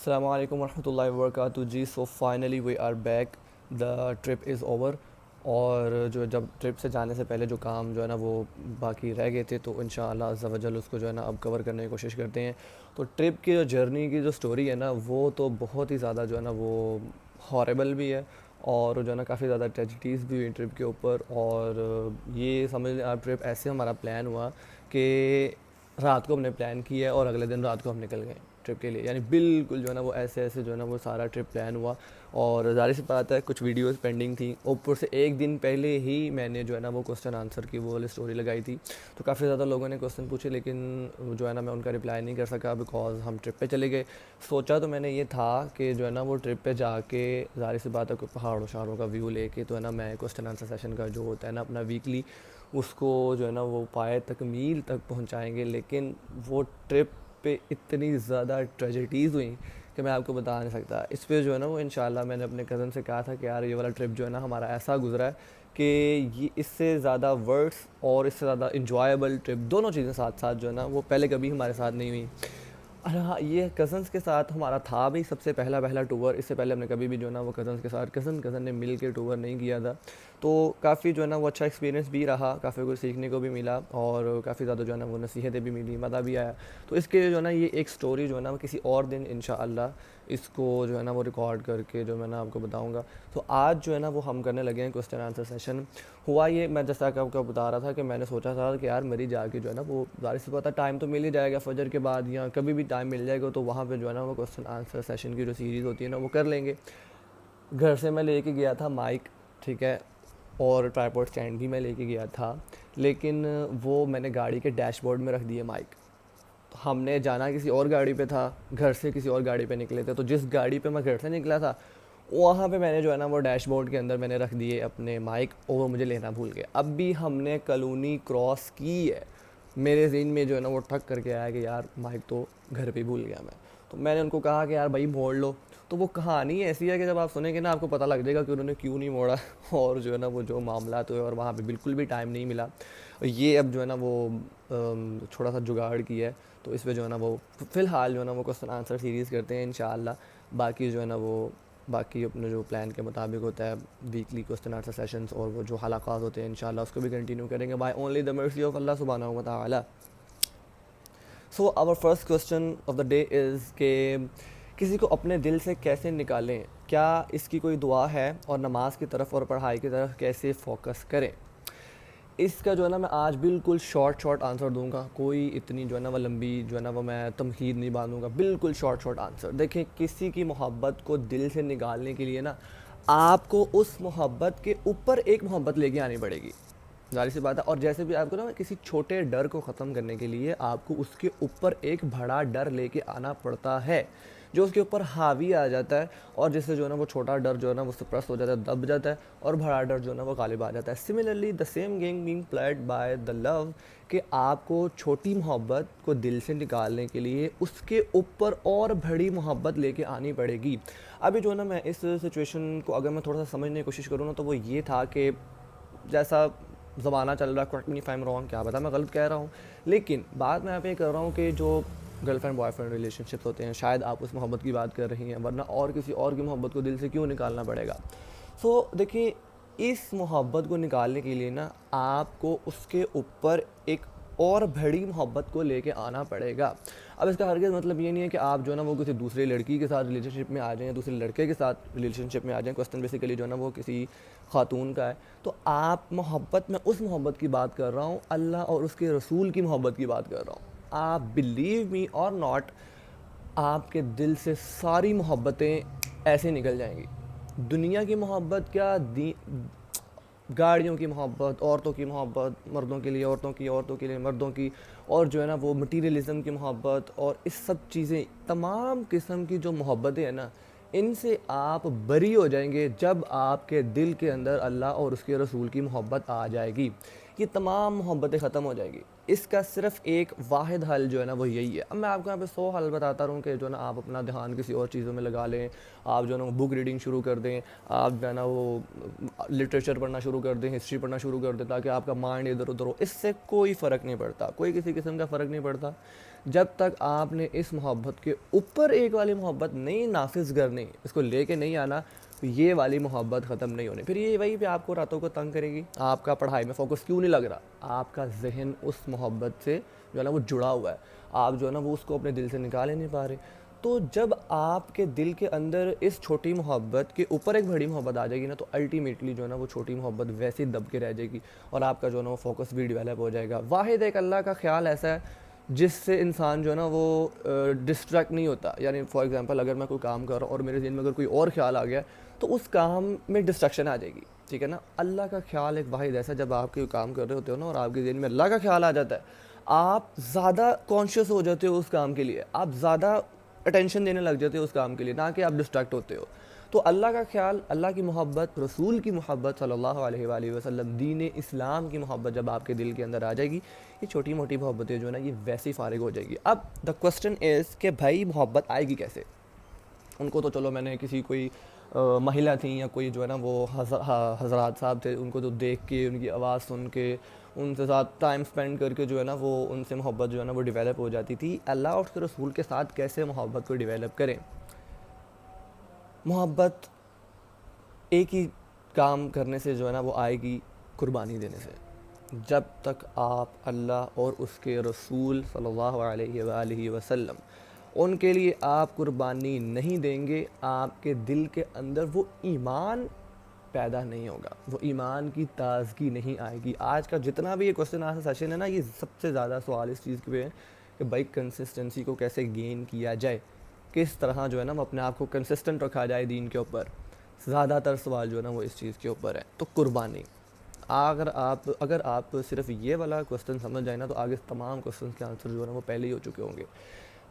السلام علیکم ورحمۃ اللہ وبرکاتہ جی. So finally we are back. The trip is over. اور جب ٹرپ سے جانے سے پہلے جو کام جو ہے نا وہ باقی رہ گئے تھے، تو ان شاء اللہ عز و جل اس کو جو ہے نا اب کور کرنے کی کوشش کرتے ہیں. تو ٹرپ کی جو جرنی کی جو سٹوری ہے نا، وہ تو بہت ہی زیادہ جو ہے نا وہ ہاریبل بھی ہے، اور جو ہے نا کافی زیادہ ٹریجڈیز بھی ہوئی ٹرپ کے اوپر. اور یہ سمجھ لیں آپ ٹرپ ایسے ہمارا پلان ہوا کہ رات کو ہم نے پلان کیا اور اگلے دن رات کو ہم نکل گئے ٹرپ کے لیے. یعنی بالکل جو ہے نا وہ ایسے جو ہے نا وہ سارا ٹرپ پلان ہوا. اور ظاہر سی بات ہے کچھ ویڈیوز پینڈنگ تھیں، اوپر سے ایک دن پہلے ہی میں نے جو ہے نا وہ کوسچن آنسر کی وہ والی اسٹوری لگائی تھی. تو کافی زیادہ لوگوں نے کوسچن پوچھے، لیکن جو ہے نا میں ان کا رپلائی نہیں کر سکا بیکاز ہم ٹرپ پہ چلے گئے. سوچا تو میں نے یہ تھا کہ جو ہے نا وہ ٹرپ پہ جا کے ظاہر سی بات ہے کوئی پہاڑوں شہروں کا ویو لے کے تو ہے نا میں کوسچن آنسر سیشن کا جو ہوتا ہے نا اپنا ویکلی، اس کو جو ہے نا وہ پائے تکمیل تک پہنچائیں گے. لیکن وہ ٹرپ پہ اتنی زیادہ ٹریجڈیز ہوئیں کہ میں آپ کو بتا نہیں سکتا. اس پہ جو ہے نا وہ انشاءاللہ میں نے اپنے کزن سے کہا تھا کہ یار یہ والا ٹرپ جو ہے نا ہمارا ایسا گزرا ہے کہ یہ اس سے زیادہ ورڈس اور اس سے زیادہ انجوائیبل ٹرپ دونوں چیزیں ساتھ ساتھ جو ہے نا وہ پہلے کبھی ہمارے ساتھ نہیں ہوئی. ہاں، یہ کزنس کے ساتھ ہمارا تھا بھی سب سے پہلا ٹور. اس سے پہلے ہم نے کبھی بھی جو ہے نا وہ کزنس کے ساتھ کزن نے مل کے ٹور نہیں کیا تھا. تو کافی جو ہے نا وہ اچھا ایکسپیرینس بھی رہا، کافی کچھ سیکھنے کو بھی ملا، اور کافی زیادہ جو ہے نا وہ نصیحتیں بھی ملی، مزہ بھی آیا. تو اس کے جو ہے نا یہ ایک سٹوری جو ہے نا وہ کسی اور دن انشاءاللہ اس کو جو ہے نا وہ ریکارڈ کر کے جو میں نے آپ کو بتاؤں گا. تو آج جو ہے نا وہ ہم کرنے لگے ہیں کوسچن آنسر سیشن. ہوا یہ، میں جیسا کہ آپ کو بتا رہا تھا کہ میں نے سوچا تھا کہ یار میری جا کے جو ہے نا وہ ظاہر سی بات ہے ٹائم تو مل ہی جائے گا فجر کے بعد، یا کبھی بھی ٹائم مل جائے گا تو وہاں پہ جو ہے نا وہ کوسچن آنسر سیشن کی جو سیریز ہوتی ہے نا وہ کر لیں گے. گھر سے میں لے کے گیا تھا مائک، ٹھیک ہے، اور ٹرائیپوڈ اسٹینڈ بھی میں لے کے گیا تھا، لیکن وہ میں نے گاڑی کے ڈیش بورڈ میں رکھ دیے مائک. ہم نے جانا کسی اور گاڑی پہ تھا، گھر سے کسی اور گاڑی پہ نکلے تھے. تو جس گاڑی پہ میں گھر سے نکلا تھا وہاں پہ میں نے جو ہے نا وہ ڈیش بورڈ کے اندر میں نے رکھ دیے اپنے مائک، اور وہ مجھے لینا بھول گئے. اب بھی ہم نے کالونی کراس کی ہے، میرے ذہن میں جو ہے نا وہ ٹھک کر کے آیا کہ یار مائک تو گھر پہ بھول گیا میں. تو میں نے ان کو کہا کہ یار بھائی موڑ لو. تو وہ کہانی ایسی ہے کہ جب آپ سنیں گے نا آپ کو پتہ لگ جائے گا کہ انہوں نے کیوں نہیں موڑا اور جو ہے نا وہ جو معاملات ہوئے، اور وہاں پہ بالکل بھی ٹائم نہیں ملا. یہ اب جو ہے نا وہ تھوڑا سا جگاڑ کیا ہے. تو اس پہ جو ہے نا وہ فی الحال جو ہے نا وہ کوسچن آنسر سیریز کرتے ہیں انشاءاللہ. باقی جو ہے نا وہ باقی اپنے جو پلان کے مطابق ہوتا ہے ویکلی کوسچن آنسر سیشنز اور وہ جو حلقات ہوتے ہیں انشاءاللہ اس کو بھی کنٹینیو کریں گے by only the mercy of اللہ سبحانہ و تعالی. So our first question of the day is کہ کسی کو اپنے دل سے کیسے نکالیں؟ کیا اس کی کوئی دعا ہے؟ اور نماز کی طرف اور پڑھائی کی طرف کیسے فوکس کریں؟ اس کا جو ہے نا میں آج بالکل شارٹ آنسر دوں گا. کوئی اتنی جو ہے نا وہ لمبی جو ہے نا وہ میں تمہید نہیں باندھوں گا. بالکل شارٹ آنسر. دیکھیں، کسی کی محبت کو دل سے نکالنے کے لیے نا آپ کو اس محبت کے اوپر ایک محبت لے کے آنی پڑے گی، ظاہر سی بات ہے. اور جیسے بھی آپ کو نا کسی چھوٹے ڈر کو ختم کرنے کے لیے آپ کو اس کے اوپر ایک بڑا ڈر لے کے آنا پڑتا ہے جو اس کے اوپر حاوی آ جاتا ہے، اور جس سے جو ہے نا وہ چھوٹا ڈر جو ہے نا وہ سپریس ہو جاتا ہے، دب جاتا ہے، اور بڑا ڈر جو ہے نا وہ غالب آ جاتا ہے. Similarly the same game being played by the love, کہ آپ کو چھوٹی محبت کو دل سے نکالنے کے لیے اس کے اوپر اور بڑی محبت لے کے آنی پڑے گی. ابھی جو ہے نا میں اس سچویشن کو اگر میں تھوڑا سا سمجھنے کی کوشش کروں نا تو وہ یہ تھا کہ جیسا زمانہ چل رہا ہے، correct me if I am wrong, کیا پتہ میں غلط کہہ رہا ہوں، لیکن بات میں یہاں پہ یہ کر رہا ہوں کہ جو girl friend boy friend relation ships ہوتے ہیں، شاید آپ اس محبت کی بات کر رہی ہیں، ورنہ اور کسی اور کی محبت کو دل سے کیوں نکالنا پڑے گا. سو دیکھیے، اس محبت کو نکالنے کے لیے نا آپ کو اس کے اوپر ایک اور بڑی محبت کو لے کے آنا پڑے گا. اب اس کا ہرگز مطلب یہ نہیں ہے کہ آپ جو ہے نا وہ کسی دوسرے لڑکی کے ساتھ ریلیشن شپ میں آ جائیں یا دوسرے لڑکے کے ساتھ ریلیشن شپ میں آ جائیں. کوسچن بیسیکلی جو ہے نا وہ کسی خاتون کا ہے. تو آپ محبت، میں اس محبت کی بات کر رہا ہوں، اللہ اور اس کے رسول کی محبت کی بات کر رہا ہوں. آپ بلیو می اور ناٹ، آپ کے دل سے ساری محبتیں ایسے نکل جائیں گی. دنیا کی محبت کیا، گاڑیوں کی محبت، عورتوں کی محبت، مردوں کے لیے عورتوں کی، عورتوں کے لیے مردوں کی، اور جو ہے نا وہ مٹیریلزم کی محبت، اور اس سب چیزیں، تمام قسم کی جو محبتیں ہیں نا، ان سے آپ بری ہو جائیں گے جب آپ کے دل کے اندر اللہ اور اس کے رسول کی محبت آ جائے گی. یہ تمام محبتیں ختم ہو جائیں گی. اس کا صرف ایک واحد حل جو ہے نا وہ یہی ہے. اب میں آپ کو یہاں پہ 100 حل بتاتا رہوں کہ جو ہے نا آپ اپنا دھیان کسی اور چیزوں میں لگا لیں, آپ جو ہے نا بک ریڈنگ شروع کر دیں, آپ جو ہے نا وہ لٹریچر پڑھنا شروع کر دیں, ہسٹری پڑھنا شروع کر دیں تاکہ آپ کا مائنڈ ادھر ادھر ہو, اس سے کوئی فرق نہیں پڑتا, کوئی کسی قسم کا فرق نہیں پڑتا. جب تک آپ نے اس محبت کے اوپر ایک والی محبت نہیں نافذ کرنی, اس کو لے کے نہیں آنا, تو یہ والی محبت ختم نہیں ہونی. پھر یہ وہی پہ آپ کو راتوں کو تنگ کرے گی. آپ کا پڑھائی میں فوکس کیوں نہیں لگ رہا؟ آپ کا ذہن اس محبت سے جو ہے نا وہ جڑا ہوا ہے, آپ جو ہے نا وہ اس کو اپنے دل سے نکال ہی نہیں پا رہے. تو جب آپ کے دل کے اندر اس چھوٹی محبت کے اوپر ایک بڑی محبت آ جائے گی نا, تو الٹیمیٹلی جو ہے نا وہ چھوٹی محبت ویسے ہی دب کے رہ جائے گی, اور آپ کا جو ہے نا وہ فوکس بھی ڈیولپ ہو جائے گا. واحد ایک اللہ کا خیال ایسا ہے جس سے انسان جو ہے نا وہ ڈسٹریکٹ نہیں ہوتا. یعنی فار ایگزامپل اگر میں کوئی کام کر رہا ہوں اور میرے ذہن میں اگر کوئی اور خیال آ گیا تو اس کام میں ڈسٹریکشن آ جائے گی, ٹھیک ہے نا. اللہ کا خیال ایک واحد ایسا, جب آپ کوئی کام کر رہے ہوتے ہو نا اور آپ کے ذہن میں اللہ کا خیال آ جاتا ہے, آپ زیادہ کانشیس ہو جاتے ہو اس کام کے لیے, آپ زیادہ اٹینشن دینے لگ جاتے ہو اس کام کے لیے, نہ کہ آپ ڈسٹریکٹ ہوتے ہو. تو اللہ کا خیال, اللہ کی محبت, رسول کی محبت صلی اللہ علیہ وآلہ وسلم, دین اسلام کی محبت جب آپ کے دل کے اندر آ جائے گی, یہ چھوٹی موٹی محبتیں جو ہے نا یہ ویسی فارغ ہو جائے گی. اب دا کوسچن از کہ بھائی محبت آئے گی کیسے؟ ان کو تو چلو میں نے کسی کوئی مہیلا تھیں یا کوئی جو ہے نا وہ حضرات صاحب تھے, ان کو تو دیکھ کے, ان کی آواز سن کے, ان سے ساتھ ٹائم سپینڈ کر کے جو ہے نا وہ ان سے محبت جو ہے نا وہ ڈیولپ ہو جاتی تھی. اللہ اور اس کے رسول کے ساتھ کیسے محبت کو ڈیولپ کریں؟ محبت ایک ہی کام کرنے سے جو ہے نا وہ آئے گی, قربانی دینے سے. جب تک آپ اللہ اور اس کے رسول صلی اللہ علیہ وآلہ وسلم ان کے لیے آپ قربانی نہیں دیں گے, آپ کے دل کے اندر وہ ایمان پیدا نہیں ہوگا, وہ ایمان کی تازگی نہیں آئے گی. آج کا جتنا بھی یہ کوسچن آنسر سیشن ہے نا, یہ سب سے زیادہ سوال اس چیز پہ ہے کہ بھائی کنسسٹنسی کو کیسے گین کیا جائے, کس طرح جو ہے نا اپنے آپ کو کنسسٹنٹ رکھا جائے دین کے اوپر. زیادہ تر سوال جو ہے نا وہ اس چیز کے اوپر ہے. تو قربانی, اگر آپ صرف یہ والا کوسچن سمجھ جائیں نا, تو آگے تمام کوسچنس کے آنسر جو ہے نا وہ پہلے ہی ہو چکے ہوں گے.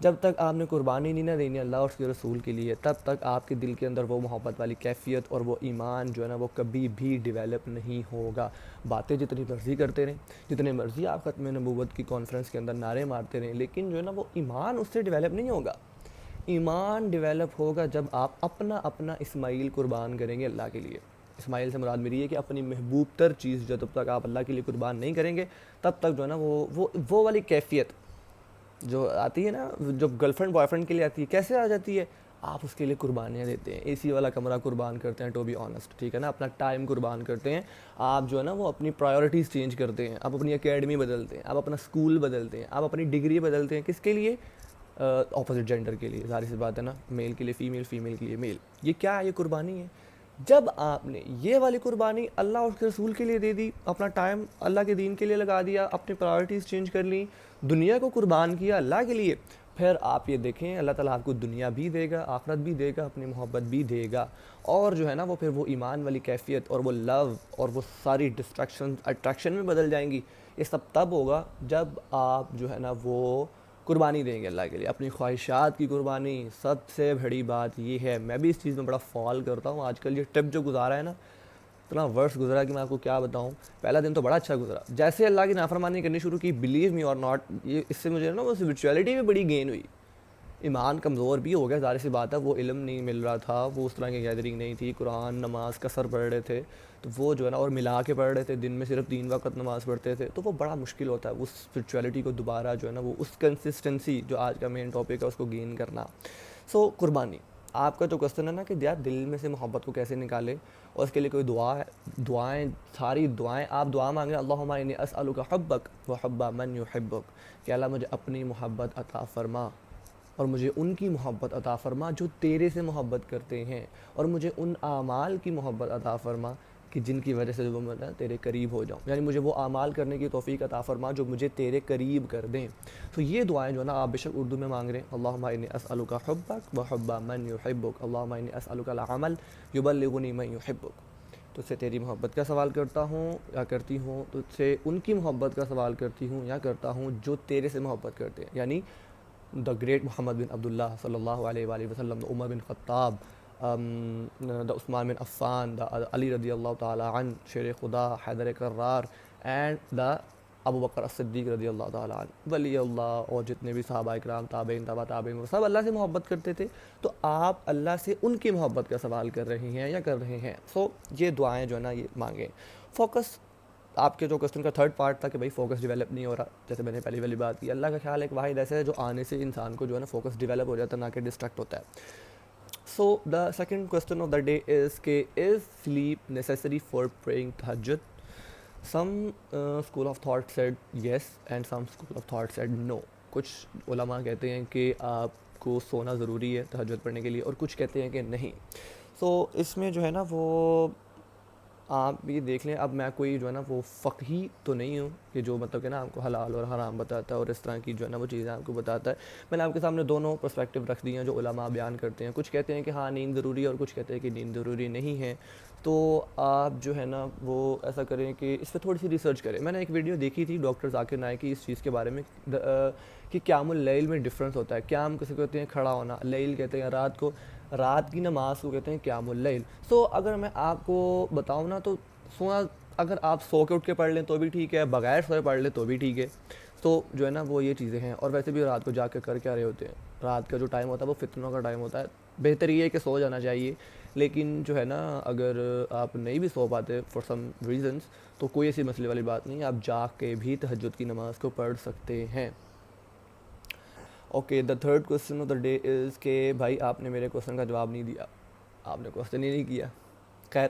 جب تک آپ نے قربانی نہیں نہ دینی اللہ اور اس کے رسول کے لیے, تب تک آپ کے دل کے اندر وہ محبت والی کیفیت اور وہ ایمان جو ہے نا وہ کبھی بھی ڈیولپ نہیں ہوگا. باتیں جتنی مرضی کرتے رہیں, جتنے مرضی آپ ختم نبوت کی کانفرنس کے اندر نعرے مارتے رہیں, لیکن جو ہے نا وہ ایمان اس سے ڈیولپ نہیں ہوگا. ایمان ڈیولپ ہوگا جب آپ اپنا اسماعیل قربان کریں گے اللہ کے لیے. اسماعیل سے مراد میری ہے کہ اپنی محبوب تر چیز جب تک آپ اللہ کے لیے قربان نہیں کریں گے, تب تک جو ہے نا وہ والی کیفیت جو آتی ہے نا, جو گرل فرینڈ بوائے فرینڈ کے لیے آتی ہے, کیسے آ جاتی ہے؟ آپ اس کے لیے قربانیاں دیتے ہیں, اے سی والا کمرہ قربان کرتے ہیں, ٹو بی آنیسٹ, ٹھیک ہے نا, اپنا ٹائم قربان کرتے ہیں, آپ جو ہے نا وہ اپنی پرائیورٹیز چینج کرتے ہیں, آپ اپنی اکیڈمی بدلتے ہیں, آپ اپنا اسکول بدلتے ہیں, آپ اپنی ڈگری بدلتے ہیں. کس کے لیے؟ اپوزٹ جینڈر کے لیے. ظاہر سی بات ہے نا, میل کے لیے فیمیل, فیمیل کے لیے میل. یہ کیا ہے؟ یہ قربانی ہے. جب آپ نے یہ والی قربانی اللہ اور اس کے رسول کے لیے دے دی, اپنا ٹائم اللہ کے دین کے لیے لگا دیا, اپنی پرائورٹیز چینج کر لیں, دنیا کو قربان کیا اللہ کے لیے, پھر آپ یہ دیکھیں اللہ تعالیٰ آپ کو دنیا بھی دے گا, آخرت بھی دے گا, اپنی محبت بھی دے گا. اور جو ہے نا وہ پھر وہ ایمان والی کیفیت اور وہ لو اور وہ ساری ڈسٹریکشن اٹریکشن میں بدل جائیں گی. یہ سب تب ہوگا جب آپ جو ہے نا وہ قربانی دیں گے اللہ کے لیے, اپنی خواہشات کی قربانی. سب سے بڑی بات یہ ہے, میں بھی اس چیز میں بڑا فال کرتا ہوں. آج کل یہ ٹرپ جو گزارا ہے نا, اتنا ورس گزرا کہ میں آپ کو کیا بتاؤں. پہلا دن تو بڑا اچھا گزرا, جیسے اللہ کی نافرمانی کرنی شروع کی, بلیو می اور ناٹ, یہ اس سے مجھے نا وہ اسپرچویلٹی بھی بڑی گین ہوئی. ایمان کمزور بھی ہو گیا, ظاہر سی بات ہے, وہ علم نہیں مل رہا تھا, وہ اس طرح کی گیدرنگ نہیں تھی, قرآن نماز کا سر پڑھ رہے تھے, تو وہ جو ہے نا اور ملا کے پڑھ رہے تھے, دن میں صرف 3 وقت نماز پڑھتے تھے, تو وہ بڑا مشکل ہوتا ہے اس اسپرچویلٹی کو دوبارہ جو ہے نا وہ اس کنسسٹنسی جو آج کا مین ٹاپک ہے اس کو گین کرنا. سو قربانی, آپ کا جو کوسچن ہے نا کہ یار دل میں سے محبت کو کیسے نکالے, اور اس کے لیے کوئی دعا ہے, دعائیں, ساری دعائیں آپ دعا مانگیں, اللہم انی اسألک حبک وحب من یحبک, کہ اللہ مجھے اپنی محبت عطا فرما اور مجھے ان کی محبت عطا فرما جو تیرے سے محبت کرتے ہیں, اور مجھے ان اعمال کی محبت عطا فرما کہ جن کی وجہ سے جو میں تیرے قریب ہو جاؤں, یعنی مجھے وہ اعمال کرنے کی توفیق عطا فرما جو مجھے تیرے قریب کر دیں. تو یہ دعائیں جو ہے نا آپ بے شک اردو میں مانگ رہے ہیں, اللہم انی اسألک حبک وحب من یحبک, اللہم انی اسألک العمل یبلغنی من یحبک. تجھ سے تیری محبت کا سوال کرتا ہوں یا کرتی ہوں, تجھ سے ان کی محبت کا سوال کرتی ہوں یا کرتا ہوں جو تیرے سے محبت کرتے ہیں, یعنی دا گریٹ محمد بن عبداللہ صلی اللہ علیہ وآلہ وسلم, دا عمر بن خطاب, دا عثمان بن عفان, دا علی رضی اللہ تعالی عنہ, شیر خدا, حیدر کرار, اینڈ دا ابو بکر صدیق رضی اللہ تعالیٰ عنہ، ولی اللہ، اور جتنے بھی صحابہ اکرام، تابعین، تبع تابعین، وہ سب اللہ سے محبت کرتے تھے، تو آپ اللہ سے ان کی محبت کا سوال کر رہی ہیں یا کر رہے ہیں. سو یہ دعائیں جو ہے نا یہ مانگیں. فوکس، آپ کے جو کوسچن کا تھرڈ پارٹ تھا کہ بھائی فوکس ڈیولپ نہیں ہو رہا، جیسے میں نے پہلی والی بات کی، اللہ کا خیال ایک واحد ایسا ہے جو آنے سے انسان کو جو ہے نا فوکس ڈیولپ ہو جاتا ہے، نہ کہ ڈسٹریکٹ ہوتا ہے. So the second question of the day is کہ is sleep necessary for praying تہجد. Some school of thought said yes and some school of thought said no. کچھ علماء کہتے ہیں کہ آپ کو سونا ضروری ہے تہجد پڑھنے کے لیے، اور کچھ کہتے ہیں کہ نہیں. سو اس میں جو ہے نا وہ آپ یہ دیکھ لیں. اب میں کوئی جو ہے نا وہ فقہی تو نہیں ہوں کہ جو مطلب کہ نا آپ کو حلال اور حرام بتاتا ہے اور اس طرح کی جو ہے نا وہ چیزیں آپ کو بتاتا ہے. میں نے آپ کے سامنے دونوں پرسپیکٹیو رکھ دی ہیں جو علماء بیان کرتے ہیں. کچھ کہتے ہیں کہ ہاں نیند ضروری ہے، اور کچھ کہتے ہیں کہ نیند ضروری نہیں ہے. تو آپ جو ہے نا وہ ایسا کریں کہ اس پہ تھوڑی سی ریسرچ کریں. میں نے ایک ویڈیو دیکھی تھی ڈاکٹر ذاکر نائک کی اس چیز کے بارے میں کہ قیام اللیل میں ڈفرینس ہوتا ہے. قیام کسی کو کہتے ہیں کھڑا ہونا، لیل کہتے ہیں رات کو، رات کی نماز کو کہتے ہیں قیام اللیل. سو اگر میں آپ کو بتاؤں نا تو سونا، اگر آپ سو کے اٹھ کے پڑھ لیں تو بھی ٹھیک ہے، بغیر سوئے پڑھ لیں تو بھی ٹھیک ہے. تو جو ہے نا وہ یہ چیزیں ہیں. اور ویسے بھی رات کو جا کے کر کیا رہے ہوتے ہیں، رات کا جو ٹائم ہوتا ہے وہ فتنوں کا ٹائم ہوتا ہے. بہتر یہ ہے کہ سو جانا چاہیے، لیکن جو ہے نا اگر آپ نہیں بھی سو پاتے فار سم ریزنس تو کوئی ایسی مسئلے والی بات نہیں ہے، آپ جاگ کے بھی تہجد کی نماز کو پڑھ سکتے ہیں. Okay, the third question of the day is کہ بھائی آپ نے میرے کوسچن کا جواب نہیں دیا، آپ نے کوسچن ہی نہیں کیا. خیر،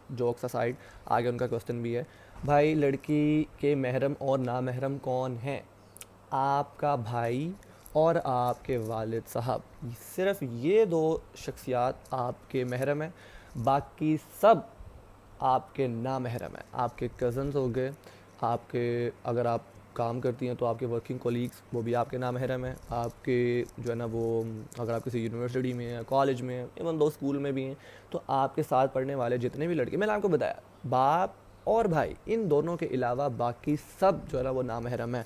جوکس اسائڈ، آگے ان کا کوسچن بھی ہے. بھائی لڑکی کے محرم اور نامحرم کون ہیں؟ آپ کا بھائی اور آپ کے والد صاحب. صرف یہ دو شخصیات آپ کے محرم ہیں، باقی سب آپ کے نامحرم ہیں. آپ کے کزنز ہو گئے، آپ کے اگر آپ کام کرتی ہیں تو آپ کے ورکنگ کولیگس وہ بھی آپ کے نامحرم ہیں. آپ کے جو ہے نا وہ اگر آپ کسی یونیورسٹی میں ہیں، کالج میں ہیں، ایون دو اسکول میں بھی ہیں، تو آپ کے ساتھ پڑھنے والے جتنے بھی لڑکے، میں نے آپ کو بتایا باپ اور بھائی ان دونوں کے علاوہ باقی سب جو ہے نا وہ نامحرم ہیں.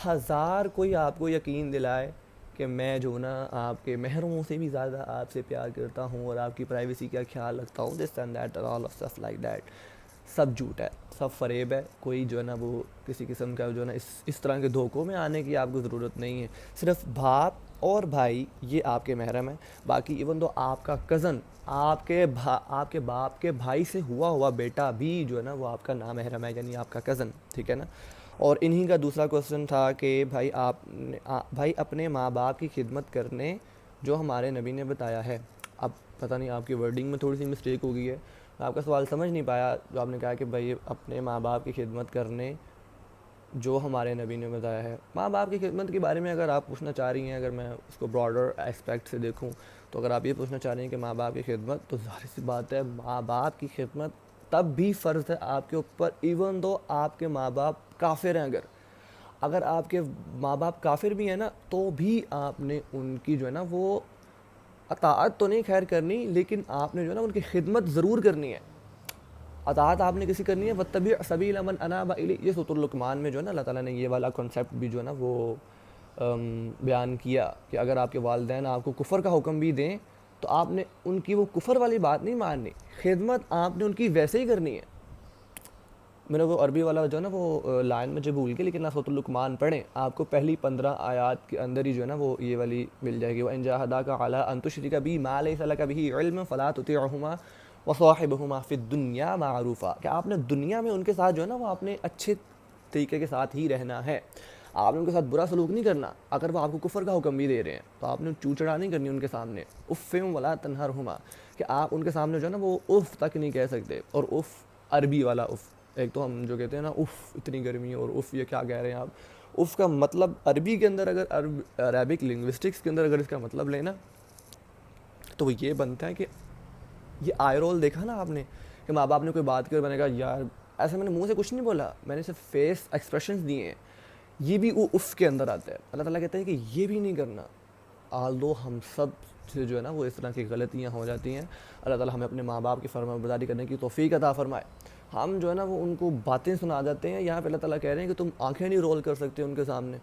ہزار کوئی آپ کو یقین دلائے کہ میں جو نا آپ کے محرموں سے بھی زیادہ آپ سے پیار کرتا ہوں اور آپ کی پرائیویسی کا خیال رکھتا ہوں، this and that all of stuff like that, سب جھوٹ ہے، سب فریب ہے. کوئی جو ہے نا وہ کسی قسم کا جو ہے نا اس طرح کے دھوکوں میں آنے کی آپ کو ضرورت نہیں ہے. صرف باپ اور بھائی یہ آپ کے محرم ہیں. باقی ایون تو آپ کا کزن، آپ کے باپ کے بھائی سے ہوا بیٹا بھی جو ہے نا وہ آپ کا نامحرم ہے، یعنی آپ کا کزن. ٹھیک ہے نا. اور انہی کا دوسرا کوسچن تھا کہ بھائی اپنے ماں باپ کی خدمت کرنے جو ہمارے نبی نے بتایا ہے. اب پتہ نہیں آپ کی ورڈنگ میں تھوڑی سی مسٹیک ہو گئی ہے، میں آپ کا سوال سمجھ نہیں پایا جو آپ نے کہا کہ بھائی اپنے ماں باپ کی خدمت کرنے جو ہمارے نبی نے بتایا ہے. ماں باپ کی خدمت کے بارے میں اگر آپ پوچھنا چاہ رہی ہیں، اگر میں اس کو براڈر اسپیکٹ سے دیکھوں تو اگر آپ یہ پوچھنا چاہ رہی ہیں کہ ماں باپ کی خدمت، تو ظاہر سی بات ہے ماں باپ کی خدمت تب بھی فرض ہے آپ کے اوپر ایون دو آپ کے ماں باپ کافر ہیں. اگر آپ کے ماں باپ کافر بھی ہیں نا تو بھی آپ نے ان کی جو ہے نا وہ اطاعت تو نہیں خیر کرنی، لیکن آپ نے جو ہے نا ان کی خدمت ضرور کرنی ہے. اطاعت آپ نے کسی کرنی ہے، وَاتَّبِعْ سَبِيلَ مَنْ أَنَابَ إِلَيَّ. یہ سورۃ اللقمان میں جو ہے نا اللہ تعالیٰ نے یہ والا کنسیپٹ بھی جو ہے نا وہ بیان کیا کہ اگر آپ کے والدین آپ کو کفر کا حکم بھی دیں تو آپ نے ان کی وہ کفر والی بات نہیں ماننی، خدمت آپ نے ان کی ویسے ہی کرنی ہے. میں نے وہ عربی والا جو ہے نا وہ لائن مجھے بھول کے، لیکن آپ سورۃ اللقمان پڑھیں، آپ کو پہلی 15 آیات کے اندر ہی جو ہے نا وہ یہ والی مل جائے گی. وَإِن جَاهَدَاكَ عَلَىٰ أَن تُشْرِكَ بِي مَا لَيْسَ لَكَ بِهِ عِلْمٌ فَلَا تُطِعْهُمَا وَصَاحِبْهُمَا فِي الدُّنْيَا مَعْرُوفًا. کہ آپ نے دنیا میں ان کے ساتھ جو ہے نا وہ آپ نے اچھے طریقے کے ساتھ ہی رہنا ہے، آپ نے ان کے ساتھ برا سلوک نہیں کرنا. اگر وہ آپ کو کفر کا حکم بھی دے رہے ہیں تو آپ نے چوچڑا نہیں کرنی ان کے سامنے. اف ولا تنہرہما، کہ آپ ان کے سامنے جو ہے نا وہ اف تک نہیں کہہ سکتے. اور اف عربی والا اف، ایک تو ہم جو کہتے ہیں نا اف اتنی گرمی ہے، اور اف یہ کیا کہہ رہے ہیں آپ. اف کا مطلب عربی کے اندر اگر عربک لنگوسٹکس کے اندر اگر اس کا مطلب لینا تو وہ یہ بنتا ہے کہ یہ آئی رول دیکھا نا آپ نے کہ ماں باپ نے کوئی بات کر، میں نے کہا یار ایسے، میں نے منہ سے کچھ نہیں بولا، میں نے صرف فیس ایکسپریشنز دیے ہیں. یہ بھی وہ اف کے اندر آتا ہے. اللہ تعالیٰ کہتے ہیں کہ یہ بھی نہیں کرنا. آلدو ہم سب سے جو ہے نا وہ اس طرح کی غلطیاں ہو جاتی ہیں. اللہ تعالیٰ ہمیں اپنے ماں باپ کی فرما برداری کرنے کی توفیق عطا فرمائے. ہم جو ہے نا وہ ان کو باتیں سنا جاتے ہیں، یہاں پہ اللہ تعالیٰ کہہ رہے ہیں کہ تم آنکھیں نہیں رول کر سکتے ان کے سامنے.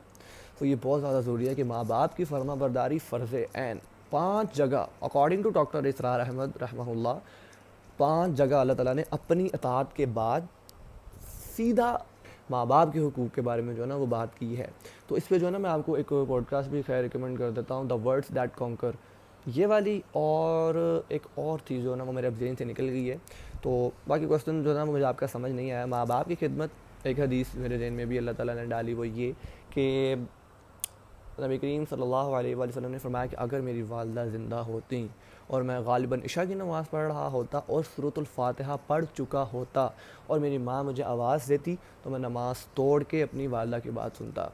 تو یہ بہت زیادہ ضروری ہے کہ ماں باپ کی فرما برداری فرض عین. 5 جگہ according to doctor Israr Ahmad رحمہ اللہ، 5 جگہ اللہ تعالیٰ نے اپنی اطاعت کے بعد سیدھا ماں باپ کے حقوق کے بارے میں جو ہے نا وہ بات کی ہے. تو اس پہ جو ہے نا میں آپ کو ایک پوڈ کاسٹ بھی خیر ریکمنڈ کر دیتا ہوں, دا ورڈس دیٹ کانکر, یہ والی. اور ایک اور چیز جو ہے نا وہ میرے اب ذہن سے نکل گئی ہے, تو باقی کوشچن جو ہے نا وہ مجھے آپ کا سمجھ نہیں آیا. ماں باپ کی خدمت, ایک حدیث میرے ذہن میں بھی اللہ تعالیٰ نے ڈالی, وہ یہ کہ نبی کریم صلی اللہ علیہ وآلہ وسلم نے فرمایا کہ اگر میری والدہ زندہ ہوتیں اور میں غالباً عشاء کی نماز پڑھ رہا ہوتا اور سورۃ الفاتحہ پڑھ چکا ہوتا اور میری ماں مجھے آواز دیتی تو میں نماز توڑ کے اپنی والدہ کی بات سنتا.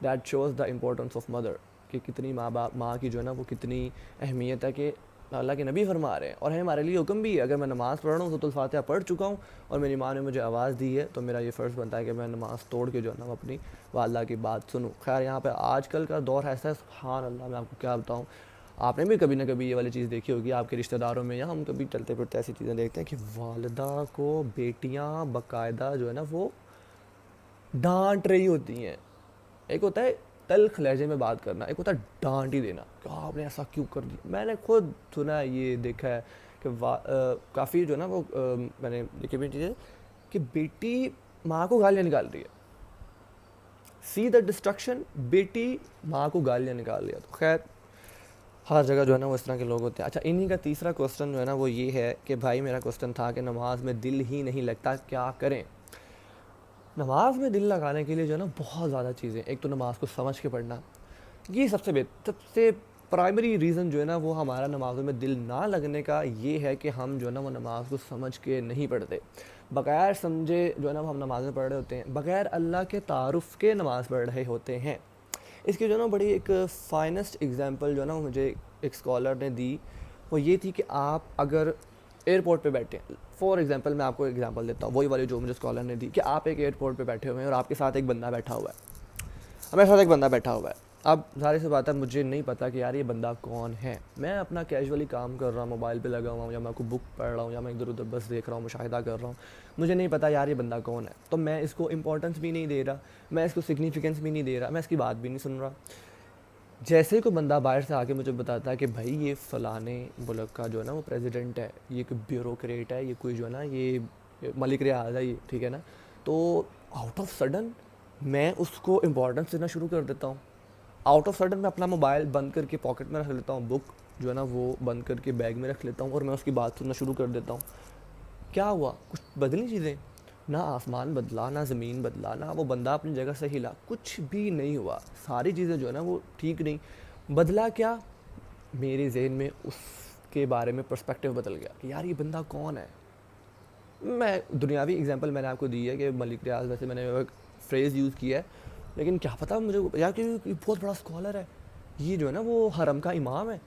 That shows the importance of mother, کہ کتنی ماں کی جو ہے نا وہ کتنی اہمیت ہے, کہ اللہ کے نبی فرما رہے ہیں اور ہمارے لیے حکم بھی ہے. اگر میں نماز پڑھ رہا ہوں, سورۃ الفاتحہ پڑھ چکا ہوں اور میری ماں نے مجھے آواز دی ہے, تو میرا یہ فرض بنتا ہے کہ میں نماز توڑ کے جو ہے نا وہ اپنی والدہ کی بات سنوں. خیر یہاں پہ آج کل کا دور ایسا ہے, سبحان اللہ, میں آپ کو کیا بتاؤں, آپ نے بھی کبھی نہ کبھی یہ والی چیز دیکھی ہوگی آپ کے رشتہ داروں میں, یا ہم کبھی چلتے پھرتے ایسی چیزیں دیکھتے ہیں کہ والدہ کو بیٹیاں باقاعدہ جو ہے نا وہ ڈانٹ رہی ہوتی ہیں. ایک ہوتا ہے تلخ لہجے میں بات کرنا, ایک ہوتا ہے ڈانٹ ہی دینا کہ آپ نے ایسا کیوں کر دیا. میں نے خود سنا ہے, یہ دیکھا ہے کہ کافی جو ہے نا وہ میں نے دیکھی ہوئی چیزیں کہ بیٹی ماں کو گالیاں نکال رہی ہے. سی دا ڈسٹرکشن, بیٹی ماں کو گالیاں نکال رہی ہے. تو خیر ہر جگہ جو ہے نا وہ اس طرح کے لوگ ہوتے ہیں. اچھا, انہی کا تیسرا کوسچن جو ہے نا وہ یہ ہے کہ بھائی میرا کوسچن تھا کہ نماز میں دل ہی نہیں لگتا, کیا کریں. نماز میں دل لگانے کے لیے جو ہے نا بہت زیادہ چیزیں. ایک تو نماز کو سمجھ کے پڑھنا, یہ سب سے پرائمری ریزن جو ہے نا وہ ہمارا نمازوں میں دل نہ لگنے کا یہ ہے کہ ہم جو ہے نا وہ نماز کو سمجھ کے نہیں پڑھتے. بغیر سمجھے جو ہے نا ہم نمازیں پڑھ رہے ہوتے ہیں, بغیر اللہ کے تعارف کے نماز پڑھ رہے ہوتے ہیں. اس کی جو ہے نا بڑی ایک فائنسٹ ایگزامپل جو ہے نا مجھے ایک اسکالر نے دی, وہ یہ تھی کہ آپ اگر ایئرپورٹ پہ بیٹھے ہیں, فار ایگزامپل میں آپ کو ایگزامپل دیتا ہوں, وہی والی جو مجھے اسکالر نے دی, کہ آپ ایک ایئرپورٹ پہ بیٹھے ہوئے ہیں اور آپ کے ساتھ ایک بندہ بیٹھا ہوا ہے, ہمارے ساتھ ایک بندہ بیٹھا ہوا ہے. اب ظاہر سی بات ہے مجھے نہیں پتا کہ یار یہ بندہ کون ہے, میں اپنا کیجولی کام کر رہا ہوں, موبائل پہ لگا ہوا ہوں, یا میں کوئی بک پڑھ رہا ہوں, یا میں ادھر ادھر بس دیکھ رہا ہوں, مشاہدہ کر رہا ہوں, مجھے نہیں پتا یار یہ بندہ کون ہے, تو میں اس کو امپورٹنس بھی نہیں دے رہا, میں اس کو سگنیفیکنس بھی نہیں دے رہا, میں اس کی بات بھی نہیں سن رہا. جیسے ہی کوئی بندہ باہر سے آ کے مجھے بتاتا ہے کہ بھائی یہ فلانے ملک کا جو ہے نا وہ پریزیڈنٹ ہے, یہ کوئی بیوروکریٹ ہے, یہ کوئی جو ہے نا یہ ملک ریاض ہے, یہ ٹھیک ہے نا, تو آؤٹ آف سڈن میں اس کو امپورٹنس دینا شروع کر دیتا ہوں. آؤٹ آف سڈن میں اپنا موبائل بند کر کے پاکٹ میں رکھ لیتا ہوں, بک جو ہے نا وہ بند کر کے بیگ میں رکھ لیتا ہوں, اور میں اس کی بات سننا شروع کر دیتا ہوں. کیا ہوا, کچھ بدلی چیزیں, نہ آسمان بدلا, نہ زمین بدلا, نہ وہ بندہ اپنی جگہ سے ہلا, کچھ بھی نہیں ہوا. ساری چیزیں جو ہے نا وہ ٹھیک نہیں. بدلا کیا, میرے ذہن میں اس کے بارے میں پرسپیکٹیو بدل گیا کہ یار یہ بندہ کون ہے. میں دنیاوی ایگزامپل میں نے آپ کو دی ہے کہ ملک ریاض, ویسے میں نے ایک فریز یوز کیا ہے, لیکن کیا پتہ مجھے یار کہ یہ بہت بڑا اسکالر ہے, یہ جو ہے نا وہ حرم کا امام ہے,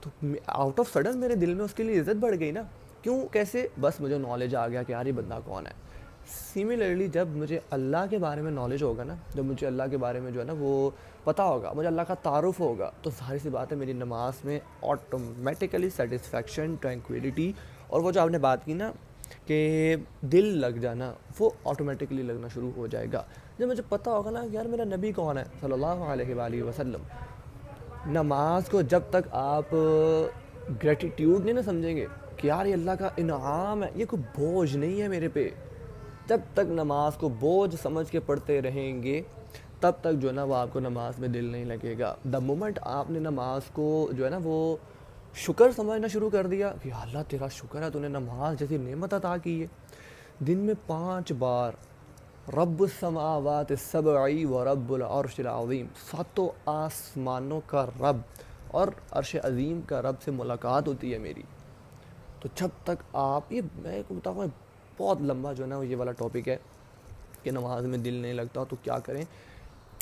تو آؤٹ آف سڈن میرے دل میں اس کے لیے عزت بڑھ گئی نا. کیوں, کیسے, بس مجھے نالج آ گیا کہ یار یہ بندہ کون ہے. سملرلی جب مجھے اللہ کے بارے میں نالج ہوگا نا, جب مجھے اللہ کے بارے میں جو ہے نا وہ پتہ ہوگا, مجھے اللہ کا تعارف ہوگا, تو ظاہر سی بات ہے میری نماز میں آٹومیٹیکلی سیٹسفیکشن, ٹرینکویلٹی, اور وہ جو آپ نے بات کی نا کہ دل لگ جانا, وہ آٹومیٹکلی لگنا شروع ہو جائے گا. جب مجھے پتہ ہوگا نا یار میرا نبی کون ہے صلی اللہ علیہ وآلہ وسلم. نماز کو جب تک آپ گریٹیٹیوڈ نہیں نا سمجھیں گے کہ یار یہ اللہ کا انعام ہے, یہ کوئی بوجھ نہیں ہے میرے پہ, جب تک نماز کو بوجھ سمجھ کے پڑھتے رہیں گے تب تک جو ہے نا وہ آپ کو نماز میں دل نہیں لگے گا. دا مومنٹ آپ نے نماز کو جو ہے نا وہ شکر سمجھنا شروع کر دیا کہ اللہ تیرا شکر ہے, تو نے نماز جیسی نعمت عطا کی ہے. دن میں 5 بار رب السماوات السبع و رب العرش العظیم, 7 آسمانوں کا رب اور عرش عظیم کا رب سے ملاقات ہوتی ہے میری. تو جب تک آپ, یہ میں کو بتاؤں بہت لمبا جو ہے نا یہ والا ٹاپک ہے کہ نماز میں دل نہیں لگتا تو کیا کریں.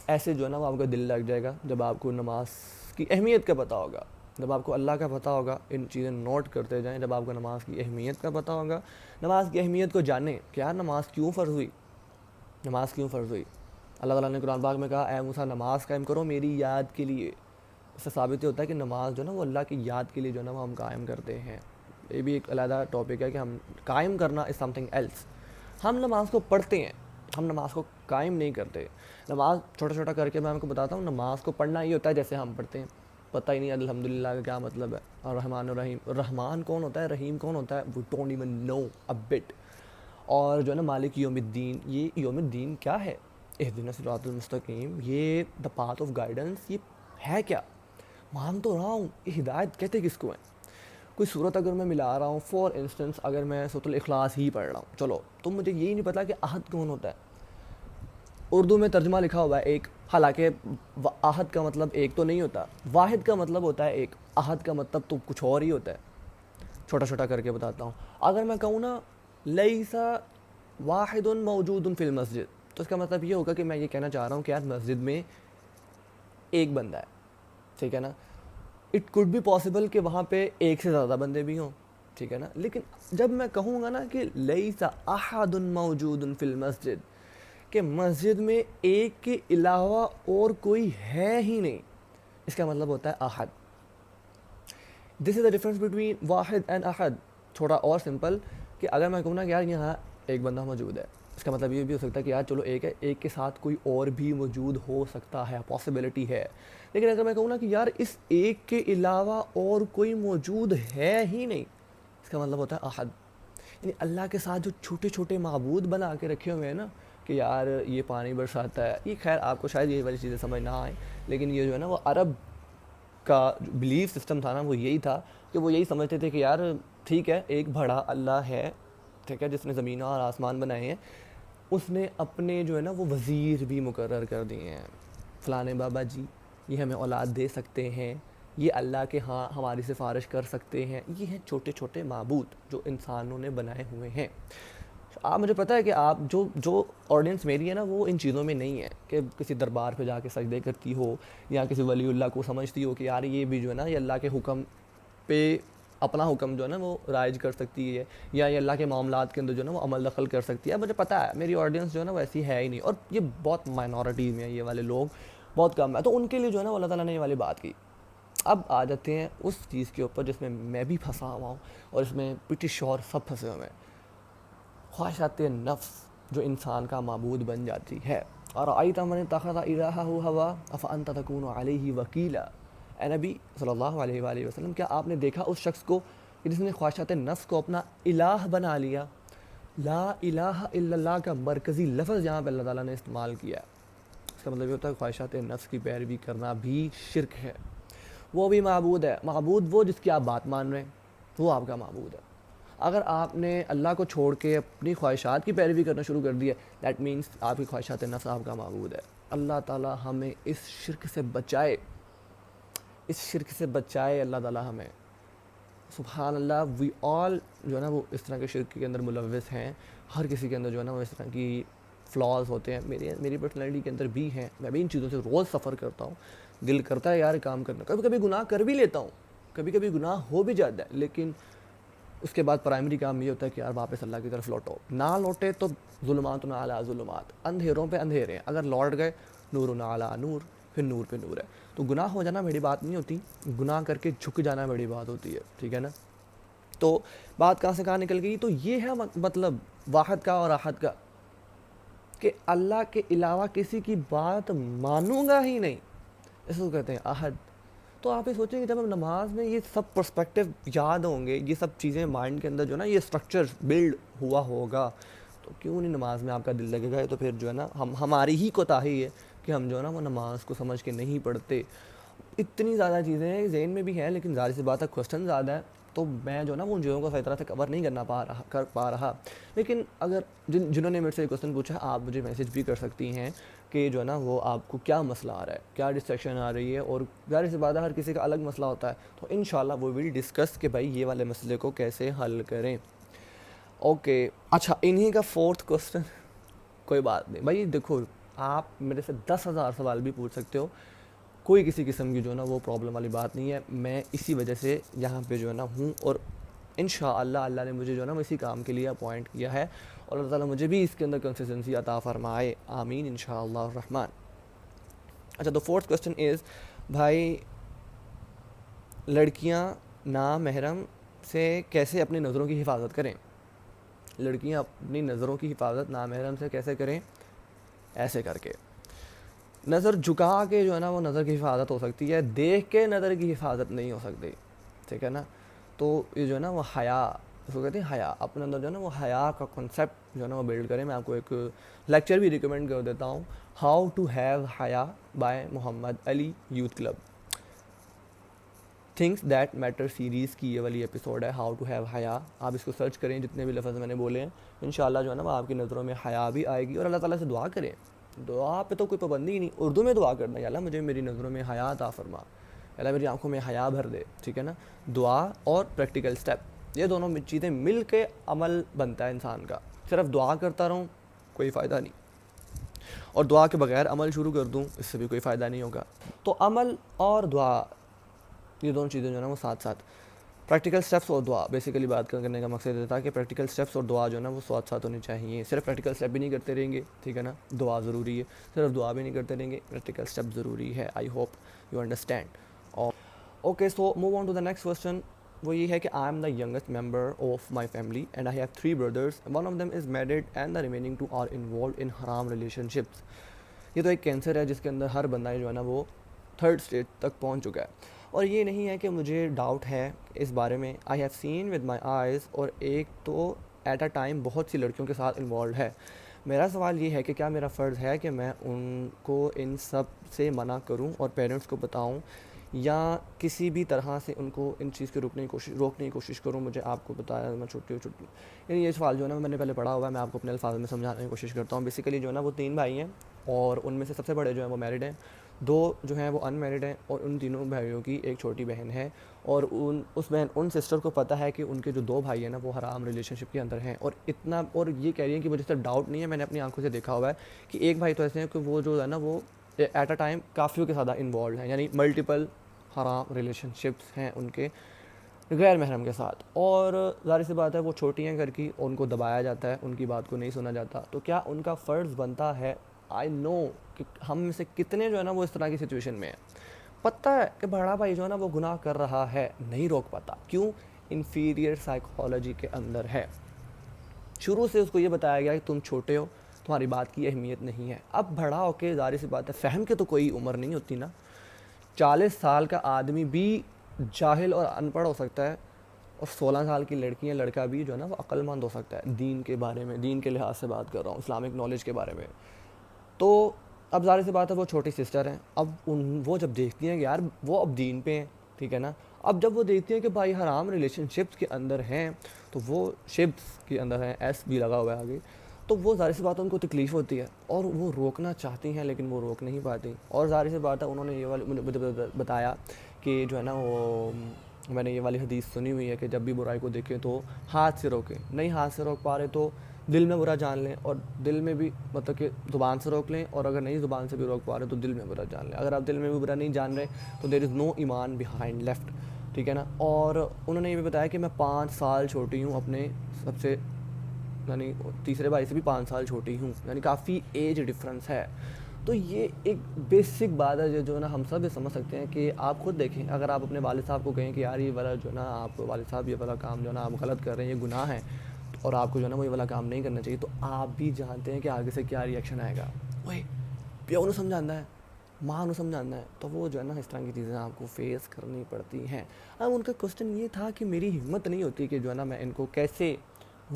ایسے جو ہے نا وہ آپ کا دل لگ جائے گا جب آپ کو نماز کی اہمیت کا پتہ ہوگا, جب آپ کو اللہ کا پتہ ہوگا. ان چیزیں نوٹ کرتے جائیں, جب آپ کو نماز کی اہمیت کا پتہ ہوگا, نماز کی اہمیت کو جانیں کہ یار نماز کیوں فرض ہوئی, نماز کیوں فرض ہوئی. اللہ تعالیٰ نے قرآن پاک میں کہا اے موسیٰ نماز قائم کرو میری یاد کے لیے. اس سے ثابت یہ ہوتا ہے کہ نماز جو ہے نا وہ اللہ کی یاد کے لیے جو ہے نا وہ ہم قائم کرتے ہیں. یہ بھی ایک علیحدہ ٹاپک ہے کہ ہم قائم کرنا از سم تھنگ ایلس. ہم نماز کو پڑھتے ہیں, ہم نماز کو قائم نہیں کرتے. نماز چھوٹا چھوٹا کر کے میں آپ کو بتاتا ہوں, نماز کو پڑھنا یہ ہوتا ہے جیسے ہم پڑھتے ہیں, پتہ ہی نہیں الحمدللہ کا کیا مطلب ہے, اور رحمان الرحیم, رحمان کون ہوتا ہے, رحیم کون ہوتا ہے, we don't even know a bit. اور جو ہے نا مالک یوم الدین، یہ یوم الدین کیا ہے؟ اہدنا الصراط المستقیم، یہ دا پاتھ آف گائیڈنس، یہ ہے کیا؟ مان تو رہا ہوں، یہ ہدایت کہتے کس کو ہیں؟ کوئی صورت اگر میں ملا رہا ہوں، فار انسٹنس اگر میں سورۃ الاخلاص ہی پڑھ رہا ہوں، چلو تو مجھے یہی نہیں پتا کہ احد کون ہوتا ہے. اردو میں ترجمہ لکھا ہوا ہے ایک، حالانکہ احد کا مطلب ایک تو نہیں ہوتا، واحد کا مطلب ہوتا ہے ایک، احد کا مطلب تو کچھ اور ہی ہوتا ہے. چھوٹا چھوٹا کر کے بتاتا ہوں. اگر میں کہوں نا لیسا واحد موجود فی المسجد، تو اس کا مطلب یہ ہوگا کہ میں یہ کہنا چاہ رہا ہوں کہ یار مسجد میں ایک بندہ ہے، ٹھیک ہے نا. اٹ کوڈ بی پاسبل کہ وہاں پہ ایک سے زیادہ بندے بھی ہوں، ٹھیک ہے نا. لیکن جب میں کہوں گا نا کہ لیسا احد موجود فی المسجد، کہ مسجد میں ایک کے علاوہ اور کوئی ہے ہی نہیں، اس کا مطلب ہوتا ہے احد. دس از دا ڈفرنس بٹوین واحد اینڈ احد. تھوڑا اور سمپل کہ اگر میں کہوں نا کہ یار یہاں ایک بندہ موجود ہے، اس کا مطلب یہ بھی ہو سکتا ہے کہ یار چلو ایک ہے، ایک کے ساتھ کوئی اور بھی موجود ہو سکتا ہے، پاسبلٹی ہے. لیکن اگر میں کہوں نا کہ یار اس ایک کے علاوہ اور کوئی موجود ہے ہی نہیں، اس کا مطلب ہوتا ہے احد. یعنی اللہ کے ساتھ جو چھوٹے چھوٹے معبود بنا کے رکھے ہوئے ہیں نا، کہ یار یہ پانی برساتا ہے، یہ خیر آپ کو شاید یہ والی چیزیں سمجھ نہ آئیں، لیکن یہ جو ہے نا وہ عرب کا بلیف سسٹم تھا نا، وہ یہی تھا کہ وہ یہی سمجھتے تھے کہ یار ٹھیک ہے ایک بڑا اللہ ہے، ٹھیک ہے، جس نے زمین اور آسمان بنائے ہیں، اس نے اپنے جو ہے نا وہ وزیر بھی مقرر کر دیے ہیں. فلانے بابا جی یہ ہمیں اولاد دے سکتے ہیں، یہ اللہ کے ہاں ہماری سفارش کر سکتے ہیں. یہ ہیں چھوٹے چھوٹے معبود جو انسانوں نے بنائے ہوئے ہیں. آپ مجھے پتہ ہے کہ آپ جو آڈینس میری ہے نا وہ ان چیزوں میں نہیں ہے کہ کسی دربار پہ جا کے سجدے کرتی ہو یا کسی ولی اللہ کو سمجھتی ہو کہ یار یہ بھی جو ہے نا یہ اللہ کے حکم پہ اپنا حکم جو ہے نا وہ رائج کر سکتی ہے، یا یہ اللہ کے معاملات کے اندر جو ہے نا وہ عمل دخل کر سکتی ہے. مجھے پتہ ہے میری آڈینس جو ہے نا وہ ایسی ہے ہی نہیں، اور یہ بہت مائنورٹی میں یہ والے لوگ بہت کم ہے. تو ان کے لیے جو ہے نا اللہ تعالیٰ نے یہ والی بات کی. اب آ جاتے ہیں اس چیز کے اوپر جس میں میں بھی پھنسا ہوا ہوں، اور اس میں پریٹی شور سب پھنسے ہوئے ہیں. خواہشات نفس جو انسان کا معبود بن جاتی ہے. اور آئیت من اتخذ الہہ ہوا افانت تکون علیہ وکیلا. اے نبی صلی اللہ علیہ وآلہ وسلم، کیا آپ نے دیکھا اس شخص کو جس نے خواہشات نفس کو اپنا الہ بنا لیا؟ لا الہ الا اللہ کا مرکزی لفظ یہاں پہ اللہ تعالیٰ نے استعمال کیا ہے. اس کا مطلب یہ ہوتا ہے خواہشات نفس کی پیروی کرنا بھی شرک ہے. وہ بھی معبود ہے، معبود وہ جس کی آپ بات مان رہے ہیں وہ آپ کا معبود ہے. اگر آپ نے اللہ کو چھوڑ کے اپنی خواہشات کی پیروی کرنا شروع کر دی ہے، دیٹ مینس آپ کی خواہشات نفس آپ کا معبود ہے. اللہ تعالیٰ ہمیں اس شرک سے بچائے، اس شرک سے بچائے اللہ تعالیٰ ہمیں. سبحان اللہ، وی آل جو ہے نا وہ اس طرح کے شرک کے اندر ملوث ہیں. ہر کسی کے اندر جو ہے نا وہ اس طرح کی فلاز ہوتے ہیں. میری پرسنالٹی کے اندر بھی ہیں. میں بھی ان چیزوں سے روز سفر کرتا ہوں. دل کرتا ہے یار کام کرنا، کبھی کبھی گناہ کر بھی لیتا ہوں، کبھی کبھی گناہ ہو بھی جاتا ہے، لیکن اس کے بعد پرائمری کام یہ ہوتا ہے کہ یار واپس اللہ کی طرف لوٹو. نہ لوٹے تو ظلمات نہ علی ظلمات، اندھیروں پہ اندھیرے ہیں. اگر لوٹ گئے نور نہ علی نور، پھر نور پہ نور ہے. تو گناہ ہو جانا بڑی بات نہیں ہوتی، گناہ کر کے جھک جانا بڑی بات ہوتی ہے، ٹھیک ہے نا. تو بات کہاں سے کہاں نکل گئی؟ تو یہ ہے مطلب واحد کا اور احد کا، کہ اللہ کے علاوہ کسی کی بات مانوں گا ہی نہیں، اس کو کہتے ہیں احد. تو آپ یہ سوچیں کہ جب ہم نماز میں یہ سب پرسپیکٹو یاد ہوں گے، یہ سب چیزیں مائنڈ کے اندر جو ہے نا یہ اسٹرکچر بلڈ ہوا ہوگا، تو کیوں نہیں نماز میں آپ کا دل لگے گا؟ تو پھر جو ہے نا ہماری ہی کوتاہی ہے کہ ہم جو ہے نا وہ نماز کو سمجھ کے نہیں پڑھتے. اتنی زیادہ چیزیں ہیں ذہن میں بھی ہیں، لیکن ظاہر سی بات ہے کوسچن زیادہ ہے، تو میں جو ہے نا وہ ان چیزوں کو صحیح طرح سے کور نہیں کر پا رہا. لیکن اگر جنہوں نے میرے سے کوسچن پوچھا، آپ مجھے میسج بھی کر سکتی ہیں کہ جو ہے نا وہ آپ کو کیا مسئلہ آ رہا ہے، کیا ڈسٹریکشن آ رہی ہے. اور ظاہر سی بات ہے ہر کسی کا الگ مسئلہ ہوتا ہے، تو انشاءاللہ وہ ول ڈسکس کہ بھائی یہ والے مسئلے کو کیسے حل کریں. اوکے اچھا، انہی کا فورتھ کوسچن، کوئی بات نہیں بھائی، دیکھو آپ میرے سے 10,000 سوال بھی پوچھ سکتے ہو، کوئی کسی قسم کی جو ہے نا وہ پرابلم والی بات نہیں ہے. میں اسی وجہ سے یہاں پہ جو ہے نا ہوں، اور انشاءاللہ اللہ نے مجھے جو ہے نا اسی کام کے لیے اپوائنٹ کیا ہے، اور اللہ تعالیٰ مجھے بھی اس کے اندر کنسسٹنسی عطا فرمائے، آمین انشاءاللہ الرحمن. اچھا، تو فورتھ کوسچن از، بھائی لڑکیاں نامحرم سے کیسے اپنی نظروں کی حفاظت کریں؟ لڑکیاں اپنی نظروں کی حفاظت نامحرم سے کیسے کریں؟ ایسے کر کے نظر جھکا کے جو ہے نا وہ نظر کی حفاظت ہو سکتی ہے، دیکھ کے نظر کی حفاظت نہیں ہو سکتی، ٹھیک ہے نا. تو یہ جو ہے نا وہ حیا اس کو کہتے ہیں حیا. اپنے اندر جو ہے نا وہ حیا کا کنسیپٹ جو ہے نا وہ بلڈ کریں. میں آپ کو ایک لیکچر بھی ریکمینڈ کر دیتا ہوں, ہاؤ ٹو ہیو حیا by Muhammad Ali youth club. Things that matter series کی یہ والی ایپیسوڈ ہے, ہاؤ ٹو ہیو حیا. آپ اس کو سرچ کریں, جتنے بھی لفظ میں نے بولے ہیں انشاءاللہ جو ہے نا وہ آپ کی نظروں میں حیا بھی آئے گی. اور اللہ تعالیٰ سے دعا کریں, دعا پہ تو کوئی پابندی ہی نہیں, اردو میں دعا کرنا ہے, اللہ مجھے میری نظروں میں حیا عطا فرما, اللہ میری آنکھوں میں حیا بھر دے, ٹھیک ہے نا. دعا اور پریکٹیکل اسٹیپ, یہ دونوں چیزیں مل کے عمل بنتا ہے انسان کا. صرف دعا کرتا رہوں کوئی فائدہ نہیں, اور دعا کے بغیر عمل شروع کر دوں اس سے بھی کوئی فائدہ نہیں ہوگا. تو عمل اور دعا یہ دونوں چیزیں جو ہے نا وہ ساتھ ساتھ, پریکٹیکل اسٹیپس اور دعا. بیسیکلی بات کرنے کا مقصد یہ تھا کہ پریکٹیکل اسٹیپس اور دعا جو ہے نا وہ ساتھ ساتھ ہونی چاہیے. صرف پریکٹیکل اسٹیپ بھی نہیں کرتے رہیں گے, ٹھیک ہے نا, دعا ضروری ہے. صرف دعا بھی نہیں کرتے رہیں گے, پریکٹیکل اسٹیپ ضروری ہے. I hope you understand. Okay, so move on to the next question. وہ یہ ہے کہ I am the youngest member of my family and I have 3 brothers. One of them is married and the remaining 2 are involved in حرام relation ships. یہ تو ایک cancer ہے جس کے اندر ہر بندہ جو ہے نا وہ 3rd اسٹیج تک پہنچ چکا ہے. اور یہ نہیں ہے کہ مجھے ڈاؤٹ ہے اس بارے میں, I have seen with my eyes. اور ایک تو ایٹ اے ٹائم بہت سی لڑکیوں کے ساتھ انوالوڈ ہے. میرا سوال یہ ہے کہ کیا میرا فرض ہے کہ میں ان کو ان سب سے منع کروں اور پیرنٹس کو بتاؤں, یا کسی بھی طرح سے ان کو ان چیز کے روکنے کی کوشش کروں. مجھے آپ کو بتایا میں چھوٹی یعنی یہ سوال جو ہے نا میں نے پہلے پڑھا ہوا ہے, میں آپ کو اپنے الفاظ میں سمجھانے کی کوشش کرتا ہوں. بیسیکلی جو ہے نا وہ 3 بھائی ہیں, اور ان میں سے سب سے بڑے جو ہیں وہ میرڈ ہیں, 2 جو ہیں وہ ان میرڈ ہیں, اور ان تینوں بھائیوں کی ایک چھوٹی بہن ہے. اور ان سسٹر کو پتہ ہے کہ ان کے جو 2 بھائی ہیں نا وہ حرام ریلیشن شپ کے اندر ہیں. اور یہ کہہ رہی ہیں کہ مجھے صرف ڈاؤٹ نہیں ہے, میں نے اپنی آنکھوں سے دیکھا ہوا ہے کہ ایک بھائی تو ایسے ہیں کہ وہ جو ہے نا وہ ایٹ اے ٹائم کافیوں کے ساتھ انوالوڈ ہیں, یعنی ملٹیپل حرام ریلیشن شپس ہیں ان کے غیر محرم کے ساتھ. اور ظاہر سی بات ہے وہ چھوٹی ہیں گھر کی, ان کو دبایا جاتا ہے, ان کی بات کو نہیں سنا جاتا. تو کیا ان کا فرض بنتا ہے, آئی نو کہ ہم میں سے کتنے جو ہے نا وہ اس طرح کی سچویشن میں ہیں, پتہ ہے کہ بڑا بھائی جو ہے نا وہ گناہ کر رہا ہے, نہیں روک پاتا. کیوں؟ انفیریئر سائیکالوجی کے اندر ہے. شروع سے اس کو یہ بتایا گیا کہ تم چھوٹے ہو, تمہاری بات کی اہمیت نہیں ہے. اب بڑا ہو کے ظاہر سی بات ہے فہم کے تو کوئی عمر نہیں ہوتی نا. 40 سال کا آدمی بھی جاہل اور ان پڑھ ہو سکتا ہے, اور 16 سال کی لڑکی یا لڑکا بھی جو ہے نا وہ عقل مند ہو سکتا ہے دین کے بارے میں, دین کے لحاظ سے بات کر رہا ہوں, اسلامک نالج کے بارے میں. تو اب ظاہر سی بات ہے وہ چھوٹی سسٹر ہیں, اب وہ جب دیکھتی ہیں کہ یار وہ اب دین پہ ہیں, ٹھیک ہے نا, اب جب وہ دیکھتی ہیں کہ بھائی حرام ریلیشن شپس کے اندر ہیں, تو وہ شپس کے اندر ہیں, ایس بھی لگا ہوا ہے آگے, تو وہ ظاہر سی بات ہے ان کو تکلیف ہوتی ہے, اور وہ روکنا چاہتی ہیں لیکن وہ روک نہیں پاتی. اور ظاہر سی بات ہے انہوں نے یہ والی مجھے بتایا کہ جو ہے نا وہ میں نے یہ والی حدیث سنی ہوئی ہے کہ جب بھی برائی کو دیکھیں تو ہاتھ سے روکیں, نہیں ہاتھ سے روک پا رہے تو دل میں برا جان لیں, اور دل میں بھی مطلب کہ زبان سے روک لیں, اور اگر نہیں زبان سے بھی روک پا رہے تو دل میں برا جان لیں. اگر آپ دل میں بھی برا نہیں جان رہے تو دیر از نو ایمان بیہائنڈ لیفٹ, ٹھیک ہے نا. اور انہوں نے یہ بھی بتایا کہ میں 5 سال چھوٹی ہوں اپنے سب سے, یعنی تیسرے بھائی سے بھی 5 سال چھوٹی ہوں, یعنی کافی ایج ڈفرینس ہے. تو یہ ایک بیسک بات ہے جو نا ہم سب یہ سمجھ سکتے ہیں کہ آپ خود دیکھیں, اگر آپ اپنے والد صاحب کو کہیں کہ یار یہ والا جو ہے نا آپ والد صاحب یہ والا کام جو ہے نا آپ غلط کر رہے ہیں, یہ گناہ ہے, اور آپ کو جو ہے نا وہ یہ والا کام نہیں کرنا چاہیے, تو آپ بھی جانتے ہیں کہ آگے سے کیا ری ایکشن آئے گا. اوئے پیو نے سمجھانا ہے, ماں نے سمجھانا ہے, تو وہ جو ہے نا اس طرح کی چیزیں آپ کو فیس کرنی پڑتی ہیں. اب ان کا کوسچن یہ تھا کہ میری ہمت نہیں ہوتی کہ جو ہے نا میں ان کو کیسے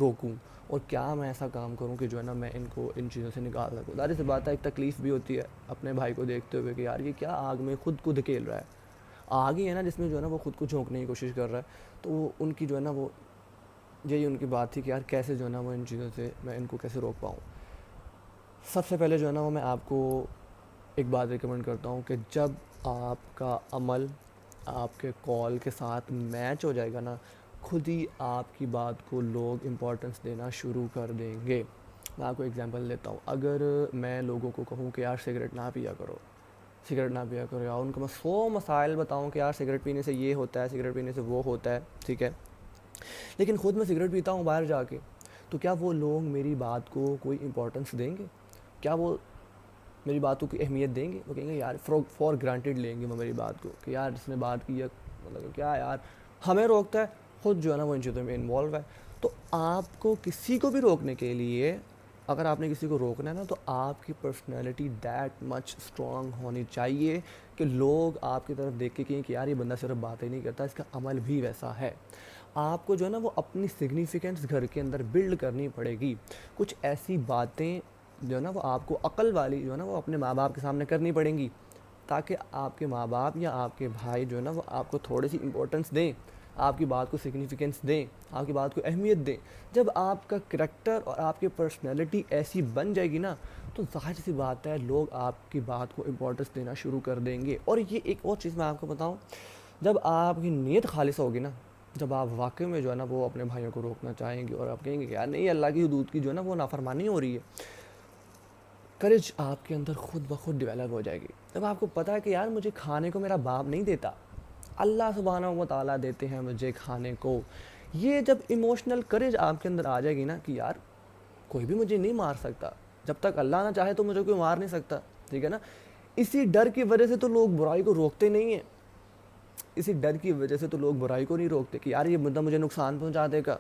روکوں, اور کیا میں ایسا کام کروں کہ جو ہے نا میں ان کو ان چیزوں سے نکال سکوں. ظاہر سی بات ہے ایک تکلیف بھی ہوتی ہے اپنے بھائی کو دیکھتے ہوئے کہ یار یہ کیا آگ میں خود کو دھکیل رہا ہے, آگ ہی ہے نا جس میں جو ہے نا وہ خود کو جھونکنے کی کوشش کر رہا ہے. تو ان کی جو ہے نا وہ یہی ان کی بات تھی کہ یار کیسے جو ہے نا وہ ان چیزوں سے میں ان کو کیسے روک پاؤں. سب سے پہلے جو ہے نا وہ میں آپ کو ایک بات ریکمینڈ کرتا ہوں کہ جب آپ کا عمل آپ کے کال کے ساتھ میچ ہو جائے گا نا, خود ہی آپ کی بات کو لوگ امپورٹنس دینا شروع کر دیں گے. میں آپ کو ایگزامپل دیتا ہوں. اگر میں لوگوں کو کہوں کہ یار سگریٹ نہ پیا کرو, یا ان کو میں 100 مسائل بتاؤں کہ یار سگریٹ پینے سے یہ ہوتا ہے, سگریٹ پینے سے وہ ہوتا ہے, ٹھیک ہے, لیکن خود میں سگریٹ پیتا ہوں باہر جا کے, تو کیا وہ لوگ میری بات کو کوئی امپورٹنس دیں گے؟ کیا وہ میری باتوں کی اہمیت دیں گے؟ وہ کہیں گے یار فار گرانٹیڈ لیں گے وہ میری بات کو کہ یار جس نے بات کی ہے مطلب کیا یار ہمیں روکتا ہے, خود جو ہے نا وہ ان چیزوں میں انوالو ہے. تو آپ کو کسی کو بھی روکنے کے لیے اگر آپ نے کسی کو روکنا ہے نا تو آپ کی پرسنالٹی دیٹ مچ اسٹرانگ ہونی چاہیے کہ لوگ آپ کی طرف دیکھ کے کہیں کہ یار یہ بندہ صرف باتیں نہیں کرتا، اس کا عمل بھی ویسا ہے۔ آپ کو جو ہے نا وہ اپنی سگنیفیکنس گھر کے اندر بلڈ کرنی پڑے گی، کچھ ایسی باتیں جو ہے نا وہ آپ کو عقل والی جو ہے نا وہ اپنے ماں باپ کے سامنے کرنی پڑیں گی، تاکہ آپ کے ماں باپ یا آپ کے بھائی جو ہے نا وہ آپ کو تھوڑی سی امپورٹنس دیں، آپ کی بات کو سگنیفیکنس دیں، آپ کی بات کو اہمیت دیں۔ جب آپ کا کریکٹر اور آپ کی پرسنالٹی ایسی بن جائے گی نا تو ظاہر سی بات ہے لوگ آپ کی بات کو امپورٹنس دینا شروع کر دیں گے۔ اور یہ ایک اور چیز میں آپ کو بتاؤں، جب آپ کی نیت خالص ہوگی نا، جب آپ واقعی میں جو ہے نا وہ اپنے بھائیوں کو روکنا چاہیں گے اور آپ کہیں گے کہ یار نہیں اللہ کی حدود کی جو ہے نا وہ نافرمانی ہو رہی ہے، کریج آپ کے اندر خود بخود ڈیولپ ہو جائے گی۔ جب آپ کو پتہ ہے کہ یار مجھے کھانے کو میرا باپ نہیں دیتا، اللہ سبحانہ و تعالیٰ دیتے ہیں مجھے کھانے کو، یہ جب ایموشنل کریج آپ کے اندر آ جائے گی نا کہ یار کوئی بھی مجھے نہیں مار سکتا، جب تک اللہ نہ چاہے تو مجھے کوئی مار نہیں سکتا، ٹھیک ہے نا۔ اسی ڈر کی وجہ سے تو لوگ برائی کو روکتے نہیں ہیں، اسی ڈر کی وجہ سے تو لوگ برائی کو نہیں روکتے کہ یار یہ بندہ مجھے نقصان پہنچا دے گا،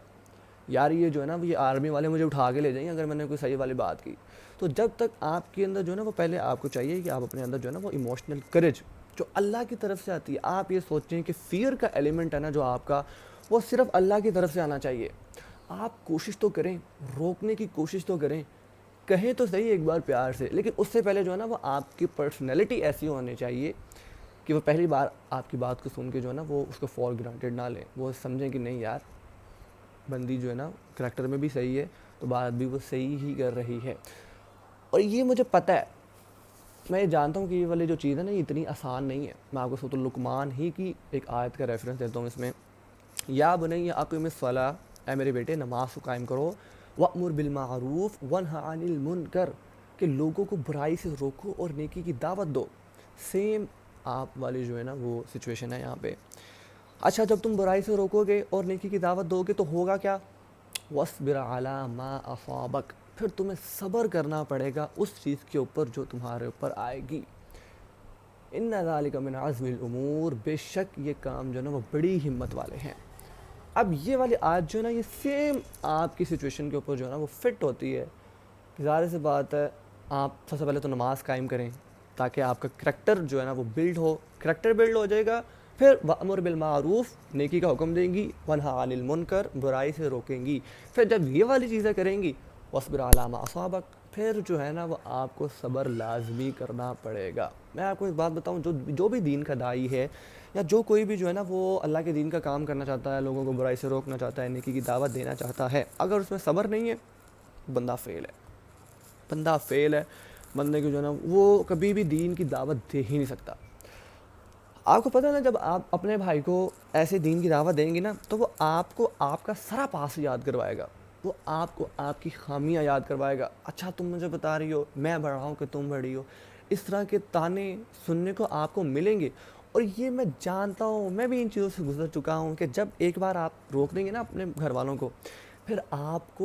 یار یہ جو ہے نا یہ آرمی والے مجھے اٹھا کے لے جائیں اگر میں نے کوئی صحیح والی بات کی۔ تو جب تک آپ کے اندر جو ہے نا وہ پہلے آپ کو چاہیے کہ آپ اپنے اندر جو ہے نا وہ ایموشنل کریج جو اللہ کی طرف سے آتی ہے، آپ یہ سوچیں کہ فیئر کا ایلیمنٹ ہے نا جو آپ کا، وہ صرف اللہ کی طرف سے آنا چاہیے۔ آپ کوشش تو کریں، روکنے کی کوشش تو کریں، کہیں تو صحیح ایک بار پیار سے، لیکن اس سے پہلے جو ہے نا وہ آپ کی پرسنالٹی ایسی ہونی چاہیے کہ وہ پہلی بار آپ کی بات کو سن کے جو ہے نا وہ اس کو فار گرانٹیڈ نہ لیں، وہ سمجھیں کہ نہیں یار بندی جو ہے نا کریکٹر میں بھی صحیح ہے تو بات بھی وہ صحیح ہی کر رہی ہے۔ اور یہ مجھے پتہ ہے، میں یہ جانتا ہوں کہ یہ والی جو چیز ہے نا یہ اتنی آسان نہیں ہے۔ میں آپ کو سورۃ لقمان ہی کی ایک آیت کا ریفرنس دیتا ہوں اس میں، یا بنی اقم الصلاۃ، اے میرے بیٹے نماز کو قائم کرو، وأمر بالمعروف ونہ عن المنکر، کہ لوگوں کو برائی سے روکو اور نیکی کی دعوت دو۔ سیم آپ والی جو ہے نا وہ سچویشن ہے یہاں پہ۔ اچھا جب تم برائی سے روکو گے اور نیکی کی دعوت دو گے تو ہوگا کیا؟ وَاصْبِرْ عَلَىٰ مَا أَصَابَكَ، پھر تمہیں صبر کرنا پڑے گا اس چیز کے اوپر جو تمہارے اوپر آئے گی۔ إِنَّ ذَلِكَ مِنْ عَزْمِ الْأُمُورِ، بے شک یہ کام جو ہے نا وہ بڑی ہمت والے ہیں۔ اب یہ والی آیت جو ہے نا یہ سیم آپ کی سچویشن کے اوپر جو ہے نا وہ فٹ ہوتی ہے۔ ظاہر سی بات ہے آپ سب سے پہلے تو نماز قائم کریں تاکہ آپ کا کریکٹر جو ہے نا وہ بلڈ ہو، کریکٹر بلڈ ہو جائے گا، پھر وَأْمُرْ بِالْمَعْرُوف، نیکی کا حکم دیں گی، وَانْہَ عَنِ الْمُنْکَر، برائی سے روکیں گی، پھر جب یہ والی چیزیں کریں گی وَاصْبِرْ عَلَىٰ مَا أَصَابَكَ، پھر جو ہے نا وہ آپ کو صبر لازمی کرنا پڑے گا۔ میں آپ کو ایک بات بتاؤں، جو بھی دین کا داعی ہے یا جو کوئی بھی جو ہے نا وہ اللہ کے دین کا کام کرنا چاہتا ہے، لوگوں کو برائی سے روکنا چاہتا ہے، نیکی کی دعوت دینا چاہتا ہے، اگر اس میں صبر نہیں ہے بندہ فیل ہے، بندہ فیل ہے، بندے کو جو ہے نا وہ کبھی بھی دین کی دعوت دے ہی نہیں سکتا۔ آپ کو پتہ ہے نا جب آپ اپنے بھائی کو ایسے دین کی دعوت دیں گے نا تو وہ آپ کو آپ کا سرا پاس یاد کروائے گا، وہ آپ کو آپ کی خامیاں یاد کروائے گا، اچھا تم مجھے بتا رہی ہو میں بڑا ہوں کہ تم بڑی ہو، اس طرح کے تانے سننے کو آپ کو ملیں گے۔ اور یہ میں جانتا ہوں، میں بھی ان چیزوں سے گزر چکا ہوں کہ جب ایک بار آپ روک دیں گے نا اپنے گھر والوں کو، پھر آپ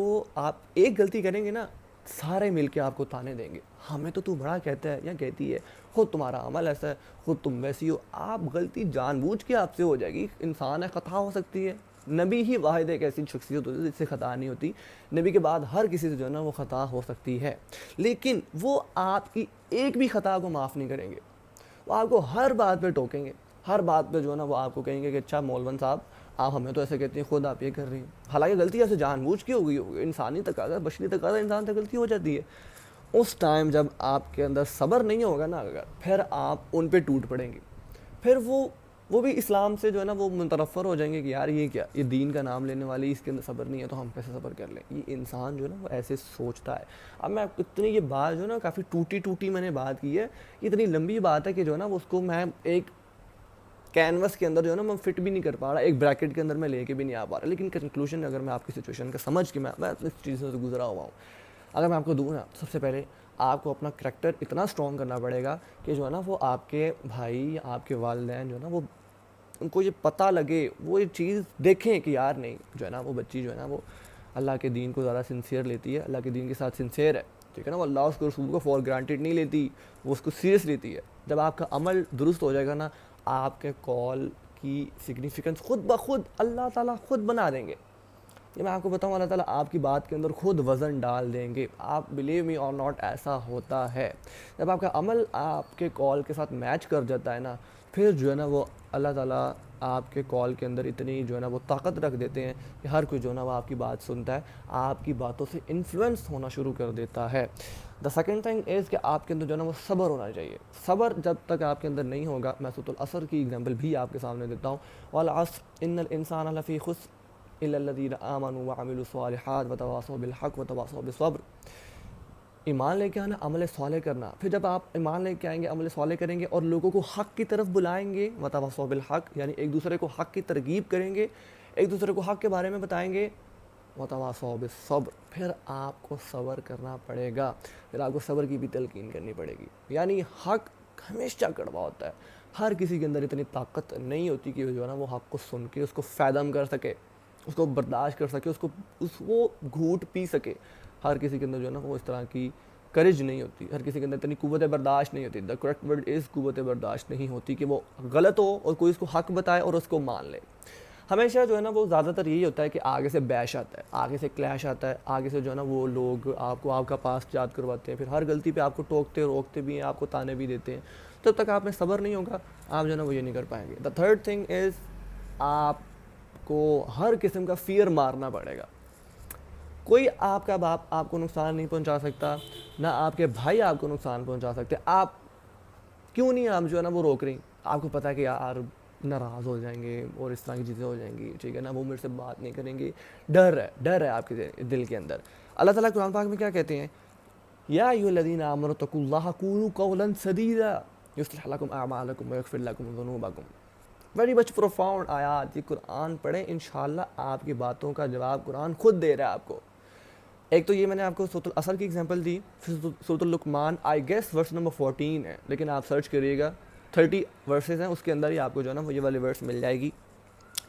ایک غلطی کریں گے نا سارے مل کے آپ کو تانے دیں گے، ہمیں تو تو بڑا کہتا ہے یا کہتی ہے، خود تمہارا عمل ایسا ہے، خود تم ویسی ہو۔ آپ غلطی جان بوجھ کے آپ سے ہو جائے گی، انسان ہے خطا ہو سکتی ہے، نبی ہی واحد ایک ایسی شخصیت ہوتی ہے جس سے خطا نہیں ہوتی، نبی کے بعد ہر کسی سے جو ہے نا وہ خطا ہو سکتی ہے، لیکن وہ آپ کی ایک بھی خطا کو معاف نہیں کریں گے، وہ آپ کو ہر بات پہ ٹوکیں گے، ہر بات پہ جو ہے نا وہ آپ کو کہیں گے کہ اچھا مولوی صاحب آپ ہمیں تو ایسے کہتے ہیں، خود آپ یہ کر رہی ہیں، حالانکہ غلطی ایسے جان بوجھ کے ہو گئی ہوگی، انسانی تقاضا، بشری تقاضا، انسان سے غلطی ہو جاتی ہے۔ اس ٹائم جب آپ کے اندر صبر نہیں ہوگا نا اگر، پھر آپ ان پہ ٹوٹ پڑیں گے، پھر وہ بھی اسلام سے جو ہے نا وہ متنفر ہو جائیں گے کہ یار یہ کیا، یہ دین کا نام لینے والی اس کے اندر صبر نہیں ہے تو ہم کیسے صبر کر لیں۔ یہ انسان جو ہے نا وہ ایسے سوچتا ہے۔ اب میں اتنی یہ بات جو ہے نا کافی ٹوٹی میں نے بات کی ہے، یہ اتنی لمبی بات ہے کہ جو ہے نا اس کو میں ایک کینوس کے اندر جو ہے نا میں فٹ بھی نہیں کر پا رہا، ایک بریکٹ کے اندر میں لے کے بھی نہیں آ پا رہا، لیکن کنکلوژن اگر میں آپ کی سچویشن کا سمجھ کے میں اس چیزوں سے گزرا ہوا ہوں، اگر میں آپ کو دوں نا، سب سے پہلے آپ کو اپنا کریکٹر اتنا اسٹرانگ کرنا پڑے گا کہ جو ہے نا وہ آپ کے بھائی، آپ کے والدین جو ہے نا وہ ان کو یہ پتہ لگے، وہ یہ چیز دیکھیں کہ یار نہیں جو ہے نا وہ بچی جو ہے نا وہ اللہ کے دین کو زیادہ سنسیئر لیتی ہے، اللہ کے دین کے ساتھ سنسیئر ہے، ٹھیک ہے نا، وہ اللہ اس کو رسول کو فار گرانٹیڈ نہیں لیتی، وہ اس کو سیریس لیتی ہے۔ جب آپ کا عمل درست ہو جائے گا نا، آپ کے کال کی سگنیفیکنس خود بخود اللہ تعالیٰ خود بنا دیں گے، یہ میں آپ کو بتاؤں اللہ تعالیٰ آپ کی بات کے اندر خود وزن ڈال دیں گے. آپ بلیو می اور ناٹ ایسا ہوتا ہے. جب آپ کا عمل آپ کے کال کے ساتھ میچ کر جاتا ہے نا, پھر جو ہے نا وہ اللہ تعالیٰ آپ کے کال کے اندر اتنی جو ہے نا وہ طاقت رکھ دیتے ہیں کہ ہر کوئی جو ہے نا وہ آپ کی بات سنتا ہے, آپ کی باتوں سے انفلوئنس ہونا شروع کر دیتا ہے. دا سیکنڈ تھنگ از کہ آپ کے اندر جو ہے نا وہ صبر ہونا چاہیے. صبر جب تک آپ کے اندر نہیں ہوگا, میں سورۃ العصر کی ایگزامپل بھی آپ کے سامنے دیتا ہوں, والعصر ان الانسان لفی خسر الا الذین آمنوا وعملوا الصالحات وتواصوا بالحق وتواصوا بالصبر. ایمان لے کے آنا, عمل صالح کرنا. پھر جب آپ ایمان لے کے آئیں گے, عمل صالح کریں گے اور لوگوں کو حق کی طرف بلائیں گے, وتواصوا بالحق یعنی ایک دوسرے کو حق کی ترغیب کریں گے, ایک دوسرے کو حق کے بارے میں بتائیں گے, وتواصوا بالصبر پھر آپ کو صبر کرنا پڑے گا, پھر آپ کو صبر کی بھی تلقین کرنی پڑے گی. یعنی حق ہمیشہ کڑوا ہوتا ہے, ہر کسی کے اندر اتنی طاقت نہیں ہوتی کہ جو ہے نا وہ حق کو سن کے اس کو فیدم کر سکے, اس کو برداشت کر سکے, اس کو گھوٹ پی سکے. ہر کسی کے اندر جو ہے نا وہ اس طرح کی کرج نہیں ہوتی, ہر کسی کے اندر اتنی قوت برداشت نہیں ہوتی. دا کریکٹ ورڈ از قوت برداشت نہیں ہوتی کہ وہ غلط ہو اور کوئی اس کو حق بتائے اور اس کو مان لے. ہمیشہ جو ہے نا وہ زیادہ تر یہی ہوتا ہے کہ آگے سے بیش آتا ہے, آگے سے کلیش آتا ہے, آگے سے جو ہے نا وہ لوگ آپ کو آپ کا پاس یاد کرواتے ہیں, پھر ہر غلطی پہ آپ کو ٹوکتے روکتے بھی ہیں, آپ کو تانے بھی دیتے ہیں. جب تک آپ میں صبر نہیں ہوگا آپ جو ہے نا وہ یہ نہیں کر پائیں گے. دا تھرڈ تھنگ از آپ کو ہر قسم کا فیئر مارنا پڑے گا. کوئی آپ کا باپ آپ کو نقصان نہیں پہنچا سکتا, نہ آپ کے بھائی آپ کو نقصان پہنچا سکتے. آپ کیوں نہیں آپ جو ہے نا وہ روک رہی, آپ کو پتہ ہے کہ یار ناراض ہو جائیں گے اور اس طرح کی چیزیں ہو جائیں گی, ٹھیک ہے نا, وہ میرے سے بات نہیں کریں گے, ڈر ہے آپ کے دل کے اندر. اللہ تعالیٰ قرآن پاک میں کیا کہتے ہیں, یا ایھا الذین آمنوا اتقوا اللہ قولوا قولا سدیدا یصلح لکم اعمالکم ویغفر لکم ذنوبکم. ویری مچ پروفاؤنڈ آیات, یہ قرآن پڑھیں انشاءاللہ آپ کی باتوں کا جواب قرآن خود دے رہا ہے آپ کو. ایک تو یہ میں نے آپ کو سورۃ العصر کی ایگزامپل دی, پھر سورۃ اللقمان آئی گیس ورس نمبر 14 ہے, لیکن آپ سرچ کریے گا 30 ورسز ہیں, اس کے اندر ہی آپ کو جو ہے نا وہ یہ والی ورس مل جائے گی,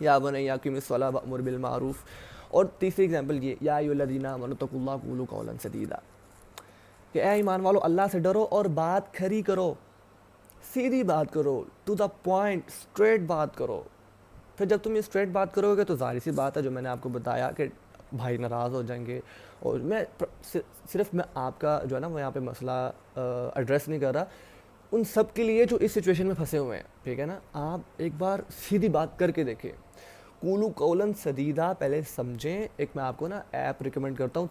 یا بنی اقیموا الصلاۃ وامر بالمعروف. اور تیسری ایگزامپل یہ, یا ایھا الذین آمنوا اتقوا اللہ قولوا قولا سدیدا, کہ اے ایمان والو اللہ سے ڈرو اور بات کھری کرو, سیدھی بات کرو, ٹو دا پوائنٹ, اسٹریٹ بات کرو. پھر جب تم یہ اسٹریٹ بات کرو گے تو ظاہر سی بات ہے جو میں نے آپ کو بتایا کہ بھائی ناراض ہو جائیں گے. اور میں صرف میں آپ کا جو ہے نا وہ یہاں پہ مسئلہ ایڈریس نہیں کر رہا, ان سب کے لیے جو اس سچویشن میں پھنسے ہوئے ہیں, ٹھیک ہے نا. آپ ایک بار سیدھی بات کر کے دیکھیں, قولوا قولا سدیدا پہلے سمجھیں. ایک میں آپ کو نا ایپ ریکمینڈ کرتا ہوں,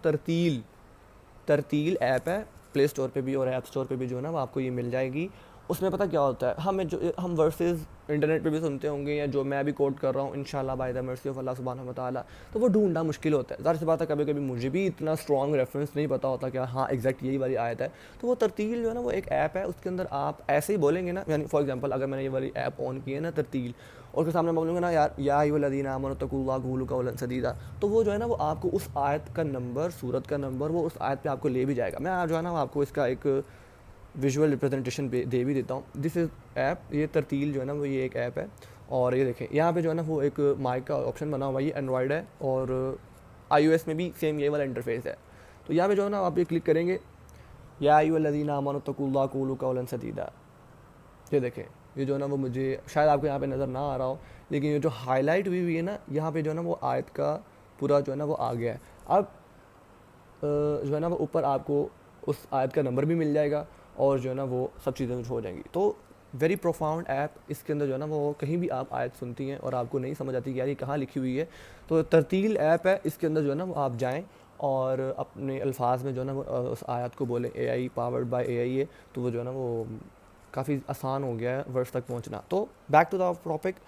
ترتیل ایپ ہے, پلے اسٹور پہ بھی اور ایپ اسٹور پہ بھی جو ہے نا وہ آپ کو یہ مل جائے گی. اس میں پتہ کیا ہوتا ہے, ہم ورسز انٹرنیٹ پہ بھی سنتے ہوں گے, یا جو میں بھی کوٹ کر رہا ہوں انشاءاللہ بائی دا مرسی آف اللہ سبحانہ و تعالیٰ, تو وہ ڈھونڈنا مشکل ہوتا ہے. ظاہر سی بات ہے کبھی کبھی مجھے بھی اتنا اسٹرانگ ریفرنس نہیں پتہ ہوتا کہ ہاں ایگزیکٹ یہی والی آیت ہے. تو وہ ترتیل جو ہے نا وہ ایک ایپ ہے, اس کے اندر آپ ایسے ہی بولیں گے نا, یعنی فار ایگزامپل اگر میں نے یہ والی ایپ آن کی ہے نا ترتیل, اور اس کے سامنے میں بولوں گا نا یار یا ایھا الذین آمنوا اتقوا اللہ قولوا قولا سدیدا, تو وہ جو ہے نا وہ آپ کو اس آیت کا نمبر, سورت کا نمبر, وہ اس آیت پہ آپ کو لے بھی جائے گا. میں جو ہے نا آپ کو اس کا ایک ویژول ریپرزنٹیشن دے بھی دیتا ہوں. دس از ایپ, یہ ترتیل جو ہے نا وہ یہ ایک ایپ ہے. اور یہ دیکھیں یہاں پہ جو ہے نا وہ ایک مائک کا آپشن بنا ہوا ہے, یہ اینڈرائڈ ہے اور آئی او ایس میں بھی سیم یہ والا انٹرفیس ہے. تو یہاں پہ جو ہے نا آپ یہ کلک کریں گے, یا ایھا الذین آمنوا اتقوا اللہ قولوا قولا سدیدا, یہ دیکھیں یہ جو ہے نا وہ مجھے شاید آپ کو یہاں پہ نظر نہ آ رہا ہو, لیکن یہ جو ہائی لائٹ ہوئی ہے نا یہاں پہ جو ہے نا وہ آیت کا پورا جو ہے نا وہ آ گیا ہے. اب جو ہے نا وہ اوپر آپ کو اس آیت کا نمبر بھی مل جائے گا, اور جو ہے نا وہ سب چیزیں ہو جائیں گی. تو ویری پروفاؤنڈ ایپ, اس کے اندر جو ہے نا وہ کہیں بھی آپ آیت سنتی ہیں اور آپ کو نہیں سمجھ آتی کہ یار یہ کہاں لکھی ہوئی ہے, تو ترتیل ایپ ہے, اس کے اندر جو ہے نا وہ آپ جائیں اور اپنے الفاظ میں جو ہے نا وہ اس آیت کو بولیں. اے آئی پاورڈ بائی اے آئی ہے, تو وہ جو ہے نا وہ کافی آسان ہو گیا ہے ورس تک پہنچنا. تو بیک ٹو دا ٹاپک,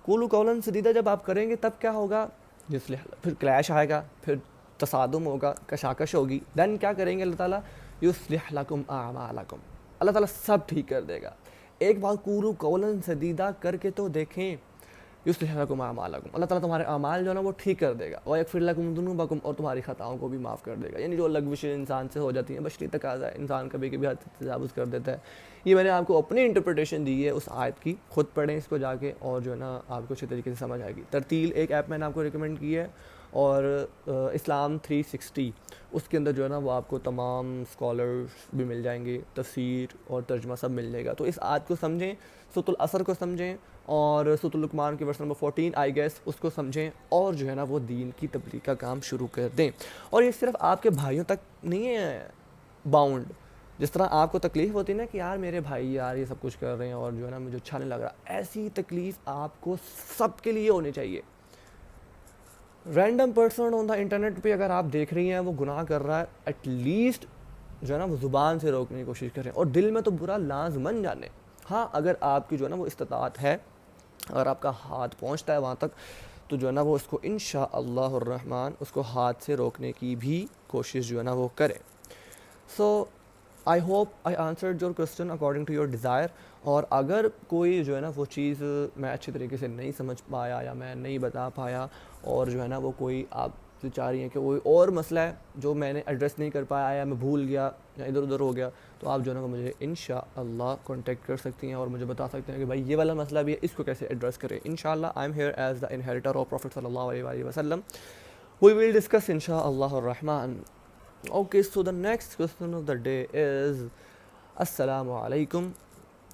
قولوا قولا سدیدا جب آپ کریں گے تب کیا ہوگا, پھر کلیش آئے گا, پھر تصادم ہوگا, کشاکش ہوگی. دین کیا کریں گے اللہ تعالیٰ, یصلح لکم اعمالکم, اللہ تعالیٰ سب ٹھیک کر دے گا. ایک بار قولوا قولا سدیدا کر کے تو دیکھیں, یصلح لکم اعمالکم, اللہ تعالیٰ تمہارے اعمال جو ہے نا وہ ٹھیک کر دے گا. ویغفر لکم ذنوبکم, اور تمہاری خطاؤں کو بھی معاف کر دے گا. یعنی جو لغوشیں انسان سے ہو جاتی ہیں, بشری تقاضا ہے, انسان کبھی کبھی حد سے تجاوز کر دیتا ہے. یہ میں نے آپ کو اپنی انٹرپریٹیشن دی ہے اس آیت کی, خود پڑھیں اس کو جا کے, اور جو ہے نا آپ کو اچھے طریقے سے سمجھ آئے گی. ترتیل ایک ایپ میں نے آپ کو ریکمینڈ کی ہے, اور اسلام 360 اس کے اندر جو ہے نا وہ آپ کو تمام اسکالرس بھی مل جائیں گے, تفسیر اور ترجمہ سب مل جائے گا. تو اس آیت کو سمجھیں, سورۃ العصر کو سمجھیں, اور سورۃ لقمان کے ورس نمبر 14 آئی گیس اس کو سمجھیں اور جو ہے نا وہ دین کی تبلیغ کا کام شروع کر دیں. اور یہ صرف آپ کے بھائیوں تک نہیں ہے باؤنڈ. جس طرح آپ کو تکلیف ہوتی ہے نا کہ یار میرے بھائی یار یہ سب کچھ کر رہے ہیں اور جو ہے نا مجھے اچھا نہیں لگ رہا, ایسی تکلیف آپ کو سب کے لیے ہونی چاہیے. Random person on the internet پہ اگر آپ دیکھ رہی ہیں وہ گناہ کر رہا ہے, ایٹ لیسٹ جو ہے نا وہ زبان سے روکنے کی کوشش کریں اور دل میں تو برا لازمن جانیں. ہاں اگر آپ کی جو ہے نا وہ استطاعت ہے, اگر آپ کا ہاتھ پہنچتا ہے وہاں تک, تو جو ہے نا وہ اس کو انشاءاللہ الرحمن اس کو ہاتھ سے روکنے کی بھی کوشش جو ہے نا وہ کریں. So I hope I answered your question according to your desire. اور اگر کوئی جو ہے نا وہ چیز میں اچھی طریقے سے نہیں سمجھ پایا یا میں نہیں بتا پایا, اور جو ہے نا وہ کوئی آپ سے چاہ رہی ہیں کہ کوئی اور مسئلہ ہے جو میں نے ایڈریس نہیں کر پایا یا میں بھول گیا یا ادھر ادھر ہو گیا, تو آپ جو ہے نا مجھے انشاءاللہ کانٹیکٹ کر سکتی ہیں اور مجھے بتا سکتے ہیں کہ بھائی یہ والا مسئلہ بھی ہے, اس کو کیسے ایڈریس کریں. انشاءاللہ I am here as the inheritor of prophet صلی اللہ علیہ وآلہ وسلم. وی ول ڈسکس انشاءاللہ الرحمن. Okay, so the next question of the day is Assalamu alaikum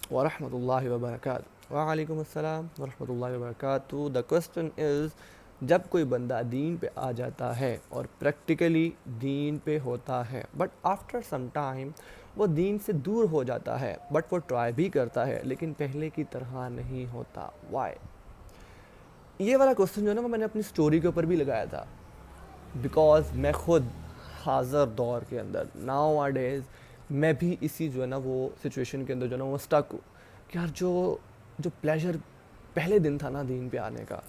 wa rahmatullahi wa barakatuh. Wa alaikum assalam wa rahmatullahi wa barakatuh. The question is, جب کوئی بندہ دین پہ آ جاتا ہے اور پریکٹیکلی دین پہ ہوتا ہے بٹ آفٹر سم ٹائم وہ دین سے دور ہو جاتا ہے, بٹ وہ ٹرائی بھی کرتا ہے لیکن پہلے کی طرح نہیں ہوتا, وائی؟ یہ والا کوسچن جو ہے نا میں نے اپنی سٹوری کے اوپر بھی لگایا تھا, بیکاز میں خود حاضر دور کے اندر ناؤ آ ڈیز میں بھی اسی جو ہے نا وہ سچویشن کے اندر جو ہے نا وہ اسٹک ہوں کہ یار جو پلیجر پہلے دن تھا نا دین پہ آنے کا,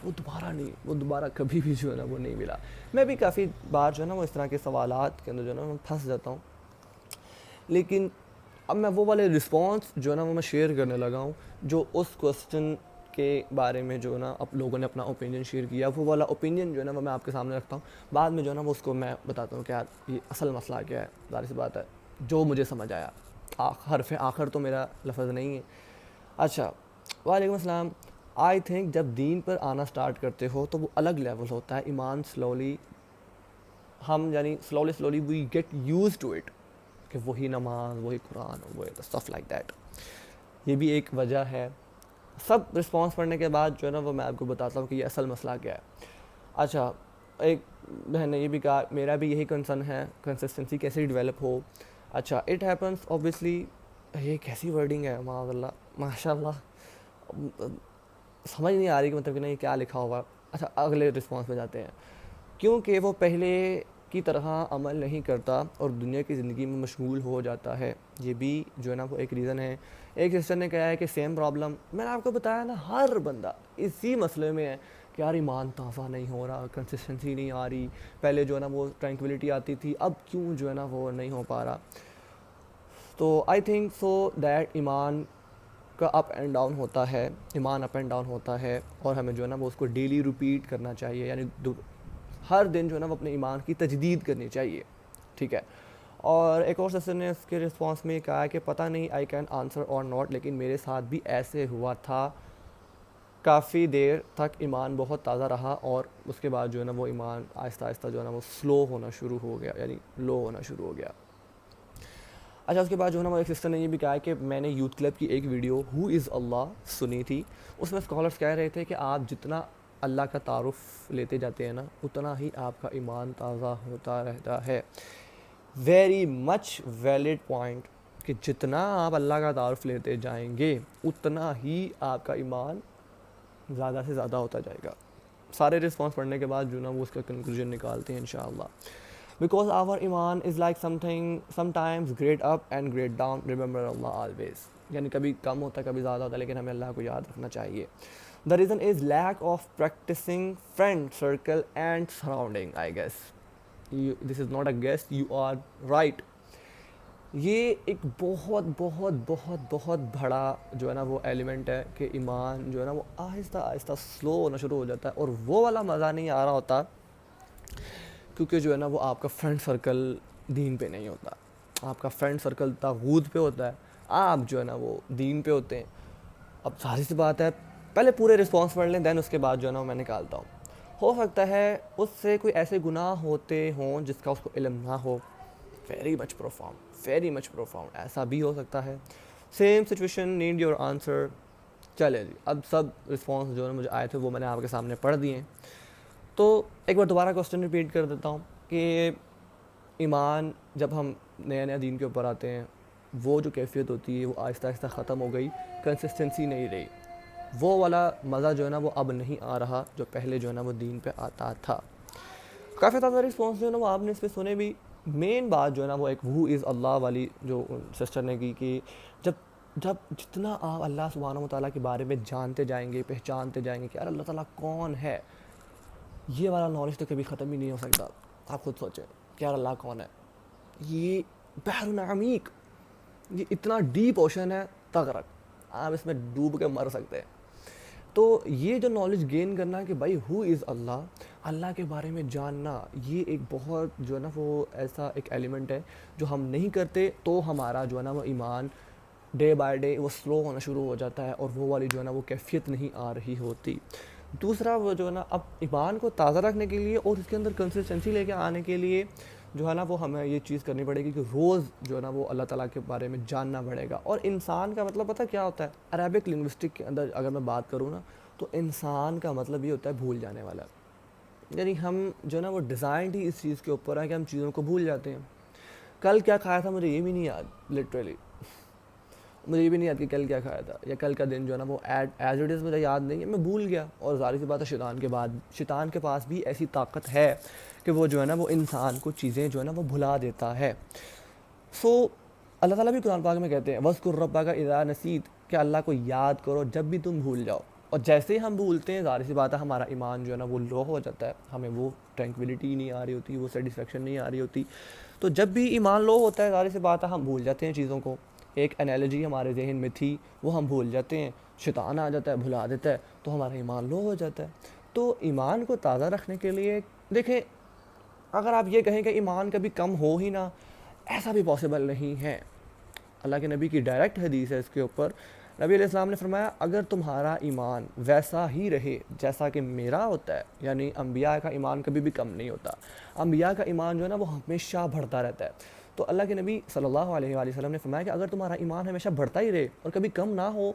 وہ دوبارہ نہیں, وہ دوبارہ کبھی بھی جو ہے نا وہ نہیں ملا. میں بھی کافی بار جو ہے نا وہ اس طرح کے سوالات کے اندر جو ہے نا میں پھنس جاتا ہوں, لیکن اب میں وہ والے رسپانس جو ہے نا وہ میں شیئر کرنے لگا ہوں جو اس کوسچن کے بارے میں جو ہے نا اب لوگوں نے اپنا اوپینین شیئر کیا, وہ والا اوپینین جو ہے نا وہ میں آپ کے سامنے رکھتا ہوں. بعد میں جو ہے نا وہ اس کو میں بتاتا ہوں کہ یار یہ اصل مسئلہ کیا ہے. ظاہر سی بات ہے جو مجھے سمجھ آیا, حرف آخر تو میرا لفظ نہیں ہے. اچھا, وعلیکم السلام. آئی تھنک جب دین پر آنا سٹارٹ کرتے ہو تو وہ الگ لیول ہوتا ہے, ایمان سلولی ہم یعنی slowly we get used to it, کہ وہی نماز وہی قرآن وہی اسٹف لائک دیٹ. یہ بھی ایک وجہ ہے. سب رسپانس پڑھنے کے بعد جو ہے نا وہ میں آپ کو بتاتا ہوں کہ یہ اصل مسئلہ کیا ہے. اچھا, ایک بہن نے یہ بھی کہا میرا بھی یہی کنسرن ہے کنسسٹنسی کیسے ڈیولپ ہو. اچھا, اٹ ہیپنس اوبیسلی, یہ کیسی ورڈنگ ہے معاذ اللہ, ماشاء اللہ سمجھ نہیں آ رہی کہ مطلب کہ نہیں کیا لکھا ہوگا. اچھا, اگلے رسپانس میں جاتے ہیں. کیونکہ وہ پہلے کی طرح عمل نہیں کرتا اور دنیا کی زندگی میں مشغول ہو جاتا ہے, یہ بھی جو ہے نا وہ ایک ریزن ہے. ایک سسٹر نے کہا ہے کہ سیم پرابلم میں نے آپ کو بتایا نا, ہر بندہ اسی مسئلے میں ہے کہ یار ایمان تازہ نہیں ہو رہا, کنسسٹنسی نہیں آ رہی, پہلے جو ہے نا وہ ٹرینکولیٹی آتی تھی, اب کیوں جو ہے نا وہ نہیں ہو پا رہا. تو آئی تھنک سو دیٹ ایمان کا اپ اینڈ ڈاؤن ہوتا ہے, ایمان اپ اینڈ ڈاؤن ہوتا ہے, اور ہمیں جو ہے نا وہ اس کو ڈیلی ریپیٹ کرنا چاہیے, یعنی ہر دن جو ہے نا وہ اپنے ایمان کی تجدید کرنی چاہیے. ٹھیک ہے. اور ایک اور سسٹر نے اس کے رسپانس میں کہا ہے کہ پتہ نہیں آئی کین آنسر اور ناٹ, لیکن میرے ساتھ بھی ایسے ہوا تھا, کافی دیر تک ایمان بہت تازہ رہا اور اس کے بعد جو ہے نا وہ ایمان آہستہ آہستہ جو ہے نا وہ سلو ہونا شروع ہو گیا, یعنی لو ہونا شروع ہو گیا. اچھا, اس کے بعد جو ہے نا وہ ایک سسٹر نے یہ بھی کہا ہے کہ میں نے یوتھ کلب کی ایک ویڈیو ہو از اللہ سنی تھی, اس میں اسکالرس کہہ رہے تھے کہ آپ جتنا اللہ کا تعارف لیتے جاتے ہیں نا اتنا ہی آپ کا ایمان تازہ ہوتا رہتا ہے. ویری مچ ویلڈ پوائنٹ, کہ جتنا آپ اللہ کا تعارف لیتے جائیں گے اتنا ہی آپ کا ایمان زیادہ سے زیادہ ہوتا جائے گا. سارے رسپانس پڑھنے کے بعد جو نا وہ اس کا کنکلوژن نکالتے ہیں انشاءاللہ. بیکاز آور ایمان is like some thing some times great up and great down, remember Allah always, یعنی کبھی کم ہوتا ہے کبھی زیادہ ہوتا ہے, لیکن ہمیں اللہ کو یاد رکھنا چاہیے. The reason is lack of practising friend circle and surrounding, I guess this is not a guess, you are right. یہ ایک بہت بہت بہت بہت بڑا جو ہے نا وہ ایلیمنٹ ہے کہ ایمان جو ہے نا وہ آہستہ آہستہ سلو ہونا شروع ہو جاتا ہے, اور وہ والا مزہ نہیں آ رہا ہوتا کیونکہ جو ہے نا وہ آپ کا فرینڈ سرکل دین پہ نہیں ہوتا, آپ کا فرینڈ سرکل طاغوت پہ ہوتا ہے, آپ جو ہے نا وہ دین پہ ہوتے ہیں. اب ظاہر سی بات ہے پہلے پورے رسپانس پڑھ لیں, دین اس کے بعد جو ہے نا میں نکالتا ہوں. ہو سکتا ہے اس سے کوئی ایسے گناہ ہوتے ہوں جس کا اس کو علم نہ ہو, ویری مچ پروفاؤنڈ, ایسا بھی ہو سکتا ہے. Same situation need your answer, چلے جی، اب سب رسپانس جو ہے مجھے آئے تھے وہ میں نے آپ کے سامنے پڑھ دیے ہیں. تو ایک بار دوبارہ کوسچن ریپیٹ کر دیتا ہوں کہ ایمان جب ہم نیا نیا دین کے اوپر آتے ہیں، وہ جو کیفیت ہوتی ہے وہ آہستہ آہستہ ختم ہو گئی، کنسسٹنسی نہیں رہی. وہ والا مزہ جو ہے نا وہ اب نہیں آ رہا جو پہلے جو ہے نا وہ دین پہ آتا تھا. کافی زیادہ رسپانس جو ہے نا وہ آپ نے اس پہ سنے بھی. مین بات جو ہے نا وہ ایک ہو از اللہ والی جو سسٹر نے کی کہ جب جب جتنا آپ اللہ سبحانہ و تعالیٰ کے بارے میں جانتے جائیں گے، پہچانتے جائیں گے کہ یار اللہ تعالیٰ کون ہے، یہ والا نالج تو کبھی ختم ہی نہیں ہو سکتا. آپ خود سوچیں کہ یار اللہ کون ہے. یہ بحر عمیق، یہ اتنا ڈیپ اوشن ہے، تغرق، آپ اس میں ڈوب کے مر سکتے ہیں. تو یہ جو نالج گین کرنا کہ بھائی ہو از اللہ، اللہ کے بارے میں جاننا، یہ ایک بہت جو ہے نا وہ ایسا ایک ایلیمنٹ ہے جو ہم نہیں کرتے تو ہمارا جو ہے نا وہ ایمان ڈے بائی ڈے وہ سلو ہونا شروع ہو جاتا ہے اور وہ والی جو ہے نا وہ کیفیت نہیں آ رہی ہوتی. دوسرا وہ جو ہے نا اب ایمان کو تازہ رکھنے کے لیے اور اس کے اندر کنسسٹنسی لے کے آنے کے لیے جو ہے نا وہ ہمیں یہ چیز کرنی پڑے گی کہ روز جو ہے نا وہ اللہ تعالیٰ کے بارے میں جاننا پڑے گا. اور انسان کا مطلب پتہ کیا ہوتا ہے؟ عربک لنگوسٹک کے اندر اگر میں بات کروں نا تو انسان کا مطلب یہ ہوتا ہے بھول جانے والا. یعنی ہم جو ہے نا وہ ڈیزائنڈ ہی اس چیز کے اوپر ہے کہ ہم چیزوں کو بھول جاتے ہیں. کل کیا کھایا تھا مجھے یہ بھی نہیں یاد، لٹرلی مجھے یہ بھی نہیں یاد کہ کل کیا کھایا تھا یا کل کا دن جو ہے نا وہ ایز اٹ از مجھے یاد نہیں ہے، میں بھول گیا. اور ظاہر سی بات ہے شیطان کے پاس بھی ایسی طاقت ہے کہ وہ جو ہے نا وہ انسان کو چیزیں جو ہے نا وہ بھلا دیتا ہے. سو اللہ تعالیٰ بھی قرآن پاک میں کہتے ہیں وَاذْكُرْ رَبَّكَ إِذَا نَسِيتَ، کہ اللہ کو یاد کرو جب بھی تم بھول جاؤ. اور جیسے ہی ہم بھولتے ہیں ظاہر سی بات ہے ہمارا ایمان جو ہے نا وہ لو ہو جاتا ہے، ہمیں وہ ٹرینکویلٹی نہیں آ رہی ہوتی، وہ سیٹسفیکشن نہیں آ رہی ہوتی. تو جب بھی ایمان لو ہوتا ہے ظاہر سی بات ہے ہم بھول جاتے ہیں چیزوں کو. ایک انالوجی ہمارے ذہن میں تھی وہ ہم بھول جاتے ہیں، شیطان آ جاتا ہے بھلا دیتا ہے تو ہمارا ایمان لو ہو جاتا ہے. تو ایمان کو تازہ رکھنے کے لیے دیکھیں، اگر آپ یہ کہیں کہ ایمان کبھی کم ہو ہی نہ، ایسا بھی پاسبل نہیں ہے. اللہ کے نبی کی ڈائریکٹ حدیث ہے اس کے اوپر. نبی علیہ السلام نے فرمایا اگر تمہارا ایمان ویسا ہی رہے جیسا کہ میرا ہوتا ہے، یعنی انبیاء کا ایمان کبھی بھی کم نہیں ہوتا، انبیاء کا ایمان جو ہے نا وہ ہمیشہ بڑھتا رہتا ہے. تو اللہ کے نبی صلی اللہ علیہ وآلہ وسلم نے فرمایا کہ اگر تمہارا ایمان ہمیشہ بڑھتا ہی رہے اور کبھی کم نہ ہو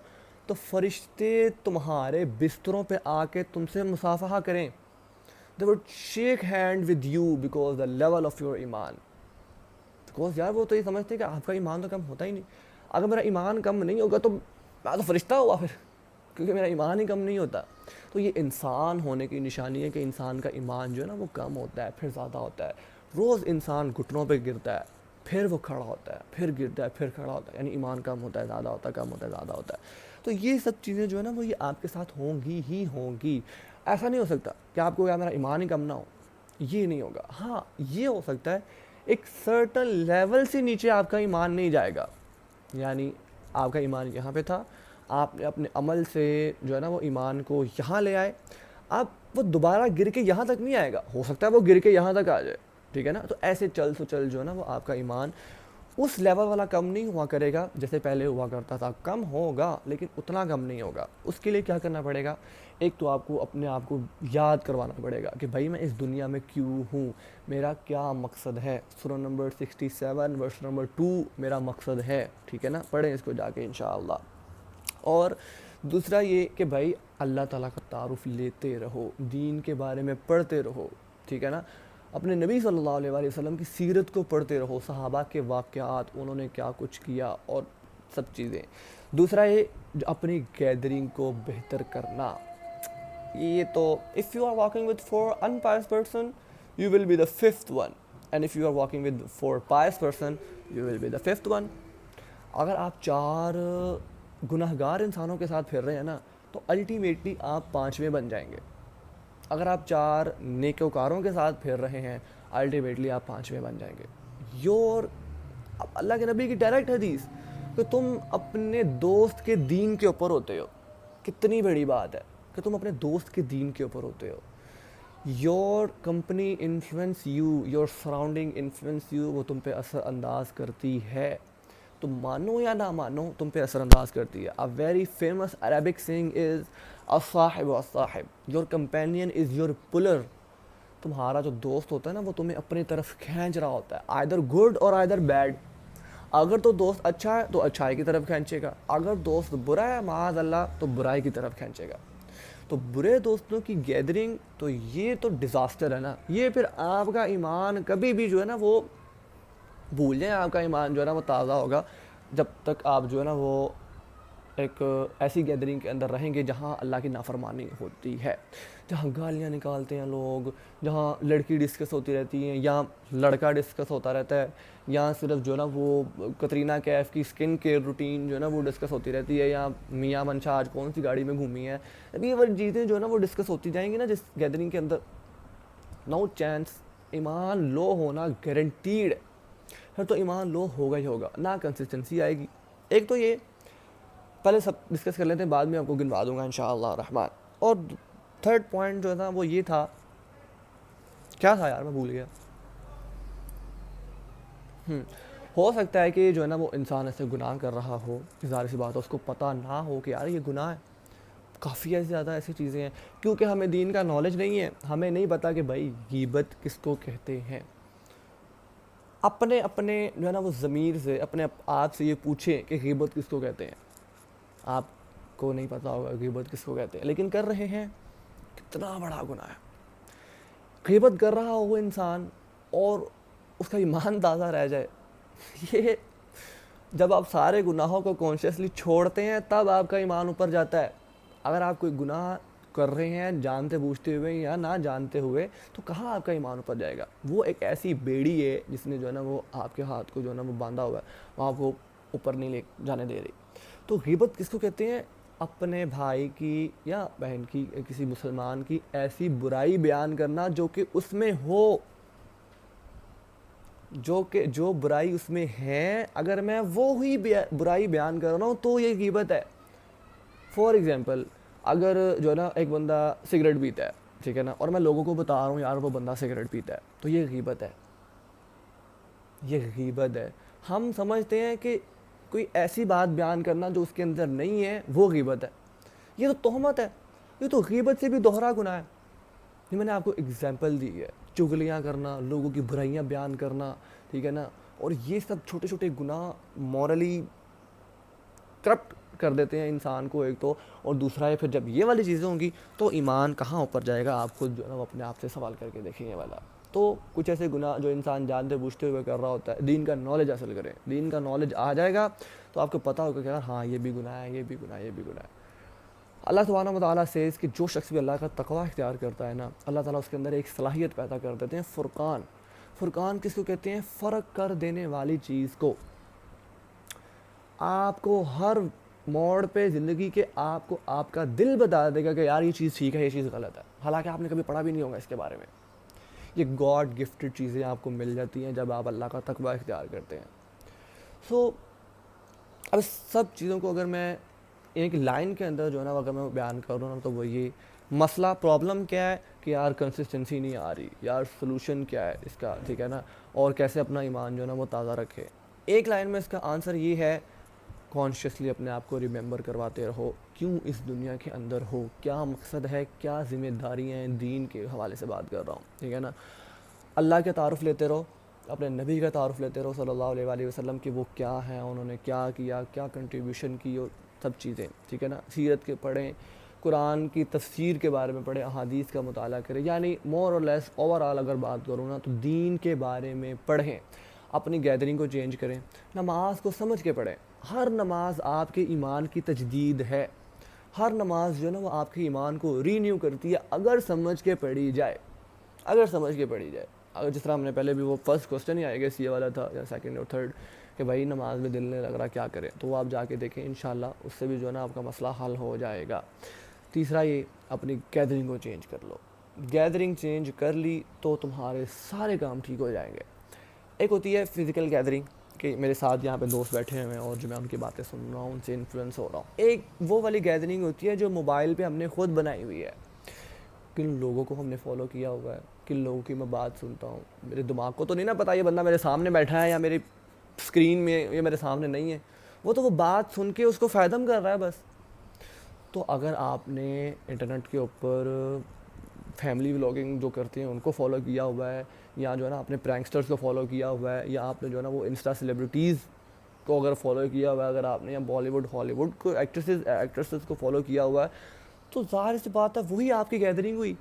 تو فرشتے تمہارے بستروں پہ آ کے تم سے مصافحہ کریں. They would shake hand with you because the level of your ایمان. بیکاز یار وہ تو یہ سمجھتے ہیں کہ آپ کا ایمان تو کم ہوتا ہی نہیں. اگر میرا ایمان کم نہیں ہوگا تو میں تو فرشتہ ہوا پھر، کیونکہ میرا ایمان ہی کم نہیں ہوتا. تو یہ انسان ہونے کی نشانی ہے کہ انسان کا ایمان جو ہے نا وہ کم ہوتا ہے پھر زیادہ ہوتا ہے. روز انسان گھٹنوں پہ گرتا ہے، پھر وہ کھڑا ہوتا ہے، پھر گرتا ہے، پھر کھڑا ہوتا ہے. یعنی ایمان کم ہوتا ہے زیادہ ہوتا ہے، کم ہوتا ہے زیادہ ہوتا ہے. تو یہ سب چیزیں جو ہے نا وہ یہ آپ کے ساتھ ہوں گی ہی ہوں گی. ایسا نہیں ہو سکتا کہ آپ کو یا میرا ایمان ہی کم نہ ہو، یہ نہیں ہوگا. ہاں یہ ہو سکتا ہے ایک سرٹن لیول سے نیچے آپ کا ایمان نہیں جائے گا. یعنی آپ کا ایمان یہاں پہ تھا، آپ نے اپنے عمل سے جو ہے نا وہ ایمان کو یہاں لے آئے، اب وہ دوبارہ گر کے یہاں تک نہیں آئے گا. ہو سکتا ہے وہ گر کے یہاں تک آ جائے، ٹھیک ہے نا. تو ایسے چل سو چل جو ہے نا وہ آپ کا ایمان اس لیول والا کم نہیں ہوا کرے گا جیسے پہلے ہوا کرتا تھا. کم ہوگا لیکن اتنا کم نہیں ہوگا. اس کے لیے کیا کرنا پڑے گا؟ ایک تو آپ کو اپنے آپ کو یاد کروانا پڑے گا کہ بھائی میں اس دنیا میں کیوں ہوں، میرا کیا مقصد ہے. سورہ نمبر 67 ورس نمبر 2 میرا مقصد ہے، ٹھیک ہے نا. پڑھیں اس کو جا کے انشاءاللہ. اور دوسرا یہ کہ بھائی اللہ تعالیٰ کا تعارف لیتے رہو، دین کے بارے میں پڑھتے رہو، ٹھیک ہے نا. اپنے نبی صلی اللہ علیہ وآلہ وسلم کی سیرت کو پڑھتے رہو، صحابہ کے واقعات، انہوں نے کیا کچھ کیا اور سب چیزیں. دوسرا یہ جو اپنی گیدرنگ کو بہتر کرنا. یہ تو if you are walking with 4 unpious person you will be the 5th one, and if you are walking with 4 pious person you will be the 5th one. اگر آپ 4 گناہگار انسانوں کے ساتھ پھر رہے ہیں نا تو الٹیمیٹلی آپ 5ویں بن جائیں گے. اگر آپ 4 نیکوکاروں کے ساتھ پھر رہے ہیں الٹیمیٹلی آپ 5ویں بن جائیں گے. اللہ کے نبی کی ڈائریکٹ حدیث کہ تم اپنے دوست کے دین کے اوپر ہوتے ہو. کتنی بڑی بات ہے کہ تم اپنے دوست کے دین کے اوپر ہوتے ہو. Your company influence you, your surrounding influence you, وہ تم پہ اثر انداز کرتی ہے. تم مانو یا نہ مانو تم پہ اثر انداز کرتی ہے. A very famous Arabic saying is الصاحب الصاحب، your companion is your puller. تمہارا جو دوست ہوتا ہے نا وہ تمہیں اپنی طرف کھینچ رہا ہوتا ہے، either good or either bad. اگر تو دوست اچھا ہے تو اچھائی کی طرف کھینچے گا، اگر دوست برا ہے معاذ اللہ تو برائی کی طرف کھینچے گا. تو برے دوستوں کی گیدرنگ تو یہ تو ڈیزاسٹر ہے نا. یہ پھر آپ کا ایمان کبھی بھی جو ہے نا وہ بھول جائیں، آپ کا ایمان جو ہے نا وہ تازہ ہوگا جب تک آپ جو ہے نا وہ ایک ایسی گیدرنگ کے اندر رہیں گے جہاں اللہ کی نافرمانی ہوتی ہے، جہاں گالیاں نکالتے ہیں لوگ، جہاں لڑکی ڈسکس ہوتی رہتی ہیں یا لڑکا ڈسکس ہوتا رہتا ہے، یا صرف جو ہے نا وہ کترینہ کیف کی اسکن کیئر روٹین جو ہے نا وہ ڈسکس ہوتی رہتی ہے، یا میاں منشا آج کون سی گاڑی میں گھومی ہے. ابھی یہ والی چیزیں جو ہے نا وہ ڈسکس ہوتی جائیں گی نا جس گیدرنگ کے اندر، نو چانس ایمان لو ہونا گارنٹیڈ ہے. پھر تو ایمان لو ہوگا ہی ہوگا، نہ کنسسٹنسی آئے گی. ایک تو یہ پہلے سب ڈسکس کر لیتے ہیں، بعد میں آپ کو گنوا دوں گا انشاءاللہ الرحمن. اور تھرڈ پوائنٹ جو تھا وہ یہ تھا، کیا تھا یار میں بھول گیا. ہو سکتا ہے کہ جو ہے نا وہ انسان ایسے گناہ کر رہا ہو، ظاہر سی بات ہے اس کو پتہ نہ ہو کہ یار یہ گناہ ہے. کافی ایسی زیادہ ایسی چیزیں ہیں کیونکہ ہمیں دین کا نالج نہیں ہے، ہمیں نہیں پتا کہ بھائی غیبت کس کو کہتے ہیں. اپنے جو ہے نا وہ ضمیر سے اپنے آپ سے یہ پوچھیں کہ غیبت کس کو کہتے ہیں. آپ کو نہیں پتا ہوگا غیبت کس کو کہتے ہیں، لیکن کر رہے ہیں. کتنا بڑا گناہ ہے. غیبت کر رہا ہو وہ انسان اور اس کا ایمان تازہ رہ جائے، یہ جب آپ سارے گناہوں کو کانشیسلی چھوڑتے ہیں تب آپ کا ایمان اوپر جاتا ہے. اگر آپ کوئی گناہ کر رہے ہیں جانتے بوجھتے ہوئے یا نہ جانتے ہوئے تو کہاں آپ کا ایمان اوپر جائے گا. وہ ایک ایسی بیڑی ہے جس نے جو ہے نا وہ آپ کے ہاتھ کو جو ہے نا وہ باندھا ہوا ہے، وہ آپ کو اوپر نہیں لے جانے دے رہی. تو غیبت کس کو کہتے ہیں؟ اپنے بھائی کی یا بہن کی، کسی مسلمان کی ایسی برائی بیان کرنا جو کہ اس میں ہو، جو برائی اس میں ہے، اگر میں وہی برائی بیان کر رہا ہوں تو یہ غیبت ہے. فار ایگزامپل، اگر جو ہے نا ایک بندہ سگریٹ پیتا ہے، ٹھیک ہے نا، اور میں لوگوں کو بتا رہا ہوں یار وہ بندہ سگریٹ پیتا ہے، تو یہ غیبت ہے. یہ غیبت ہے. ہم سمجھتے ہیں کہ کوئی ایسی بات بیان کرنا جو اس کے اندر نہیں ہے وہ غیبت ہے. یہ تو تہمت ہے، یہ تو غیبت سے بھی دوہرا گناہ ہے. یہ میں نے آپ کو اگزامپل دی ہے. چغلیاں کرنا، لوگوں کی برائیاں بیان کرنا، ٹھیک ہے نا، اور یہ سب چھوٹے چھوٹے گناہ مورلی کرپٹ کر دیتے ہیں انسان کو ایک تو، اور دوسرا ہے پھر جب یہ والی چیزیں ہوں گی تو ایمان کہاں اوپر جائے گا. آپ خود جو ہے نا اپنے آپ سے سوال کر کے دیکھیں یہ والا. تو کچھ ایسے گناہ جو انسان جانتے بوجھتے ہوئے کر رہا ہوتا ہے، دین کا نالج حاصل کریں. دین کا نالج آ جائے گا تو آپ کو پتہ ہوگا کہ یار ہاں یہ بھی گناہ ہے، یہ بھی گناہ ہے، یہ بھی گناہ ہے. اللہ سبحانہ و تعالیٰ سے اس کہ جو شخص بھی اللہ کا تقوی اختیار کرتا ہے نا، اللہ تعالیٰ اس کے اندر ایک صلاحیت پیدا کر دیتے ہیں، فرقان. فرقان کس کو کہتے ہیں؟ فرق کر دینے والی چیز کو. آپ کو ہر موڑ پہ زندگی کے آپ کو آپ کا دل بتا دے گا کہ یار یہ چیز ٹھیک ہے، یہ چیز غلط ہے، حالانکہ آپ نے کبھی پڑھا بھی نہیں ہوگا اس کے بارے میں. یہ گاڈ گفٹڈ چیزیں آپ کو مل جاتی ہیں جب آپ اللہ کا تقوی اختیار کرتے ہیں. سو اب اس سب چیزوں کو اگر میں ایک لائن کے اندر جو ہے نا اگر میں بیان کروں نا تو وہ یہ مسئلہ پرابلم کیا ہے کہ یار کنسسٹنسی نہیں آ رہی، یار سلوشن کیا ہے اس کا، ٹھیک ہے نا، اور کیسے اپنا ایمان جو ہے نا وہ تازہ رکھے. ایک لائن میں اس کا آنسر یہ ہے، کانشیسلی اپنے آپ کو ریممبر کرواتے رہو کیوں اس دنیا کے اندر ہو، کیا مقصد ہے، کیا ذمہ داریاں ہیں. دین کے حوالے سے بات کر رہا ہوں، ٹھیک ہے نا. اللہ کے تعارف لیتے رہو، اپنے نبی کا تعارف لیتے رہو صلی اللہ علیہ وآلہ وسلم کہ وہ کیا ہیں، انہوں نے کیا کیا، کیا کنٹریبیوشن کی، اور سب چیزیں، ٹھیک ہے نا. سیرت کے پڑھیں، قرآن کی تفسیر کے بارے میں پڑھیں، احادیث کا مطالعہ کریں. یعنی مور اور لیس اوور آل اگر بات کروں نا تو دین کے بارے میں پڑھیں. اپنی گیدرنگ کو چینج کریں، نماز کو سمجھ کے پڑھیں. ہر نماز آپ کے ایمان کی تجدید ہے. ہر نماز جو ہے نا وہ آپ کے ایمان کو رینیو کرتی ہے اگر سمجھ کے پڑھی جائے. اگر سمجھ کے پڑھی جائے، اگر جس طرح ہم نے پہلے بھی وہ فرسٹ کوسچن ہی آئے گا سی والا تھا یا سیکنڈ اور تھرڈ کہ بھائی نماز میں دل نہیں لگ رہا کیا کریں، تو وہ آپ جا کے دیکھیں انشاءاللہ اس سے بھی جو ہے نا آپ کا مسئلہ حل ہو جائے گا. تیسرا یہ اپنی گیدرنگ کو چینج کر لو. گیدرنگ چینج کر لی تو تمہارے سارے کام ٹھیک ہو جائیں گے. ایک ہوتی ہے فزیکل گیدرنگ کہ میرے ساتھ یہاں پہ دوست بیٹھے ہوئے ہیں اور جو میں ان کی باتیں سن رہا ہوں، ان سے انفلوئنس ہو رہا ہوں. ایک وہ والی گیدرنگ ہوتی ہے جو موبائل پہ ہم نے خود بنائی ہوئی ہے. کن لوگوں کو ہم نے فالو کیا ہوا ہے، کن لوگوں کی میں بات سنتا ہوں. میرے دماغ کو تو نہیں نا پتہ یہ بندہ میرے سامنے بیٹھا ہے یا میری اسکرین میں یہ میرے سامنے نہیں ہے، وہ تو وہ بات سن کے اس کو فائدم کر رہا ہے بس. تو اگر آپ نے انٹرنیٹ کے اوپر فیملی ولاگنگ جو کرتے ہیں ان کو فالو کیا ہوا ہے، یا جو ہے نا اپنے پرینکسٹرز کو فالو کیا ہوا ہے، یا آپ نے جو ہے نا وہ انسٹا سیلیبریٹیز کو اگر فالو کیا ہوا ہے اگر آپ نے, یا بالی ووڈ ہالی ووڈ کو ایکٹریسز کو فالو کیا ہوا ہے, تو ظاہر سی بات ہے وہی آپ کی گیدرنگ ہوئی.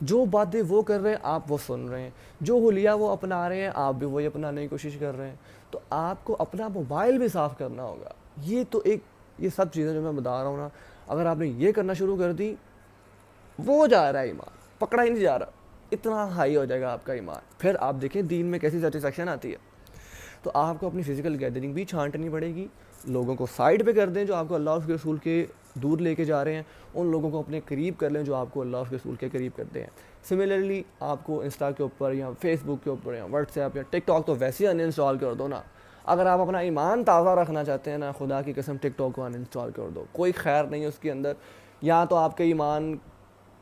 جو باتیں وہ کر رہے ہیں آپ وہ سن رہے ہیں, جو حلیہ وہ اپنا رہے ہیں آپ بھی وہی اپنانے کی کوشش کر رہے ہیں. تو آپ کو اپنا موبائل بھی صاف کرنا ہوگا. یہ تو ایک, یہ سب چیزیں جو میں بتا رہا ہوں نا, اگر آپ نے یہ کرنا شروع کر دی, وہ جا رہا ہے ایمان, پکڑا ہی نہیں جا رہا, اتنا ہائی ہو جائے گا آپ کا ایمان. پھر آپ دیکھیں دین میں کیسی سیٹسفیکشن آتی ہے. تو آپ کو اپنی فزیکل گیدرنگ بھی چھانٹنی پڑے گی. لوگوں کو سائڈ پہ کر دیں جو آپ کو اللہ اور اس کے رسول کے دور لے کے جا رہے ہیں, ان لوگوں کو اپنے قریب کر لیں جو آپ کو اللہ اور اس کے رسول کے قریب کرتے ہیں. سملرلی آپ کو انسٹا کے اوپر یا فیس بک کے اوپر یا واٹس ایپ یا ٹک ٹاک تو ویسے ہی ان انسٹال کر دو نا. اگر آپ اپنا ایمان تازہ رکھنا چاہتے ہیں نا, خدا کی قسم ٹک ٹاک کو ان انسٹال کر دو, کوئی خیر نہیں ہے اس کے اندر. یا تو آپ کا ایمان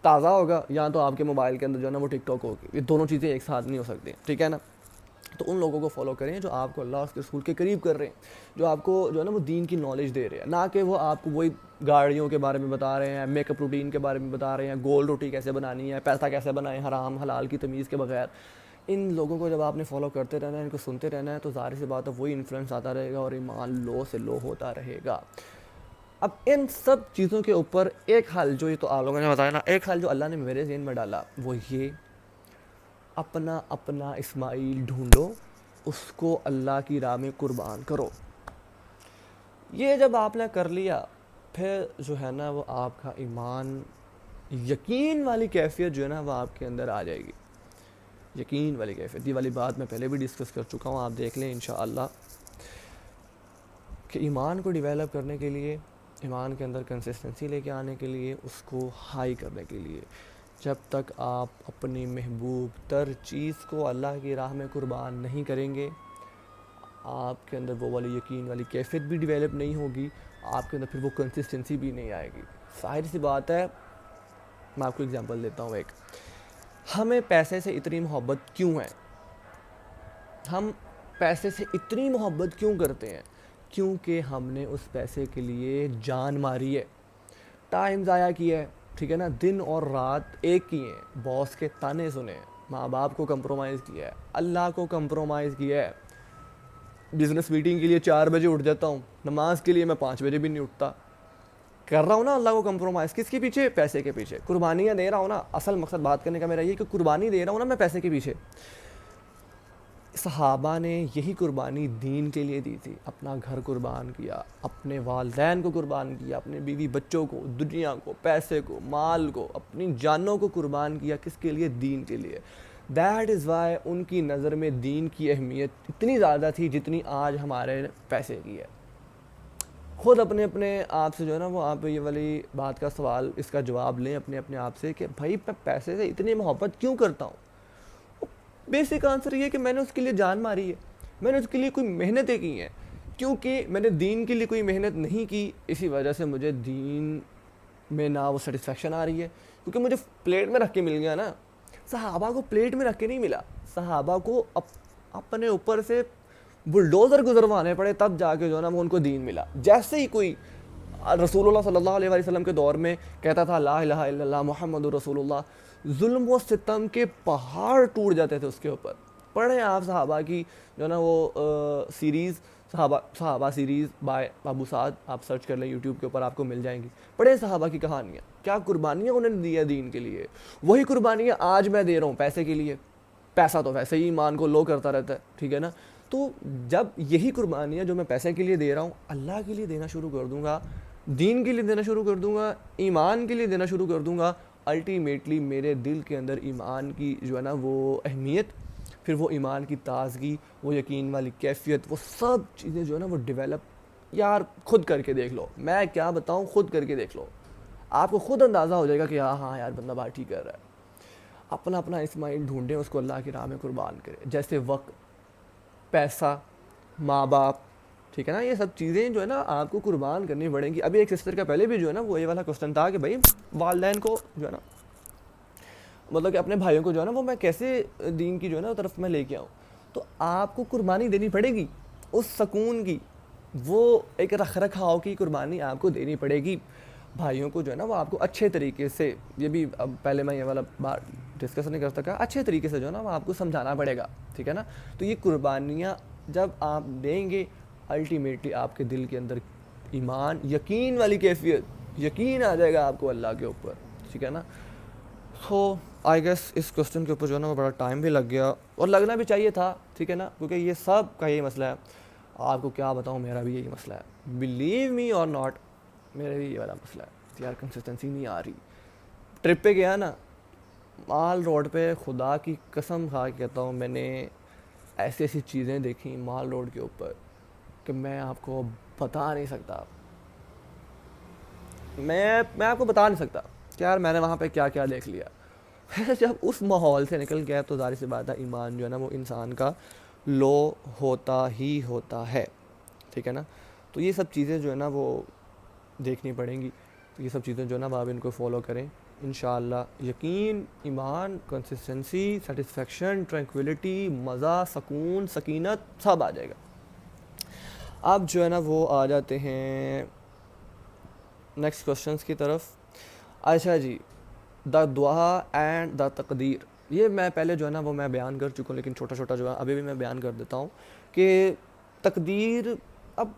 تازہ ہوگا یا تو آپ کے موبائل کے اندر جو ہے نا وہ ٹک ٹاک ہوگی. یہ دونوں چیزیں ایک ساتھ نہیں ہو سکتی, ٹھیک ہے نا. تو ان لوگوں کو فالو کریں جو آپ کو اللہ اور اس کے رسول کے قریب کر رہے ہیں, جو آپ کو جو ہے نا وہ دین کی نالج دے رہے ہیں, نہ کہ وہ آپ کو وہی گاڑیوں کے بارے میں بتا رہے ہیں, میک اپ روٹین کے بارے میں بتا رہے ہیں, گول روٹی کیسے بنانی ہے, پیسہ کیسے بنائیں حرام حلال کی تمیز کے بغیر. ان لوگوں کو جب آپ نے فالو کرتے رہنا ہے, ان کو سنتے رہنا ہے, تو ظاہر سی بات ہے وہی انفلوئنس آتا رہے گا اور ایمان لو سے لو ہوتا رہے گا. اب ان سب چیزوں کے اوپر ایک حل جو یہ تو آپ لوگوں نے بتایا نا, ایک حل جو اللہ نے میرے ذہن میں ڈالا وہ یہ, اپنا اپنا اسماعیل ڈھونڈو, اس کو اللہ کی راہ میں قربان کرو. یہ جب آپ نے کر لیا, پھر جو ہے نا وہ آپ کا ایمان, یقین والی کیفیت جو ہے نا وہ آپ کے اندر آ جائے گی. یقین والی کیفیت, یہ والی بات میں پہلے بھی ڈسکس کر چکا ہوں, آپ دیکھ لیں انشاءاللہ, کہ ایمان کو ڈیولپ کرنے کے لیے, ایمان کے اندر کنسسٹنسی لے کے آنے کے لیے, اس کو ہائی کرنے کے لیے, جب تک آپ اپنی محبوب تر چیز کو اللہ کی راہ میں قربان نہیں کریں گے, آپ کے اندر وہ والی یقین والی کیفیت بھی ڈیولپ نہیں ہوگی, آپ کے اندر پھر وہ کنسسٹنسی بھی نہیں آئے گی. ظاہر سی بات ہے, میں آپ کو اگزامپل دیتا ہوں ایک. ہمیں پیسے سے اتنی محبت کیوں ہے, ہم پیسے سے اتنی محبت کیوں کرتے ہیں؟ کیونکہ ہم نے اس پیسے کے لیے جان ماری ہے, ٹائم ضائع کیا ہے, ٹھیک ہے نا, دن اور رات ایک کیے ہیں, باس کے تانے سنے, ماں باپ کو کمپرومائز کیا ہے, اللہ کو کمپرومائز کیا ہے. بزنس میٹنگ کے لیے 4 بجے اٹھ جاتا ہوں, نماز کے لیے میں 5 بجے بھی نہیں اٹھتا. کر رہا ہوں نا اللہ کو کمپرومائز, کس کے پیچھے؟ پیسے کے پیچھے. قربانیاں دے رہا ہوں نا, اصل مقصد بات کرنے کا میرا یہ کہ قربانی دے رہا ہوں نا میں پیسے کے پیچھے. صحابہ نے یہی قربانی دین کے لیے دی تھی, اپنا گھر قربان کیا, اپنے والدین کو قربان کیا, اپنے بیوی بچوں کو, دنیا کو, پیسے کو, مال کو, اپنی جانوں کو قربان کیا. کس کے لیے؟ دین کے لیے. دیٹ از وائی ان کی نظر میں دین کی اہمیت اتنی زیادہ تھی جتنی آج ہمارے پیسے کی ہے. خود اپنے آپ سے جو ہے نا وہ آپ یہ والی بات کا سوال, اس کا جواب لیں اپنے آپ سے کہ بھائی میں پیسے سے اتنی محبت کیوں کرتا ہوں. بیسک آنسر یہ ہے کہ میں نے اس کے لیے جان ماری ہے, میں نے اس کے لیے کوئی محنتیں کی ہیں. کیونکہ میں نے دین کے لیے کوئی محنت نہیں کی, اسی وجہ سے مجھے دین میں نہ وہ سیٹسفیکشن آ رہی ہے, کیونکہ مجھے پلیٹ میں رکھ کے مل گیا نا. صحابہ کو پلیٹ میں رکھ کے نہیں ملا, صحابہ کو اپنے اوپر سے بلڈوزر گزروانے پڑے, تب جا کے جو ہے نا وہ ان کو دین ملا. جیسے ہی کوئی رسول اللہ صلی اللہ علیہ وسلم کے دور میں کہتا تھا لا الہ الا اللہ محمد رسول اللہ, ظلم و ستم کے پہاڑ ٹوٹ جاتے تھے اس کے اوپر. پڑھیں آپ صحابہ کی جو ہے نا وہ سیریز, صحابہ سیریز بائے ابو سعد, آپ سرچ کر لیں یوٹیوب کے اوپر آپ کو مل جائیں گی. پڑھیں صحابہ کی کہانیاں, کیا قربانیاں انہوں نے دی ہے دین کے لیے. وہی قربانیاں آج میں دے رہا ہوں پیسے کے لیے. پیسہ تو ویسے ہی ایمان کو لو کرتا رہتا ہے, ٹھیک ہے نا. تو جب یہی قربانیاں جو میں پیسے کے لیے دے رہا ہوں اللہ کے لیے دینا شروع کر دوں گا, دین کے لیے دینا شروع کر دوں گا, ایمان کے لیے دینا شروع کر دوں گا, الٹیمیٹلی میرے دل کے اندر ایمان کی جو ہے نا وہ اہمیت, پھر وہ ایمان کی تازگی, وہ یقین والی کیفیت, وہ سب چیزیں جو ہے نا وہ ڈیولپ. یار خود کر کے دیکھ لو, میں کیا بتاؤں, خود کر کے دیکھ لو, آپ کو خود اندازہ ہو جائے گا کہ ہاں یار بندہ بات ٹھیک کر رہا ہے. اپنا اسماعیل ڈھونڈیں, اس کو اللہ کی راہ میں قربان کریں. جیسے وقت, پیسہ, ماں باپ, ٹھیک ہے نا, یہ سب چیزیں جو ہے نا آپ کو قربان کرنی پڑیں گی. ابھی ایک سسٹر کا پہلے بھی جو ہے نا وہ یہ والا کوسچن تھا کہ بھائی والدین کو جو ہے نا مطلب کہ اپنے بھائیوں کو جو ہے نا وہ میں کیسے دین کی جو ہے نا طرف میں لے کے آؤں. تو آپ کو قربانی دینی پڑے گی اس سکون کی, وہ ایک رکھ رکھاؤ کی قربانی آپ کو دینی پڑے گی. بھائیوں کو جو ہے نا وہ آپ کو اچھے طریقے سے, یہ بھی اب پہلے میں یہ والا بات ڈسکس نہیں کر سکا, اچھے طریقے سے جو ہے نا وہ آپ کو سمجھانا پڑے گا, ٹھیک ہے نا. تو یہ قربانیاں جب آپ دیں گے الٹیمیٹلی آپ کے دل کے اندر ایمان، یقین والی کیفیت، یقین آ جائے گا آپ کو اللہ کے اوپر. ٹھیک ہے نا. سو آئی گیس اس کوشچن کے اوپر جو ہے نا وہ بڑا ٹائم بھی لگ گیا، اور لگنا بھی چاہیے تھا. ٹھیک ہے نا، کیونکہ یہ سب کا یہی مسئلہ ہے. آپ کو کیا بتاؤں، میرا بھی یہی مسئلہ ہے، بلیو می اور ناٹ، میرا بھی یہ والا مسئلہ ہے یار، کنسسٹنسی نہیں آ رہی. ٹرپ پہ گیا نا مال روڈ پہ، خدا کی قسم کھا کے کہتا ہوں، میں نے ایسی ایسی چیزیں دیکھی مال روڈ کے اوپر کہ میں آپ کو بتا نہیں سکتا. میں آپ کو بتا نہیں سکتا کہ یار میں نے وہاں پہ کیا کیا دیکھ لیا. جب اس ماحول سے نکل گیا تو ظاہر سی بات ہے ایمان جو ہے نا وہ انسان کا لو ہوتا ہی ہوتا ہے. ٹھیک ہے نا. تو یہ سب چیزیں جو ہے نا وہ دیکھنی پڑیں گی. تو یہ سب چیزیں جو ہے نا آپ ان کو فالو کریں انشاءاللہ. یقین، ایمان، کنسسٹنسی، سیٹسفیکشن، ٹرینکویلٹی، مزہ، سکون، سکینت سب آ جائے گا. اب جو ہے نا وہ آ جاتے ہیں نیکسٹ کوشچنس کی طرف. اچھا جی، دا دعا اینڈ دا تقدیر. یہ میں پہلے جو ہے نا وہ میں بیان کر چکا ہوں، لیکن چھوٹا چھوٹا جو ہے ابھی بھی میں بیان کر دیتا ہوں کہ تقدیر، اب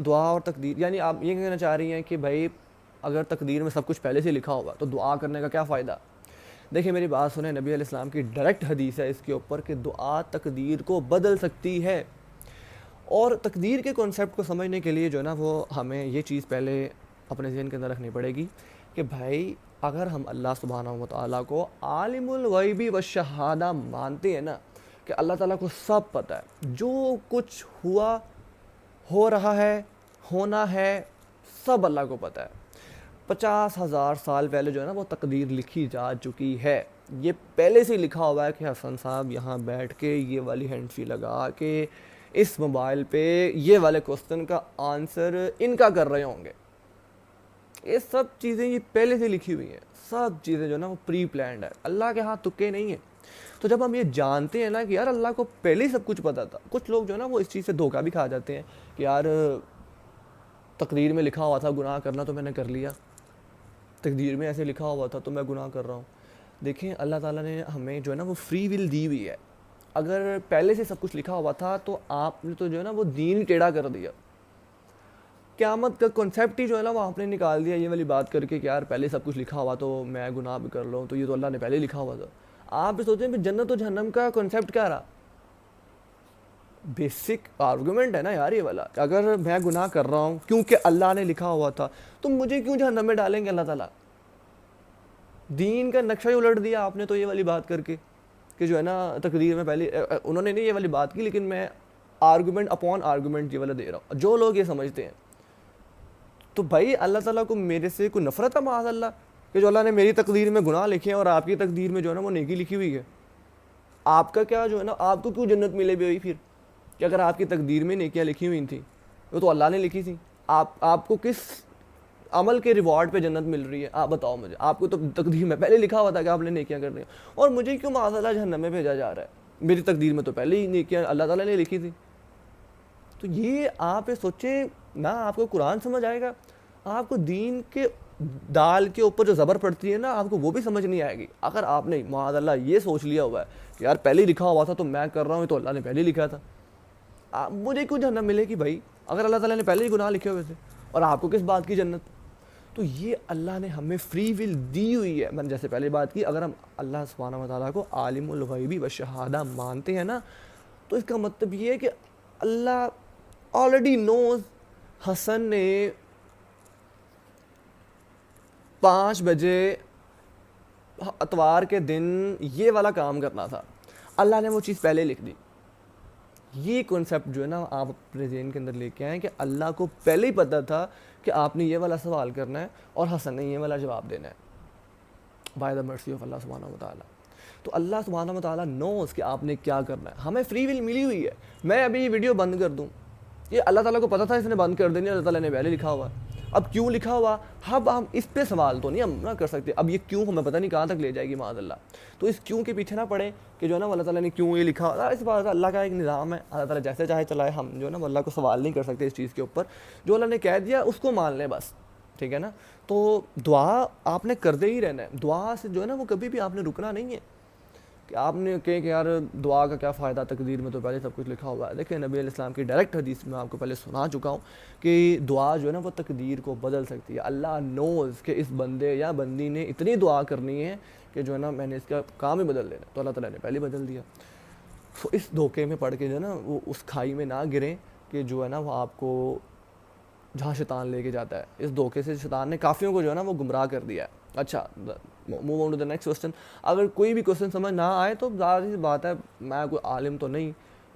دعا اور تقدیر، یعنی آپ یہ کہنا چاہ رہی ہیں کہ بھائی اگر تقدیر میں سب کچھ پہلے سے لکھا ہوگا تو دعا کرنے کا کیا فائدہ. دیکھیں میری بات سنیں، نبی علیہ السلام کی ڈائریکٹ حدیث ہے اس کے اوپر کہ دعا تقدیر کو بدل سکتی ہے. اور تقدیر کے کانسیپٹ کو سمجھنے کے لیے جو ہے نا وہ ہمیں یہ چیز پہلے اپنے ذہن کے اندر رکھنی پڑے گی کہ بھائی اگر ہم اللہ سبحانہ و تعالیٰ کو عالم الغیب والشہادہ مانتے ہیں نا، کہ اللہ تعالیٰ کو سب پتہ ہے، جو کچھ ہوا، ہو رہا ہے، ہونا ہے، سب اللہ کو پتہ ہے. 50,000 سال پہلے جو ہے نا وہ تقدیر لکھی جا چکی ہے. یہ پہلے سے لکھا ہوا ہے کہ حسن صاحب یہاں بیٹھ کے یہ والی ہینڈ فری لگا کے اس موبائل پہ یہ والے کوسچن کا آنسر ان کا کر رہے ہوں گے. یہ سب چیزیں یہ پہلے سے لکھی ہوئی ہیں، سب چیزیں جو ہے نا وہ پری پلانڈ ہے، اللہ کے ہاتھ تکے نہیں ہیں. تو جب ہم یہ جانتے ہیں نا کہ یار اللہ کو پہلے ہی سب کچھ پتا تھا. کچھ لوگ جو ہے نا وہ اس چیز سے دھوکہ بھی کھا جاتے ہیں کہ یار تقدیر میں لکھا ہوا تھا گناہ کرنا تو میں نے کر لیا، تقدیر میں ایسے لکھا ہوا تھا تو میں گناہ کر رہا ہوں. دیکھیں اللہ تعالیٰ نے ہمیں جو ہے نا وہ فری ول دی ہوئی ہے. اگر پہلے سے سب کچھ لکھا ہوا تھا تو آپ نے تو جو ہے نا وہ دین ٹیڑھا کر دیا. قیامت کا کنسیپٹ ہی جو ہے نا وہ آپ نے نکال دیا یہ والی بات کر کے کہ یار پہلے سب کچھ لکھا ہوا تو میں گناہ بھی کر لوں، تو یہ تو اللہ نے پہلے لکھا ہوا تھا. آپ بھی سوچیں کہ جنت و جہنم کا کنسیپٹ کیا رہا. بیسک آرگومنٹ ہے نا یار یہ والا، کہ اگر میں گناہ کر رہا ہوں کیونکہ اللہ نے لکھا ہوا تھا تو مجھے کیوں جہنم میں ڈالیں گے اللہ تعالیٰ. دین کا نقشہ ہی الٹ دیا آپ نے تو یہ والی بات کر کے کہ جو ہے نا تقدیر میں پہلے انہوں نے نہیں یہ والی بات کی، لیکن میں آرگومنٹ اپون آرگومنٹ یہ والا دے رہا ہوں. جو لوگ یہ سمجھتے ہیں تو بھائی اللہ تعالیٰ کو میرے سے کوئی نفرت ہے معاذ اللہ کہ جو اللہ نے میری تقدیر میں گناہ لکھے ہیں اور آپ کی تقدیر میں جو ہے نا وہ نیکی لکھی ہوئی ہے. آپ کا کیا جو ہے نا آپ کو کیوں جنت ملے بھی ہوئی پھر، کہ اگر آپ کی تقدیر میں نیکیاں لکھی ہوئی تھیں وہ تو اللہ نے لکھی تھیں. آپ کو کس عمل کے ریوارڈ پہ جنت مل رہی ہے آپ بتاؤ مجھے. آپ کو تو تقدیر میں پہلے لکھا ہوا تھا کہ آپ نے نیکیاں کرنی ہیں، اور مجھے کیوں معاذ اللہ جہنم میں بھیجا جا رہا ہے. میری تقدیر میں تو پہلے ہی نیکیاں اللہ تعالیٰ نے لکھی تھی. تو یہ آپ یہ سوچیں نہ آپ کو قرآن سمجھ آئے گا، آپ کو دین کے دال کے اوپر جو زبر پڑتی ہے نا آپ کو وہ بھی سمجھ نہیں آئے گی. اگر آپ نے معاذ اللہ یہ سوچ لیا ہوا ہے کہ یار پہلے ہی لکھا ہوا تھا تو میں کر رہا ہوں تو اللہ نے پہلے ہی لکھا تھا، مجھے کیوں جہنم ملے گی بھائی اگر اللہ تعالیٰ نے پہلے ہی گناہ لکھے ہوئے تھے، اور آپ کو کس بات کی جنت. تو یہ اللہ نے ہمیں فری ول دی ہوئی ہے. میں نے جیسے پہلے بات کی، اگر ہم اللہ سبحانہ و تعالیٰ کو عالم الغیب والشہادہ مانتے ہیں نا تو اس کا مطلب یہ ہے کہ اللہ آلریڈی نوز حسن نے 5 بجے اتوار کے دن یہ والا کام کرنا تھا، اللہ نے وہ چیز پہلے لکھ دی. یہ کنسیپٹ جو ہے نا آپ اپنے ذہن کے اندر لے کے آئیں کہ اللہ کو پہلے ہی پتہ تھا کہ آپ نے یہ والا سوال کرنا ہے اور حسن نے یہ والا جواب دینا ہے بائی دا مرسی آف اللہ سبحانہ و تعالیٰ. تو اللہ سبحانہ و تعالیٰ نوز کہ آپ نے کیا کرنا ہے. ہمیں فری ول ملی ہوئی ہے. میں ابھی یہ ویڈیو بند کر دوں، یہ اللہ تعالیٰ کو پتہ تھا اس نے بند کر دینی، اللہ تعالیٰ نے پہلے لکھا ہوا ہے. اب کیوں لکھا ہوا، اب ہم اس پہ سوال تو نہیں ہم نہ کر سکتے. اب یہ کیوں ہمیں پتہ نہیں کہاں تک لے جائے گی معاذ اللہ. تو اس کیوں کے پیچھے نہ پڑیں کہ جو ہے نا اللہ تعالیٰ نے کیوں یہ لکھا ہوا. اس بات اللہ کا ایک نظام ہے، اللہ تعالیٰ جیسے چاہے چلائے. ہم جو ہے نا وہ اللہ کو سوال نہیں کر سکتے اس چیز کے اوپر. جو اللہ نے کہہ دیا اس کو مان لیں بس، ٹھیک ہے نا. تو دعا آپ نے کر دے ہی رہنا ہے. دعا سے جو ہے نا وہ کبھی بھی آپ نے رکنا نہیں ہے. کہ آپ نے کہیں کہ یار دعا کا کیا فائدہ، تقدیر میں تو پہلے سب کچھ لکھا ہوا ہے. دیکھیں نبی علیہ السلام کی ڈائریکٹ حدیث میں آپ کو پہلے سنا چکا ہوں کہ دعا جو ہے نا وہ تقدیر کو بدل سکتی ہے. اللہ نوز کہ اس بندے یا بندی نے اتنی دعا کرنی ہے کہ جو ہے نا میں نے اس کا کام ہی بدل دینا, تو اللہ تعالیٰ نے پہلے بدل دیا. تو اس دھوکے میں پڑھ کے جو ہے نا وہ اس کھائی میں نہ گریں کہ جو ہے نا وہ آپ کو جہاں شیطان لے کے جاتا ہے. اس دھوکے سے شیطان نے کافیوں کو جو ہے نا وہ گمراہ کر دیا ہے. اچھا, move on to the next question. اگر کوئی بھی کوسچن سمجھ نہ آئے تو ظاہر سی بات ہے, میں کوئی عالم تو نہیں,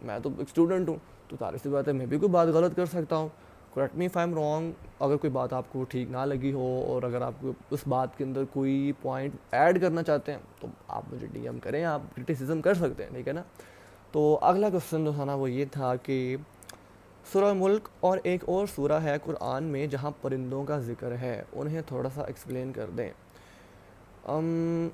میں تو ایک اسٹوڈنٹ ہوں, تو ظاہر سی بات ہے میں بھی کوئی بات غلط کر سکتا ہوں. Correct me if I am wrong. اگر کوئی بات آپ کو ٹھیک نہ لگی ہو اور اگر آپ کو اس بات کے اندر کوئی پوائنٹ ایڈ کرنا چاہتے ہیں تو آپ مجھے ڈی ایم کریں, آپ کرٹیسزم کر سکتے ہیں, ٹھیک ہے نا. تو اگلا کوسچن جو تھا نا وہ یہ تھا کہ سورہ ملک اور ایک اور سورہ ہے قرآن میں جہاں پرندوں کا ذکر ہے, انہیں تھوڑا سا ایکسپلین کر دیں.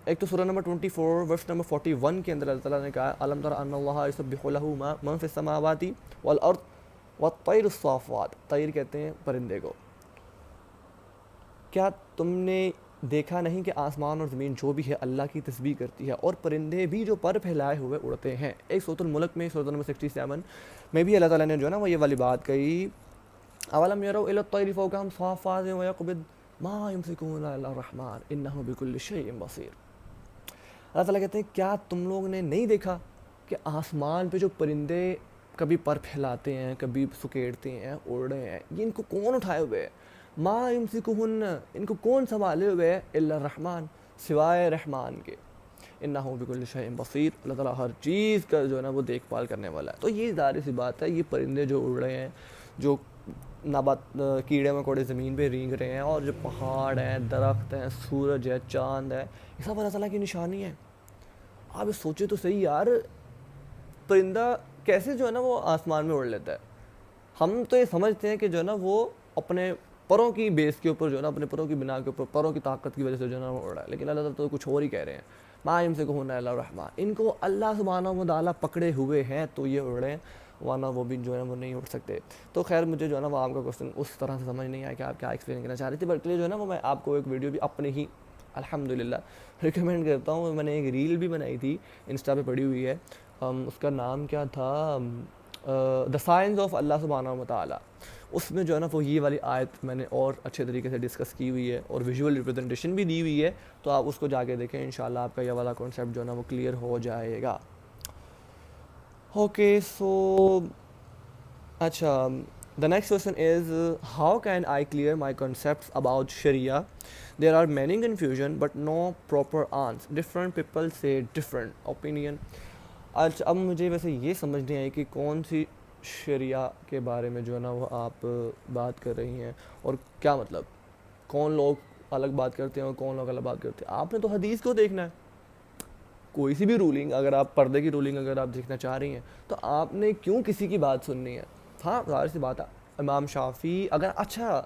ایک تو سورہ نمبر 24 ورس نمبر 41 کے اندر اللہ تعالیٰ نے کہا الم تر ان اللہ یسبح لہ من فی السماوات والارض والطیر الصافات. طیر کہتے ہیں پرندے کو. کیا تم نے دیکھا نہیں کہ آسمان اور زمین جو بھی ہے اللہ کی تسبیح کرتی ہے, اور پرندے بھی جو پر پھیلائے ہوئے اڑتے ہیں. ایک سورۃ الملک میں سورۃ نمبر 67 میں بھی اللہ تعالیٰ نے جو ہے نا وہ یہ والی بات کہی اولم یروا الی الطیر فوقہم صافات ویقبض ما یمسکہن الا الرحمن انہ بکل شیء بصیر. اللہ تعالیٰ کہتے ہیں کیا تم لوگ نے نہیں دیکھا کہ آسمان پہ جو پرندے کبھی پر پھیلاتے ہیں, کبھی سکیڑتے ہیں, اڑ رہے ہیں, یہ ان کو کون اٹھائے ہوئے ہے؟ ما یمسکہن, ان کو کون سنبھالے ہوئے ہے؟ الا الرحمن, سوائے رحمان کے. انہ بکل شیء بصیر, اللہ تعالیٰ ہر چیز کا جو ہے نا وہ دیکھ بھال کرنے والا ہے. تو یہ ظاہر سی بات ہے, یہ پرندے جو اڑ رہے ہیں, جو نبات کیڑے مکوڑے زمین پہ رینگ رہے ہیں, اور جو پہاڑ ہیں, درخت ہیں, سورج ہے, چاند ہے, یہ سب اللہ تعالیٰ کی نشانی ہے. آپ سوچے تو صحیح یار, پرندہ کیسے جو ہے نا وہ آسمان میں اڑ لیتا ہے. ہم تو یہ سمجھتے ہیں کہ جو ہے نا وہ اپنے پروں کی بیس کے اوپر جو ہے نا, اپنے پروں کی بنا کے اوپر, پروں کی طاقت کی وجہ سے جو ہے نا وہ اڑ رہا ہے, لیکن اللہ تعالیٰ تو کچھ اور ہی کہہ رہے ہیں. ما یمسکہن الا الرحمن, ان کو اللہ سبحانہ و تعالیٰ پکڑے ہوئے ہیں تو یہ اڑ رہے ہیں, ورنہ وہ بھی جو ہے وہ نہیں اڑ سکتے. تو خیر مجھے جو ہے نا وہ آپ کا کوسچن اس طرح سے سمجھ نہیں آیا کہ آپ کیا ایکسپلین کرنا چاہ رہے تھے, بٹ جو ہے نا وہ میں آپ کو ایک ویڈیو بھی اپنے ہی الحمدللہ ریکمینڈ کرتا ہوں. میں نے ایک ریل بھی بنائی تھی, انسٹا پہ پڑی ہوئی ہے, اس کا نام کیا تھا, دا سائنس آف اللہ سبحانہ و تعالیٰ. اس میں جو ہے نا وہ یہ والی آیت میں نے اور اچھے طریقے سے ڈسکس کی ہوئی ہے اور ویژول ریپرزنٹیشن بھی دی ہوئی ہے, تو آپ اس کو جا کے دیکھیں, انشاءاللہ آپ کا یہ والا کانسیپٹ جو ہے نا وہ کلیئر ہو جائے گا. اوکے سو اچھا, the next question is how can I clear my concepts about Sharia? There are many confusion but no proper answer. Different people say different opinion. اچھا, اب مجھے ویسے یہ سمجھ نہیں آئی کہ کون سی شریعہ کے بارے میں جو ہے نا وہ آپ بات کر رہی ہیں, اور کیا مطلب کون لوگ الگ بات کرتے ہیں اور کون لوگ الگ بات کرتے ہیں. آپ نے تو حدیث کو دیکھنا ہے. کوئی سی بھی رولنگ, اگر آپ پردے کی رولنگ اگر آپ دیکھنا چاہ رہی ہیں تو آپ نے کیوں کسی کی بات سننی ہے. ہاں ظاہر سی بات ہے, امام شافعی اگر, اچھا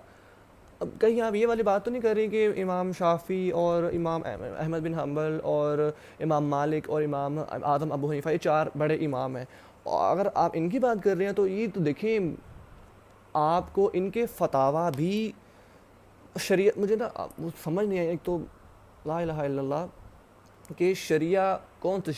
اب کہیں آپ یہ والی بات تو نہیں کر رہی کہ امام شافعی اور امام احمد بن حنبل اور امام مالک اور امام اعظم ابو حنیفہ, یہ چار بڑے امام ہیں, اور اگر آپ ان کی بات کر رہے ہیں تو یہ تو دیکھیں آپ کو ان کے فتاویٰ بھی شریعت, مجھے نا سمجھ نہیں آئی. ایک تو لا الہ الا اللہ کہ شریعہ کون سی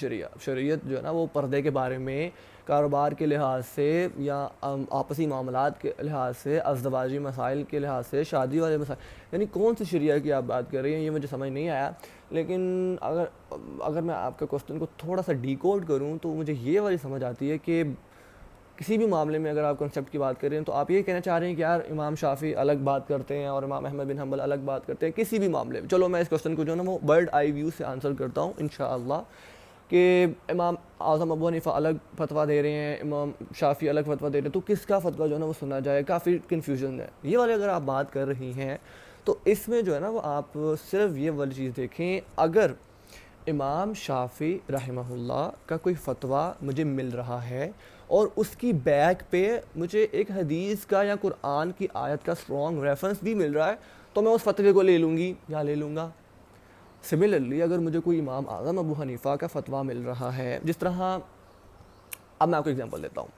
شریعت جو ہے نا وہ پردے کے بارے میں, کاروبار کے لحاظ سے, یا آپسی معاملات کے لحاظ سے, ازدواجی مسائل کے لحاظ سے, شادی والے مسائل, یعنی کون سی شریعت کی آپ بات کر رہی ہیں, یہ مجھے سمجھ نہیں آیا. لیکن اگر میں آپ کے کوسچن کو تھوڑا سا ڈیکوڈ کروں تو مجھے یہ والی سمجھ آتی ہے کہ کسی بھی معاملے میں اگر آپ کنسیپٹ کی بات کر رہے ہیں تو آپ یہ کہنا چاہ رہے ہیں کہ یار امام شافعی الگ بات کرتے ہیں اور امام احمد بن حنبل الگ بات کرتے ہیں کسی بھی معاملے میں. چلو میں اس کوسچن کو جو ہے نا وہ برڈ آئی ویو سے آنسر کرتا ہوں انشاءاللہ, کہ امام اعظم ابو حنیفہ الگ فتویٰ دے رہے ہیں, امام شافعی الگ فتویٰ دے رہے ہیں, تو کس کا فتویٰ جو ہے نا وہ سنا جائے, کافی کنفیوژن ہے. یہ والے اگر آپ بات کر رہی ہیں تو اس میں جو ہے نا وہ آپ صرف یہ والی چیز دیکھیں, اگر امام شافعی رحمہ اللہ کا کوئی فتویٰ مجھے مل رہا ہے اور اس کی بیک پہ مجھے ایک حدیث کا یا قرآن کی آیت کا اسٹرانگ ریفرنس بھی مل رہا ہے, تو میں اس فتوے کو لے لوں گی یا لے لوں گا. سملرلی اگر مجھے کوئی امام اعظم ابو حنیفہ کا فتویٰ مل رہا ہے, جس طرح اب میں آپ کو ایگزامپل دیتا ہوں,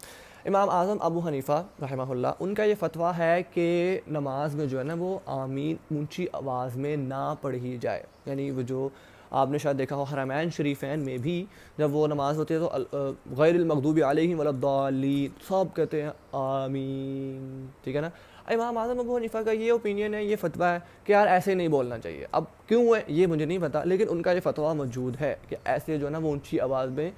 امام اعظم ابو حنیفہ رحمہ اللہ, ان کا یہ فتویٰ ہے کہ نماز میں جو ہے نا وہ آمین اونچی آواز میں نہ پڑھی جائے, یعنی وہ جو آپ نے شاید دیکھا ہو حرمین شریفین میں بھی جب وہ نماز ہوتی ہے تو غیر المغضوب علیہم ولا الضالین سب کہتے ہیں آمین، ٹھیک ہے نا. امام اعظم ابو حنیفہ کا یہ اوپینین ہے، یہ فتویٰ ہے کہ یار ایسے نہیں بولنا چاہیے. اب کیوں ہے یہ مجھے نہیں پتا، لیکن ان کا یہ فتویٰ موجود ہے کہ ایسے جو ہے نا وہ اونچی آواز میں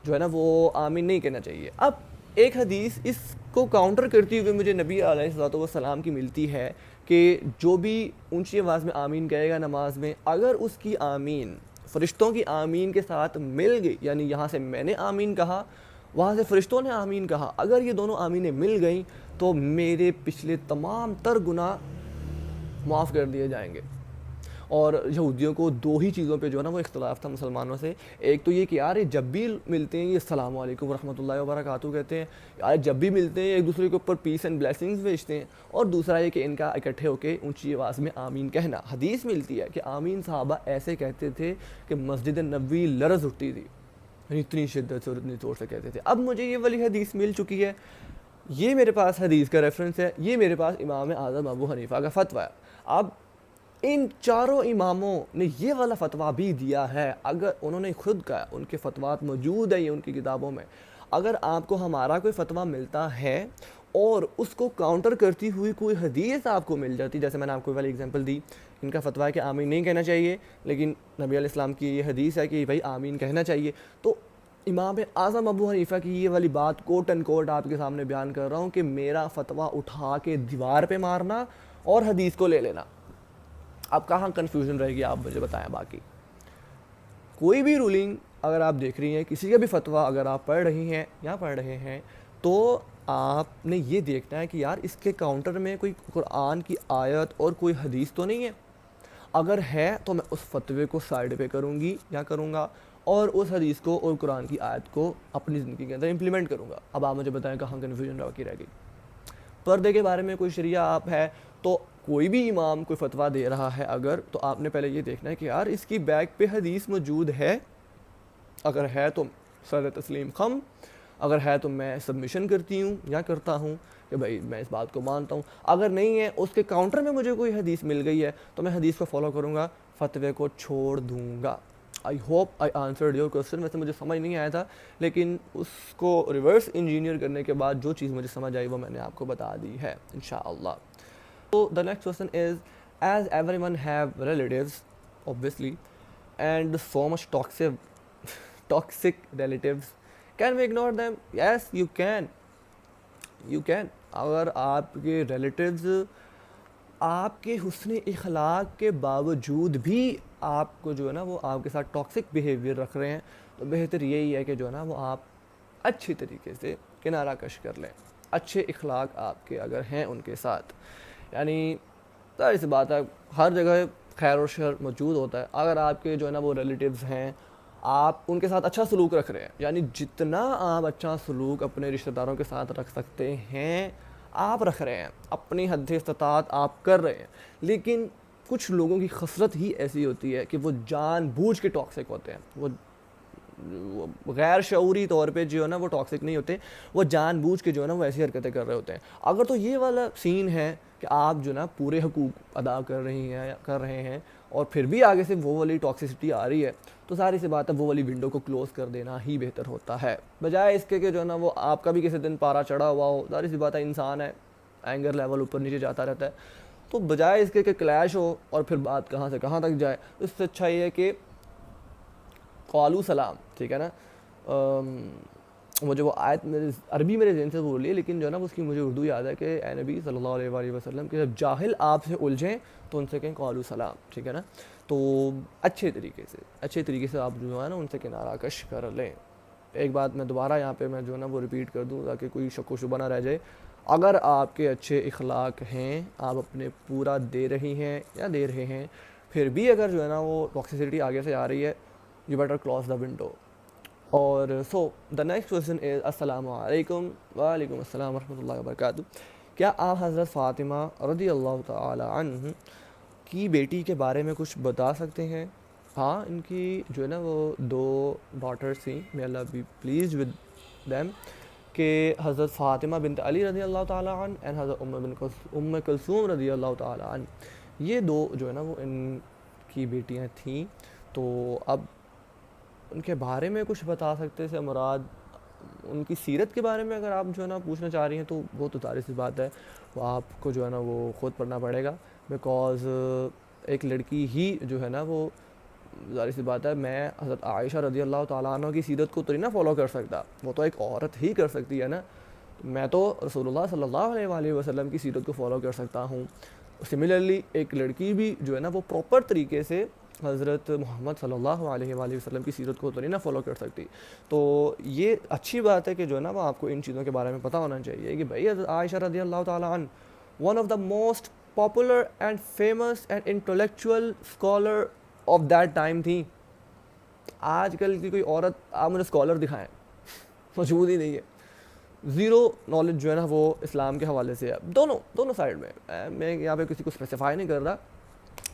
جو ہے نا وہ آمین نہیں کہنا چاہیے. اب ایک حدیث اس کو کاؤنٹر کرتی ہوئے مجھے نبی علیہ الصلوۃ والسلام کی ملتی ہے کہ جو بھی اونچی آواز میں آمین کہے گا نماز میں، اگر اس کی آمین فرشتوں کی آمین کے ساتھ مل گئی، یعنی یہاں سے میں نے آمین کہا، وہاں سے فرشتوں نے آمین کہا، اگر یہ دونوں آمینیں مل گئیں تو میرے پچھلے تمام تر گناہ معاف کر دیے جائیں گے. اور یہودیوں کو دو ہی چیزوں پہ جو ہے نا وہ اختلاف تھا مسلمانوں سے. ایک تو یہ کہ یار جب بھی ملتے ہیں یہ السلام علیکم ورحمۃ اللہ وبرکاتہ کہتے ہیں، یار جب بھی ملتے ہیں ایک دوسرے کے اوپر پیس اینڈ بلیسنگز بھیجتے ہیں. اور دوسرا یہ کہ ان کا اکٹھے ہو کے اونچی آواز میں آمین کہنا. حدیث ملتی ہے کہ آمین صحابہ ایسے کہتے تھے کہ مسجد نبوی لرز اٹھتی تھی، اتنی شدت سے اور اتنی زور سے کہتے تھے. اب مجھے یہ والی حدیث مل چکی ہے، یہ میرے پاس حدیث کا ریفرنس ہے، یہ میرے پاس امام اعظم ابو حنیفہ کا فتویٰ ہے. اب ان چاروں اماموں نے یہ والا فتویٰ بھی دیا ہے، اگر انہوں نے خود کہا، ان کے فتویٰ موجود ہیں یہ ان کی کتابوں میں. اگر آپ کو ہمارا کوئی فتویٰ ملتا ہے اور اس کو کاؤنٹر کرتی ہوئی کوئی حدیث آپ کو مل جاتی، جیسے میں نے آپ کو والی اگزامپل دی، ان کا فتویٰ ہے کہ آمین نہیں کہنا چاہیے، لیکن نبی علیہ السلام کی یہ حدیث ہے کہ بھائی آمین کہنا چاہیے، تو امام اعظم ابو حنیفہ کی یہ والی بات کوٹ اینڈ کوٹ آپ کے سامنے بیان کر رہا ہوں کہ میرا فتویٰ اٹھا کے دیوار پہ مارنا اور حدیث کو لے لینا. اب کہاں کنفیوژن رہے گی آپ مجھے بتائیں. باقی کوئی بھی رولنگ اگر آپ دیکھ رہی ہیں، کسی کا بھی فتویٰ اگر آپ پڑھ رہی ہیں یا پڑھ رہے ہیں، تو آپ نے یہ دیکھنا ہے کہ یار اس کے کاؤنٹر میں کوئی قرآن کی آیت اور کوئی حدیث تو نہیں ہے. اگر ہے تو میں اس فتوے کو سائڈ پہ کروں گی یا کروں گا اور اس حدیث کو اور قرآن کی آیت کو اپنی زندگی کے اندر امپلیمنٹ کروں گا. اب آپ مجھے بتائیں کہاں کنفیوژن باقی رہ گئی. پردے کے بارے میں کوئی شریعہ آپ ہے تو کوئی بھی امام کوئی فتویٰ دے رہا ہے اگر، تو آپ نے پہلے یہ دیکھنا ہے کہ یار اس کی بیک پہ حدیث موجود ہے. اگر ہے تو سر تسلیم خم، اگر ہے تو میں سبمیشن کرتی ہوں یا کرتا ہوں کہ بھائی میں اس بات کو مانتا ہوں. اگر نہیں ہے، اس کے کاؤنٹر میں مجھے کوئی حدیث مل گئی ہے تو میں حدیث کو فالو کروں گا، فتوے کو چھوڑ دوں گا. I hope I answered your question. ویسے مجھے سمجھ نہیں آیا تھا، لیکن اس کو ریورس انجینئر کرنے کے بعد جو چیز مجھے سمجھ آئی وہ میں نے آپ کو بتا دی ہے انشاءاللہ. So the next question is, as everyone have relatives, obviously, and so much toxic relatives, can we ignore them? Yes, you can. You can. اگر آپ کے ریلیٹیوز آپ کے حسن اخلاق کے باوجود بھی آپ کو جو ہے نا وہ آپ کے ساتھ ٹاکسک بیہیویئر رکھ رہے ہیں، تو بہتر یہی ہے کہ جو ہے نا وہ آپ اچھی طریقے سے کنارہ کش کر لیں. اچھے اخلاق آپ کے اگر ہیں ان کے ساتھ، یعنی ظاہر سی بات ہے ہر جگہ خیر و شر موجود ہوتا ہے. اگر آپ کے جو ہے نا وہ ریلیٹیوز ہیں، آپ ان کے ساتھ اچھا سلوک رکھ رہے ہیں، یعنی جتنا آپ اچھا سلوک اپنے رشتہ داروں کے ساتھ رکھ سکتے ہیں آپ رکھ رہے ہیں، اپنی حد استطاعت آپ کر رہے ہیں. لیکن کچھ لوگوں کی خصلت ہی ایسی ہوتی ہے کہ وہ جان بوجھ کے ٹاکسک ہوتے ہیں. وہ غیر شعوری طور پہ جو ہے نا وہ ٹاکسک نہیں ہوتے، وہ جان بوجھ کے جو ہے نا وہ ایسی حرکتیں کر رہے ہوتے ہیں. اگر تو یہ والا سین ہے کہ آپ جو نا پورے حقوق ادا کر رہے ہیں اور پھر بھی آگے سے وہ والی ٹاکسسٹی آ رہی ہے، تو ظاہر سی بات ہے وہ والی ونڈو کو کلوز کر دینا ہی بہتر ہوتا ہے، بجائے اس کے کہ جو ہے نا وہ آپ کا بھی کسی دن پارا چڑھا ہوا ہو. ظاہر سی بات ہے انسان ہے، اینگر لیول اوپر نیچے جاتا رہتا ہے، تو بجائے اس کے کہ کلیش ہو اور پھر بات کہاں سے کہاں تک جائے، اس سے اچھا یہ ہے کہ قالو سلام. ٹھیک ہے نا، وہ جو وہ آیت عربی میرے ذہن سے بول لی ہے، لیکن جو ہے نا اس کی مجھے اردو یاد ہے کہ اے نبی صلی اللہ علیہ وآلہ وسلم کہ جب جاہل آپ سے الجھیں تو ان سے کہیں قالو سلام. ٹھیک ہے نا، تو اچھے طریقے سے آپ جو ہے نا ان سے کنارہ کش کر لیں. ایک بات میں دوبارہ یہاں پہ میں جو ہے نا وہ ریپیٹ کر دوں تاکہ کوئی شک و شبہ نہ رہ جائے. اگر آپ کے اچھے اخلاق ہیں، آپ اپنے پورا دے رہی ہیں یا دے رہے ہیں، پھر بھی اگر جو ہے نا وہ ٹاکسیسٹی آگے سے آ رہی ہے، you better close the window. اور سو دا نیکسٹ کویشچن از السلام علیکم. وعلیکم السلام ورحمۃ اللہ وبرکاتہ. کیا آپ حضرت فاطمہ رضی اللہ تعالی عنہ کی بیٹی کے بارے میں کچھ بتا سکتے ہیں؟ ہاں، ان کی جو ہے نا وہ 2 ڈاٹرز تھیں، may Allah be pleased with them، کہ حضرت فاطمہ بنت علی رضی اللہ تعالی عنہ اینڈ حضرت ام کلثوم رضی اللہ تعالی عنہ. یہ 2 جو ہے نا وہ ان کی بیٹیاں تھیں. تو اب ان کے بارے میں کچھ بتا سکتے سے مراد ان کی سیرت کے بارے میں اگر آپ جو ہے نا پوچھنا چاہ رہی ہیں تو وہ تو ظاہر سی بات ہے، وہ آپ کو جو ہے نا وہ خود پڑھنا پڑے گا، بیکاز ایک لڑکی ہی جو ہے نا وہ ظاہر سی بات ہے، میں حضرت عائشہ رضی اللہ تعالیٰ عنہ کی سیرت کو تو نہیں نا فالو کر سکتا، وہ تو ایک عورت ہی کر سکتی ہے نا، میں تو رسول اللہ صلی اللہ علیہ وآلہ وسلم کی سیرت کو فالو کر سکتا ہوں۔ سملرلی ایک لڑکی بھی جو ہے نا وہ پراپر طریقے سے حضرت محمد صلی اللہ علیہ وآلہ وسلم کی سیرت کو تو نہیں نا فالو کر سکتی۔ تو یہ اچھی بات ہے کہ جو ہے نا وہ آپ کو ان چیزوں کے بارے میں پتہ ہونا چاہیے کہ بھائی حضرت عائشہ رضی اللہ تعالیٰ عنہ one of the most popular and famous and intellectual scholar of that time تھیں۔ آج کل کی کوئی عورت آپ مجھے اسکالر دکھائیں، موجود ہی نہیں ہے، زیرو نالج جو ہے نا وہ اسلام کے حوالے سے ہے، دونوں سائڈ میں یہاں پہ کسی کو اسپیسیفائی نہیں کر رہا،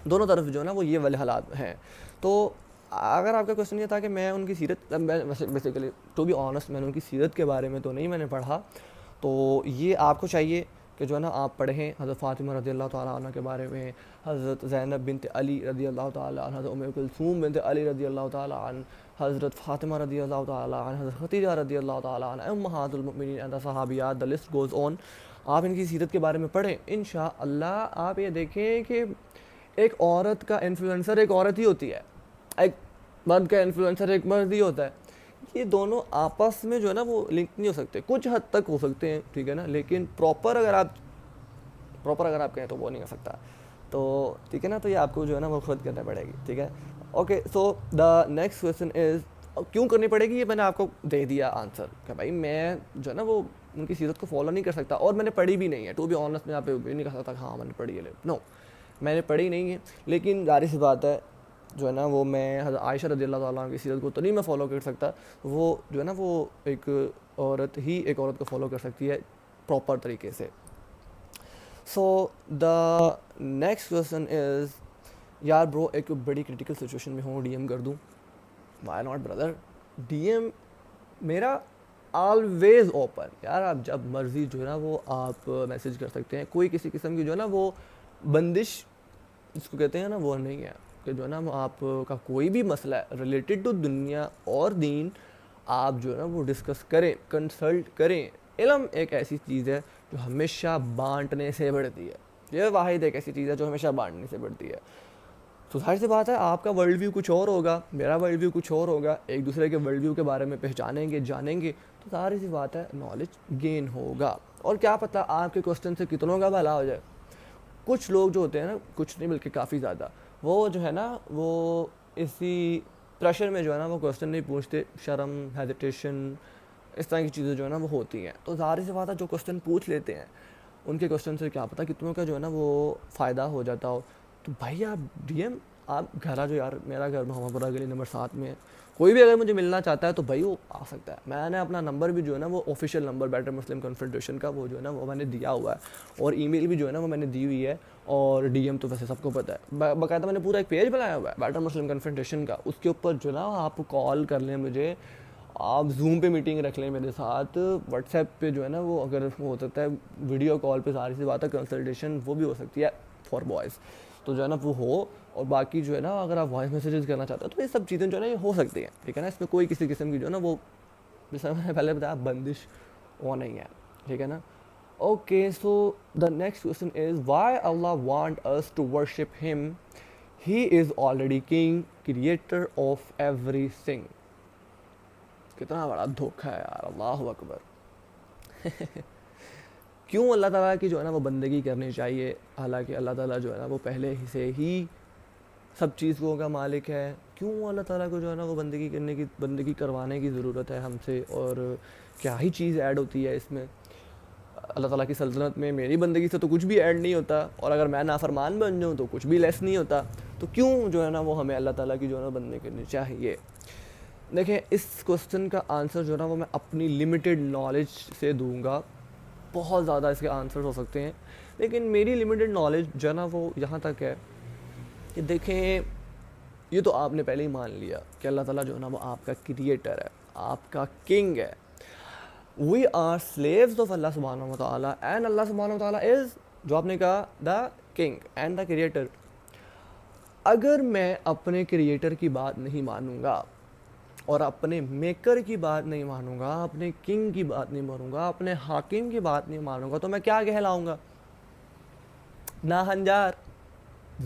دونوں طرف جو ہے نا وہ یہ والے حالات ہیں۔ تو اگر آپ کا کوشچن یہ تھا کہ میں ان کی سیرت، بیسیکلی ٹو بی آنیسٹ میں نے ان کی سیرت کے بارے میں تو نہیں میں نے پڑھا، تو یہ آپ کو چاہیے کہ جو ہے نا آپ پڑھیں حضرت فاطمہ رضی اللہ تعالیٰ عنہ کے بارے میں، حضرت زینب بنت علی رضی اللہ تعالیٰ عنہ، حضرت ام کلثوم بنت علی رضی اللہ تعالیٰ عنہ، حضرت فاطمہ رضی اللہ تعالیٰ عنہ، حضرت خدیجہ رضی اللہ تعالیٰ عنہ، امہات المؤمنین اینڈ صحابیات، دا لسٹ گوز آن۔ آپ ان کی سیرت کے بارے میں پڑھیں، انشاءاللہ آپ یہ دیکھیں کہ ایک عورت کا انفلوئنسر ایک عورت ہی ہوتی ہے، ایک مرد کا انفلوئنسر ایک مرد ہی ہوتا ہے، یہ دونوں آپس میں جو ہے نا وہ لنک نہیں ہو سکتے، کچھ حد تک ہو سکتے ہیں، ٹھیک ہے نا، لیکن پراپر اگر آپ کہیں تو وہ نہیں ہو سکتا، تو ٹھیک ہے نا، تو یہ آپ کو جو ہے نا وہ خود کرنا پڑے گی، ٹھیک ہے۔ Okay, so the next question is کیوں کرنی پڑے گی، یہ میں نے آپ کو دے دیا آنسر کہ بھائی میں جو ہے نا وہ ان کی سیرت کو فالو نہیں کر سکتا، اور میں نے پڑھی بھی نہیں ہے، ٹو بی آنیسٹ میں یہاں پہ بھی نہیں کہہ سکتا کہ ہاں میں نے پڑھی ہے، نو میں نے پڑھی نہیں ہے، لیکن ظاہر سی بات ہے جو ہے نا وہ میں حضرت عائشہ رضی اللہ تعالیٰ عنہ کی سیرت کو تو نہیں میں فالو کر سکتا، وہ جو ہے نا وہ ایک عورت کو فالو کر سکتی ہے پراپر طریقے سے۔ سو دا نیکسٹ کویسچن از، یار برو ایک بڑی کرٹیکل سچویشن میں ہوں، ڈی ایم کر دوں؟ Why not brother, D M میرا آلویز اوپن، یار آپ جب مرضی جو ہے نا وہ آپ میسیج کر سکتے ہیں، کوئی کسی قسم کی جو ہے نا وہ بندش جس کو کہتے ہیں نا وہ نہیں ہے، کہ جو ہے نا آپ کا کوئی بھی مسئلہ ہے ریلیٹڈ ٹو دنیا اور دین، آپ جو ہے نا وہ ڈسکس کریں، کنسلٹ کریں۔ علم ایک ایسی چیز ہے جو ہمیشہ بانٹنے سے بڑھتی ہے، یہ واحد ایک ایسی چیز ہے جو ہمیشہ بانٹنے سے بڑھتی ہے۔ تو ظاہر سی بات ہے آپ کا ورلڈ ویو کچھ اور ہوگا، میرا ورلڈ ویو کچھ اور ہوگا، ایک دوسرے کے ورلڈ ویو کے بارے میں پہچانیں گے، جانیں گے، تو ظاہر سی بات ہے نالج گین ہوگا، اور کیا پتہ آپ کے کوسچن سے کتنوں کا بھلا ہو جائے۔ کچھ لوگ جو ہوتے ہیں نا، کچھ نہیں بلکہ کافی زیادہ، وہ جو ہے نا وہ اسی پریشر میں جو ہے نا وہ کوسچن نہیں پوچھتے، شرم، ہیزیٹیشن، اس طرح کی چیزیں جو ہے نا وہ ہوتی ہیں، تو ظاہر سی بات ہے جو کوسچن پوچھ لیتے ہیں ان کے کوسچن سے کیا پتہ کتنوں کا جو ہے نا وہ فائدہ ہو جاتا ہو۔ تو بھائی آپ ڈی ایم، آپ گھر آ جو، یار میرا گھر محمد پورہ گلی نمبر 7 میں ہے، کوئی بھی اگر مجھے ملنا چاہتا ہے تو بھائی وہ آ سکتا ہے، میں نے اپنا نمبر بھی جو ہے نا وہ آفیشیل نمبر بیٹر مسلم کنفیڈریشن کا وہ جو ہے نا وہ میں نے دیا ہوا ہے، اور ای میل بھی جو ہے نا وہ میں نے دی ہوئی ہے، اور ڈی ایم تو ویسے سب کو پتہ ہے، باقاعدہ میں نے پورا ایک پیج بنایا ہوا ہے بیٹر مسلم کنفیڈریشن کا، اس کے اوپر جو ہے نا آپ کال کر لیں مجھے، آپ زوم پہ میٹنگ رکھ لیں میرے ساتھ، واٹس ایپ پہ جو ہے نا وہ اگر ہو سکتا ہے ویڈیو کال پہ، ظاہر سی بات ہے کنسلٹیشن وہ بھی ہو سکتی ہے فار بوائز، تو جو ہے نا وہ ہو، اور باقی جو ہے نا اگر آپ وائس میسیجز کرنا چاہتے ہیں تو یہ سب چیزیں جو ہے نا یہ ہو سکتی ہیں، ٹھیک ہے نا، اس میں کوئی کسی قسم کی جو ہے نا وہ جیسا میں نے پہلے بتایا بندش وہ نہیں ہے، ٹھیک ہے نا۔ Okay, so the next question is why Allah want us to worship ہم، he is already king creator of everything. کتنا بڑا دھوکہ ہے یار، اللہ اکبر۔ کیوں اللہ تعالیٰ کی جو ہے نا وہ بندگی کرنی چاہیے، حالانکہ اللہ تعالیٰ جو ہے نا وہ پہلے ہی سے ہی سب چیزوں کا مالک ہے، کیوں اللہ تعالیٰ کو جو ہے نا وہ بندگی کروانے کی ضرورت ہے ہم سے، اور کیا ہی چیز ایڈ ہوتی ہے اس میں؟ اللہ تعالیٰ کی سلطنت میں میری بندگی سے تو کچھ بھی ایڈ نہیں ہوتا، اور اگر میں نافرمان بن جاؤں تو کچھ بھی لیس نہیں ہوتا، تو کیوں جو ہے نا وہ ہمیں اللہ تعالیٰ کی جو ہے نا بندگی کرنی چاہیے؟ دیکھیں اس کوسچن کا آنسر جو ہے نا وہ میں اپنی لمیٹڈ نالج سے دوں گا، بہت زیادہ اس کے آنسر ہو سکتے ہیں، لیکن میری لمیٹڈ نالج جو ہے نا وہ یہاں تک ہے کہ دیکھیں، یہ تو آپ نے پہلے ہی مان لیا کہ اللہ تعالیٰ جو ہے نا وہ آپ کا کریٹر ہے، آپ کا کنگ ہے، وی آر سلیوز آف اللہ سبحانہ و تعالیٰ، اینڈ اللہ سبحانہ و تعالیٰ از، جو آپ نے کہا، the king and the creator. اگر میں اپنے کریٹر کی بات نہیں مانوں گا اور اپنے میکر کی بات نہیں مانوں گا، اپنے کنگ کی بات نہیں مانوں گا، اپنے حاکم کی بات نہیں مانوں گا، تو میں کیا کہلاؤں گا؟ ناہنجار،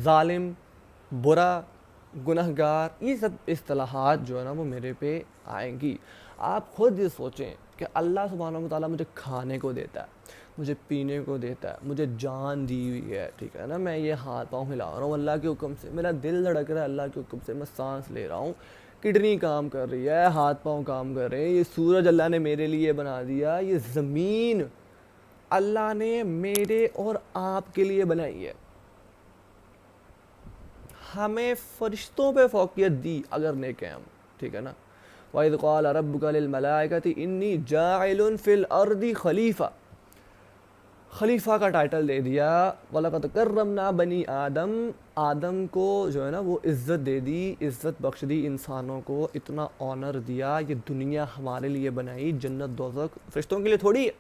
ظالم، برا، گنہگار. یہ سب اصطلاحات جو ہے نا وہ میرے پہ آئیں گی. آپ خود یہ سوچیں کہ اللہ سبحانہ و تعالیٰ مجھے کھانے کو دیتا ہے، مجھے پینے کو دیتا ہے، مجھے جان دی ہوئی ہے، ٹھیک ہے نا، میں یہ ہاتھ پاؤں ہلا رہا ہوں اللہ کے حکم سے، میرا دل دھڑک رہا ہے اللہ کے حکم سے، میں سانس لے رہا ہوں، کڈنی کام کر رہی ہے، ہاتھ پاؤں کام کر رہے ہیں، یہ سورج اللہ نے میرے لیے بنا دیا، یہ زمین اللہ نے میرے اور آپ کے لیے بنائی ہے. ہمیں فرشتوں پہ فوقیت دی اگر نیک ہیں ہم، ٹھیک ہے نا. وَإِذْ قَالَ رَبُّكَ لِلْمَلَائِكَةِ إِنِّي جَاعِلٌ فِي الْأَرْضِ خلیفہ، خلیفہ کا ٹائٹل دے دیا. وَلَقَدْ كَرَّمْنَا بَنِي آدم، آدم کو جو ہے نا وہ عزت دے دی، عزت بخش دی، انسانوں کو اتنا آنر دیا. یہ دنیا ہمارے لیے بنائی، جنت دوزخ فرشتوں کے لیے تھوڑی ہے،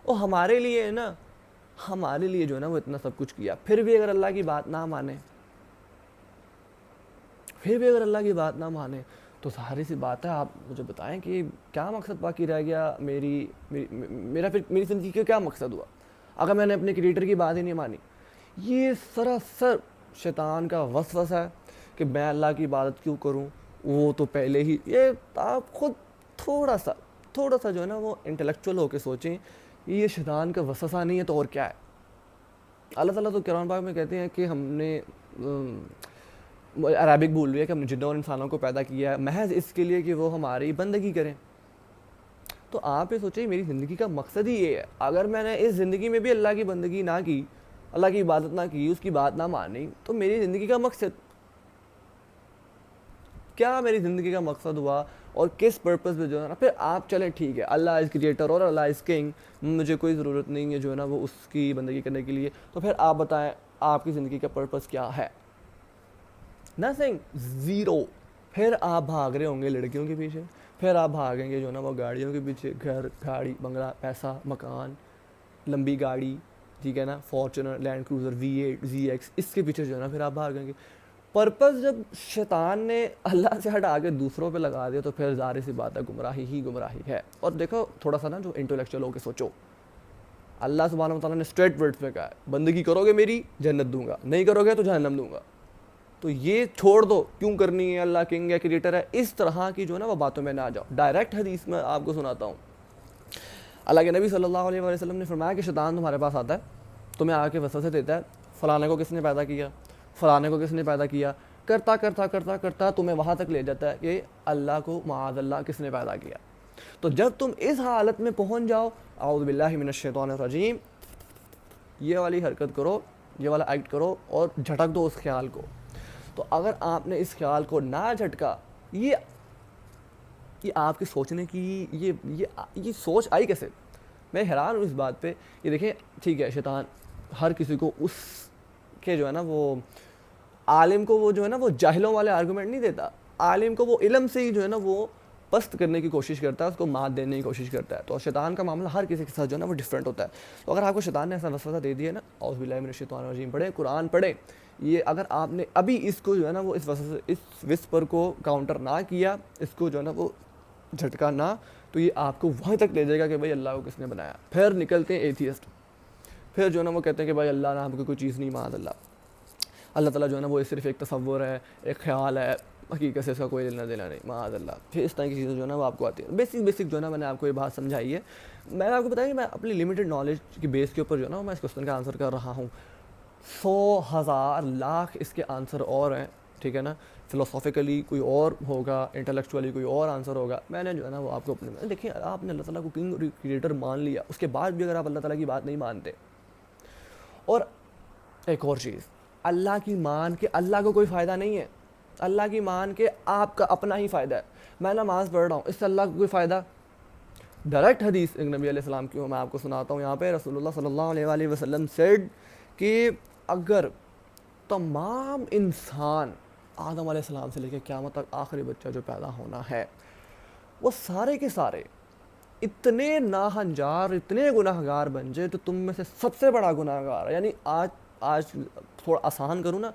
وہ ہمارے لیے ہے نا، ہمارے لیے جو ہے نا وہ اتنا سب کچھ کیا. پھر بھی اگر اللہ کی بات نہ مانے، پھر بھی اگر اللہ کی بات نہ مانے تو ساری سی بات ہے. آپ مجھے بتائیں کہ کیا مقصد باقی رہ گیا میرا پھر میری زندگی کا کیا مقصد ہوا اگر میں نے اپنے کریٹر کی بات ہی نہیں مانی؟ یہ سراسر شیطان کا وسوسہ ہے کہ میں اللہ کی عبادت کیوں کروں. وہ تو پہلے ہی، یہ آپ خود تھوڑا سا جو ہے نا وہ انٹلیکچوئل ہو کے سوچیں، یہ شیطان کا وسوسہ نہیں ہے تو اور کیا ہے. اللہ تعالیٰ تو قرآن پاک میں کہتے ہیں کہ ہم نے عربک بول رہی ہے کہ ہم نے جنوں اور انسانوں کو پیدا کیا ہے محض اس کے لیے کہ وہ ہماری بندگی کریں. تو آپ یہ سوچیں میری زندگی کا مقصد ہی یہ ہے. اگر میں نے اس زندگی میں بھی اللہ کی بندگی نہ کی، اللہ کی عبادت نہ کی، اس کی بات نہ مانی، تو میری زندگی کا مقصد کیا؟ میری زندگی کا مقصد ہوا اور کس پرپز پہ جو ہے نا. پھر آپ چلیں ٹھیک ہے اللہ از کریٹر اور اللہ از کنگ، مجھے کوئی ضرورت نہیں ہے جو ہے نا وہ اس کی بندگی کرنے کے لیے. تو پھر آپ بتائیں آپ کی زندگی کا پرپز کیا ہے؟ Nothing, zero. پھر آپ بھاگ رہے ہوں گے لڑکیوں کے پیچھے، پھر آپ بھاگیں گے جو ہے نا وہ گاڑیوں کے پیچھے، گھر، گاڑی، بنگلہ، پیسہ، مکان، لمبی گاڑی، ٹھیک ہے نا، Fortuner, Land Cruiser, V8، ZX، اس کے پیچھے جو ہے نا پھر آپ بھاگیں گے. پرپز جب شیطان نے اللہ سے ہٹا کے دوسروں پہ لگا دیا تو پھر ظاہر سی بات ہے گمراہی ہی گمراہی ہے. اور دیکھو تھوڑا سا نا جو انٹلیکچوئل ہو کے سوچو، اللہ سبحانہ و تعالیٰ نے اسٹریٹ ورڈ پہ کہا ہے بندگی کرو گے میری جنت دوں گا، نہیں کرو گے تو جہنم دوں گا. تو یہ چھوڑ دو، کیوں کرنی ہے، اللہ کنگ ہے، کریٹر ہے، اس طرح کی جو ہے نا وہ باتوں میں نہ جاؤ. ڈائریکٹ حدیث میں آپ کو سناتا ہوں، اللہ کے نبی صلی اللہ علیہ وسلم نے فرمایا کہ شیطان تمہارے پاس آتا ہے، تمہیں آ کے وسوسے دیتا ہے، فلانے کو کس نے پیدا کیا، فلانے کو کس نے پیدا کیا، کرتا کرتا کرتا کرتا تمہیں وہاں تک لے جاتا ہے کہ اللہ کو معاذ اللہ کس نے پیدا کیا. تو جب تم اس حالت میں پہنچ جاؤ، اعوذ باللہ من الشیطان الرجیم، یہ والی حرکت کرو، یہ والا ایکٹ کرو اور جھٹک دو اس خیال کو. تو اگر آپ نے اس خیال کو نہ جھٹکا، یہ آپ کی سوچنے کی یہ سوچ آئی کیسے؟ میں حیران ہوں اس بات پہ. یہ دیکھیں ٹھیک ہے شیطان ہر کسی کو اس کے جو ہے نا وہ عالم کو وہ جو ہے نا وہ جاہلوں والے آرگومنٹ نہیں دیتا، عالم کو وہ علم سے ہی جو ہے نا وہ پست کرنے کی کوشش کرتا ہے، اس کو مات دینے کی کوشش کرتا ہے. تو شیطان کا معاملہ ہر کسی کے ساتھ جو ہے نا وہ ڈفرینٹ ہوتا ہے. تو اگر آپ کو شیطان نے ایسا وسوسہ دے دیا نا، اعوذ باللہ من الشیطان الرجیم پڑھیں، قرآن پڑھیں. یہ اگر آپ نے ابھی اس کو جو ہے نا وہ اس وسپر کو کاؤنٹر نہ کیا، اس کو جو ہے نا وہ جھٹکا نہ، تو یہ آپ کو وہاں تک لے جائے گا کہ بھائی اللہ کو کس نے بنایا. پھر نکلتے ہیں ایتھیسٹ، پھر جو ہے نا وہ کہتے ہیں کہ بھائی اللہ نام کی کوئی چیز نہیں، معاذ اللہ، اللہ تعالیٰ جو ہے نا وہ صرف ایک تصور ہے، ایک خیال ہے، حقیقت سے اس کا کوئی لینا دینا نہیں، معاذ اللہ. پھر اس طرح کی چیزیں جو ہے نا وہ آپ کو آتی ہیں. بیسک جو ہے نا میں نے آپ کو یہ بات سمجھائی ہے. میں نے آپ کو بتایا کہ میں اپنی لمیٹڈ نالج کی بیس کے اوپر جو ہے نا میں اس کوسچن کا آنسر کر رہا ہوں. 100,000 لاکھ اس کے آنسر اور ہیں، ٹھیک ہے نا. فلسافیکلی کوئی اور ہوگا، انٹلیکچولی کوئی اور آنسر ہوگا. میں نے جو ہے نا وہ آپ کو اپنے دیکھیں، آپ نے اللہ تعالیٰ کو کنگ کریٹر مان لیا، اس کے بعد بھی اگر آپ اللہ تعالیٰ کی بات نہیں مانتے. اور ایک اور چیز، اللہ کی مان کے اللہ کو کوئی فائدہ نہیں ہے، اللہ کی مان کے آپ کا اپنا ہی فائدہ ہے. میں نماز پڑھ رہا ہوں، اس سے اللہ کو کوئی فائدہ؟ ڈائریکٹ حدیث نبی علیہ السلام کی میں آپ کو سناتا ہوں. یہاں پہ رسول اللہ صلی اللہ علیہ وآلہ وسلم سیڈ کہ اگر تمام انسان آدم علیہ السلام سے لے کے قیامت تک آخری بچہ جو پیدا ہونا ہے، وہ سارے کے سارے اتنے ناہنجار، اتنے گناہ گار بن جائے تو تم میں سے سب سے بڑا گناہ گار ہے. یعنی آج تھوڑا آسان کروں نا،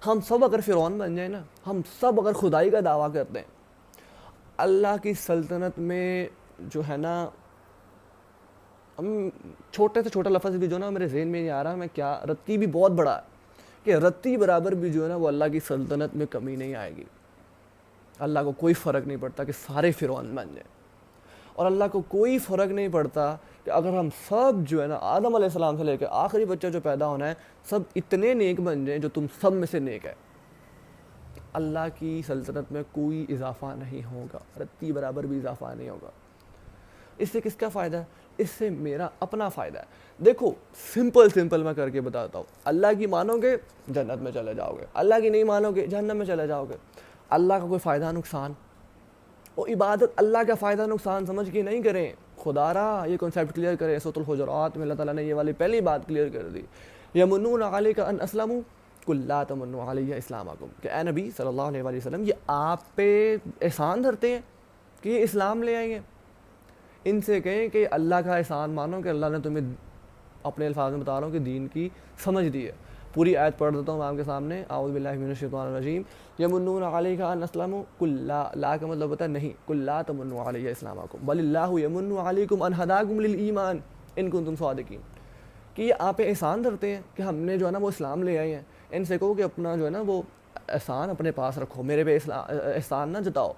ہم سب اگر فرعون بن جائیں نا، ہم سب اگر خدائی کا دعویٰ کرتے ہیں، اللہ کی سلطنت میں جو ہے نا، ہم چھوٹے سے چھوٹا لفظ بھی جو ہے نا میرے ذہن میں نہیں آ رہا، میں کیا، رتی بھی بہت بڑا ہے کہ رتی برابر بھی جو ہے نا وہ اللہ کی سلطنت میں کمی نہیں آئے گی. اللہ کو کوئی فرق نہیں پڑتا کہ سارے فرعون بن جائیں، اور اللہ کو کوئی فرق نہیں پڑتا کہ اگر ہم سب جو ہے نا آدم علیہ السلام سے لے کے آخری بچہ جو پیدا ہونا ہے سب اتنے نیک بن جائیں جو تم سب میں سے نیک ہے، اللہ کی سلطنت میں کوئی اضافہ نہیں ہوگا، رتی برابر بھی اضافہ نہیں ہوگا. اس سے کس کا فائدہ ہے؟ اس سے میرا اپنا فائدہ ہے. دیکھو سمپل میں کر کے بتاتا ہوں. اللہ کی مانو گے جنت میں چلے جاؤ گے، اللہ کی نہیں مانو گے جہنم میں چلے جاؤ گے. اللہ کا کوئی فائدہ نقصان، وہ عبادت اللہ کا فائدہ نقصان سمجھ کے نہیں کریں. خدا را یہ کنسیپٹ کلیئر کریں. سورۃ الحجرات میں اللہ تعالیٰ نے یہ والی پہلی بات کلیئر کر دی، یمنون علیک ان اسلموا قل لا تمنوا علی اسلامکم، کہ اے نبی صلی اللہ علیہ وآلہ وسلم یہ آپ پہ احسان دھرتے ہیں کہ یہ اسلام لے آئیں گے. ان سے کہیں کہ اللہ کا احسان مانو کہ اللہ نے تمہیں، اپنے الفاظ میں بتا رہا ہوں کہ دین کی سمجھ دی ہے. پوری آیت پڑھ دیتا ہوں آپ کے سامنے. اعوذ باللہ من الشیطان الرجیم. یمنون علیک ان اسلموا قل لا کا مطلب ہوتا ہے نہیں، قل لا تمنوا علی اسلامکم بل اللہ یمن علیکم ان ہداکم للایمان ان کنتم صادقین، کہ یہ آپ پہ احسان دھرتے ہیں کہ ہم نے جو ہے نا وہ اسلام لے آئے ہیں. ان سے کہو کہ اپنا جو ہے نا وہ احسان اپنے پاس رکھو، میرے پہ احسان نہ جتاؤ.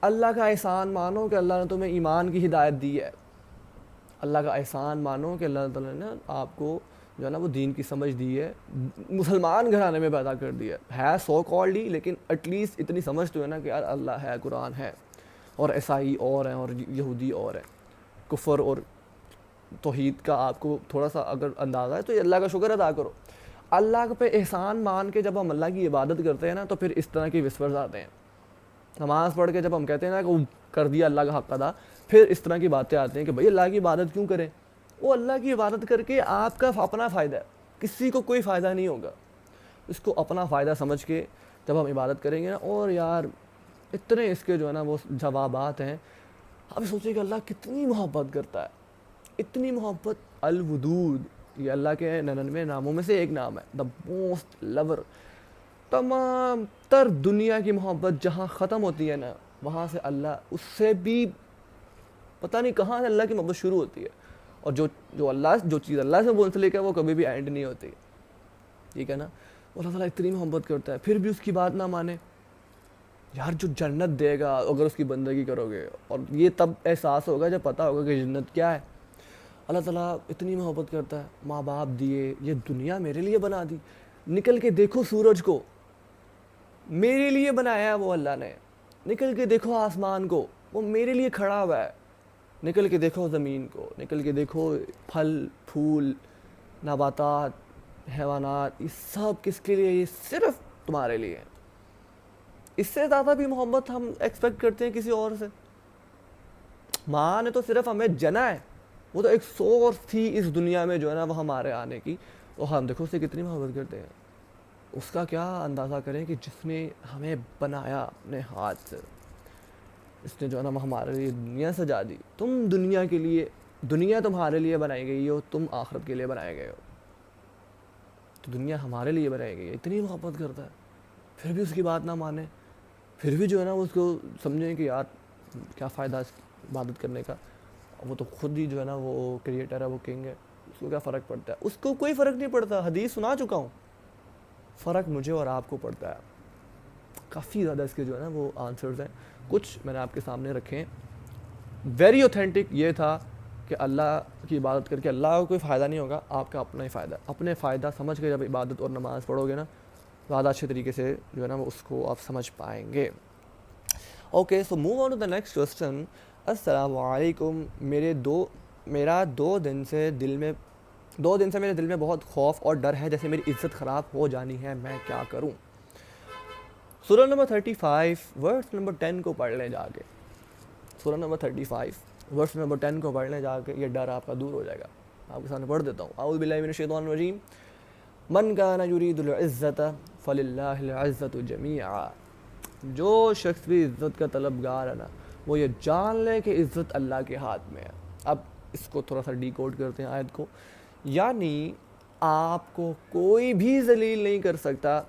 اللہ کا احسان مانو کہ اللہ نے تمہیں ایمان کی ہدایت دی ہے. اللہ کا احسان مانو کہ اللہ تعالیٰ نے آپ کو جو ہے نا وہ دین کی سمجھ دی ہے، مسلمان گھرانے میں پیدا کر دیا ہے سو کالڈ ہی، لیکن ایٹ لیسٹ اتنی سمجھ تو ہے نا کہ یار اللہ ہے، قرآن ہے، اور عیسائی اور ہیں اور یہودی اور ہیں. کفر اور توحید کا آپ کو تھوڑا سا اگر اندازہ ہے تو یہ اللہ کا شکر ادا کرو. اللہ پہ احسان مان کے جب ہم اللہ کی عبادت کرتے ہیں نا تو پھر اس طرح کی وسپرز آتے ہیں. نماز پڑھ کے جب ہم کہتے ہیں نا کہ وہ کر دیا اللہ کا حق ادا، پھر اس طرح کی باتیں آتی ہیں کہ بھئی اللہ کی عبادت کیوں کریں. وہ اللہ کی عبادت کر کے آپ کا اپنا فائدہ ہے، کسی کو کوئی فائدہ نہیں ہوگا. اس کو اپنا فائدہ سمجھ کے جب ہم عبادت کریں گے نا، اور یار اتنے اس کے جو ہے نا وہ جوابات ہیں. آپ سوچیں کہ اللہ کتنی محبت کرتا ہے، اتنی محبت. الودود یہ اللہ کے 99 ناموں میں سے ایک نام ہے، دا موسٹ لور. تمام تر دنیا کی محبت جہاں ختم ہوتی ہے نا، وہاں سے اللہ اس سے بھی پتہ نہیں کہاں سے اللہ کی محبت شروع ہوتی ہے. اور جو چیز اللہ سے منسلک ہے وہ کبھی بھی اینڈ نہیں ہوتی. ٹھیک ہے نا. اللہ تعالیٰ اتنی محبت کرتا ہے پھر بھی اس کی بات نہ مانے. یار جو جنت دے گا اگر اس کی بندگی کرو گے، اور یہ تب احساس ہوگا جب پتہ ہوگا کہ جنت کیا ہے. اللہ تعالیٰ اتنی محبت کرتا ہے. ماں باپ دیے، یہ دنیا میرے لیے بنا دی. نکل کے دیکھو سورج کو، میرے لیے بنایا ہے وہ اللہ نے. نکل کے دیکھو آسمان کو، وہ میرے لیے کھڑا ہوا ہے. نکل کے دیکھو زمین کو، نکل کے دیکھو پھل پھول نباتات حیوانات، یہ سب کس کے لیے؟ یہ صرف تمہارے لیے. اس سے زیادہ بھی محبت ہم ایکسپیکٹ کرتے ہیں کسی اور سے. ماں نے تو صرف ہمیں جنا ہے، وہ تو ایک سورس تھی اس دنیا میں جو ہے نا وہ ہمارے آنے کی، اور ہم دیکھو اس سے کتنی محبت کرتے ہیں. اس کا کیا اندازہ کریں کہ جس نے ہمیں بنایا اپنے ہاتھ سے، اس نے جو ہے نا ہمارے لیے دنیا سجا دی. تم دنیا کے لیے، دنیا تمہارے لیے بنائی گئی ہو، تم آخرت کے لیے بنائے گئے ہو. تو دنیا ہمارے لیے بنائی گئی ہے. اتنی محبت کرتا ہے پھر بھی اس کی بات نہ مانے، پھر بھی جو ہے نا اس کو سمجھیں کہ یار کیا فائدہ اس عبادت کرنے کا. وہ تو خود ہی جو ہے نا وہ کریٹر ہے، وہ کنگ ہے، اس کو کیا فرق پڑتا ہے؟ اس کو کوئی فرق نہیں پڑتا. حدیث سنا چکا ہوں. فرق مجھے اور آپ کو پڑتا ہے. کافی زیادہ اس کے جو ہے نا وہ آنسرز ہیں، کچھ میں نے آپ کے سامنے رکھے ہیں. ویری اوتھینٹک یہ تھا کہ اللہ کی عبادت کر کے اللہ کو کوئی فائدہ نہیں ہوگا، آپ کا اپنا ہی فائدہ. اپنے فائدہ سمجھ کے جب عبادت اور نماز پڑھو گے نا، زیادہ اچھے طریقے سے جو ہے نا وہ اس کو آپ سمجھ پائیں گے. Okay, so move on to the next question. السلام علیکم. میرا دو دن سے میرے دل میں بہت خوف اور ڈر ہے، جیسے میری عزت خراب ہو جانی ہے، میں کیا کروں؟ سورہ نمبر 35 ورس نمبر 10 کو پڑھ لیں جا کے. سورہ نمبر 35 ورس نمبر 10 کو پڑھ لیں جا کے، یہ ڈر آپ کا دور ہو جائے گا. آپ کے سامنے پڑھ دیتا ہوں. اعوذ باللہ من الشیطان الرجیم. من کان یرید العزت فللہ العزت جمیعا. جو شخص بھی عزت کا طلبگار ہے نا، وہ یہ جان لے کہ عزت اللہ کے ہاتھ میں ہے. اب اس کو تھوڑا سا ڈی کوڈ کرتے ہیں آیت کو. یعنی آپ کو کوئی بھی ذلیل نہیں کر سکتا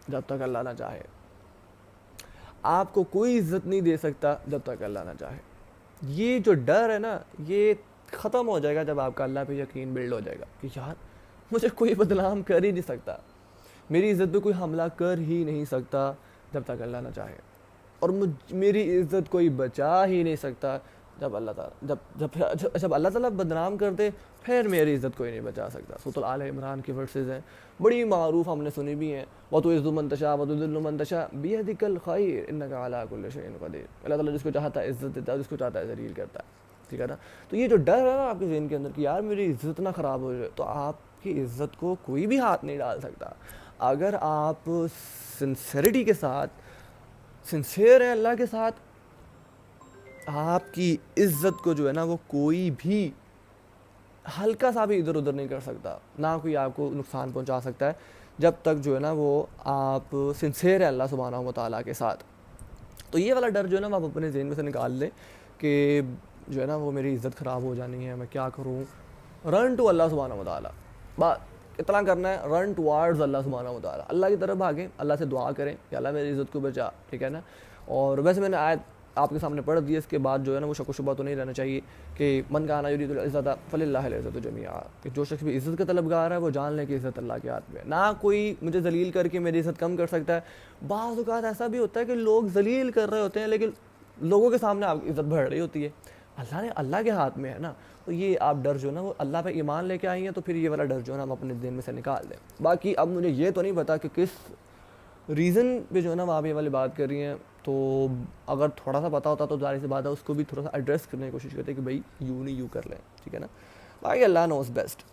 جب تک اللہ نہ چاہے. آپ کو کوئی عزت نہیں دے سکتا جب تک اللہ نہ چاہے. یہ جو ڈر ہے نا یہ ختم ہو جائے گا جب آپ کا اللہ پہ یقین بلڈ ہو جائے گا کہ یار مجھے کوئی بدنام کر ہی نہیں سکتا, میری عزت پہ کوئی حملہ کر ہی نہیں سکتا جب تک اللہ نہ چاہے, اور میری عزت کوئی بچا ہی نہیں سکتا جب اللہ تعالیٰ جب اللہ تعالیٰ بدنام کر دے پھر میری عزت کوئی نہیں بچا سکتا. سورۃ آل عمران کی ورسز ہیں بڑی معروف, ہم نے سنی بھی ہیں. وَتُعِزُّ مَن تَشَاءُ وَتُذِلُّ مَن تَشَاءُ بِيَدِكَ الْخَيْرُ إِنَّكَ عَلَىٰ كُلِّ شَيْءٍ قَدِيرٌ. اللہ تعالیٰ جس کو چاہتا ہے عزت دیتا ہے, جس کو چاہتا ہے ذلیل کرتا ہے, ٹھیک ہے نا. تو یہ جو ڈر ہے نا آپ کے ذہن کے اندر کہ یار میری عزت نہ خراب ہو جائے, تو آپ کی عزت کو کوئی بھی ہاتھ نہیں ڈال سکتا. اگر آپ سنسیئرٹی کے ساتھ سنسیئر ہیں اللہ کے ساتھ, آپ کی عزت کو جو ہے نا وہ کوئی بھی ہلکا سا بھی ادھر ادھر نہیں کر سکتا, نہ کوئی آپ کو نقصان پہنچا سکتا ہے جب تک جو ہے نا وہ آپ سنسیئر ہیں اللہ سبحانہ و تعالیٰ کے ساتھ. تو یہ والا ڈر جو ہے نا آپ اپنے ذہن میں سے نکال لیں کہ جو ہے نا وہ میری عزت خراب ہو جانی ہے, میں کیا کروں. رن ٹو اللہ سبحانہ و تعالیٰ, بات اتنا کرنا ہے, رن ٹوارڈز اللہ سبحانہ و تعالیٰ, اللہ کی طرف بھاگیں, اللہ سے دعا کریں کہ اللہ میری عزت کو بچا, ٹھیک ہے نا. اور ویسے میں نے آیت آپ کے سامنے پڑھ دی, اس کے بعد جو ہے نا وہ شک و شبہ تو نہیں رہنا چاہیے کہ من کان یرید العزت فللہ العزت جمیعا, کہ جو شخص بھی عزت کا طلبگار ہے وہ جان لے کہ عزت اللہ کے ہاتھ میں ہے. نہ کوئی مجھے ذلیل کر کے میری عزت کم کر سکتا ہے. بعض اوقات ایسا بھی ہوتا ہے کہ لوگ ذلیل کر رہے ہوتے ہیں لیکن لوگوں کے سامنے آپ کی عزت بڑھ رہی ہوتی ہے. اللہ کے ہاتھ میں ہے نا. تو یہ آپ ڈر جو ہے نا وہ اللہ پہ ایمان لے کے آئی ہیں, تو پھر یہ والا ڈر جو ہے نا ہم اپنے دین میں سے نکال دیں. باقی اب مجھے یہ تو نہیں پتا کہ کس ریزن پہ جو ہے نا وہ آپ یہ والی بات کر رہی ہیں, تو اگر تھوڑا سا پتا ہوتا تو ظاہر سی بات ہے اس کو بھی تھوڑا سا ایڈریس کرنے کی کوشش کرتے کہ بھائی یوں نہیں یوں کر لیں, ٹھیک ہے نا. باقی Allah knows best.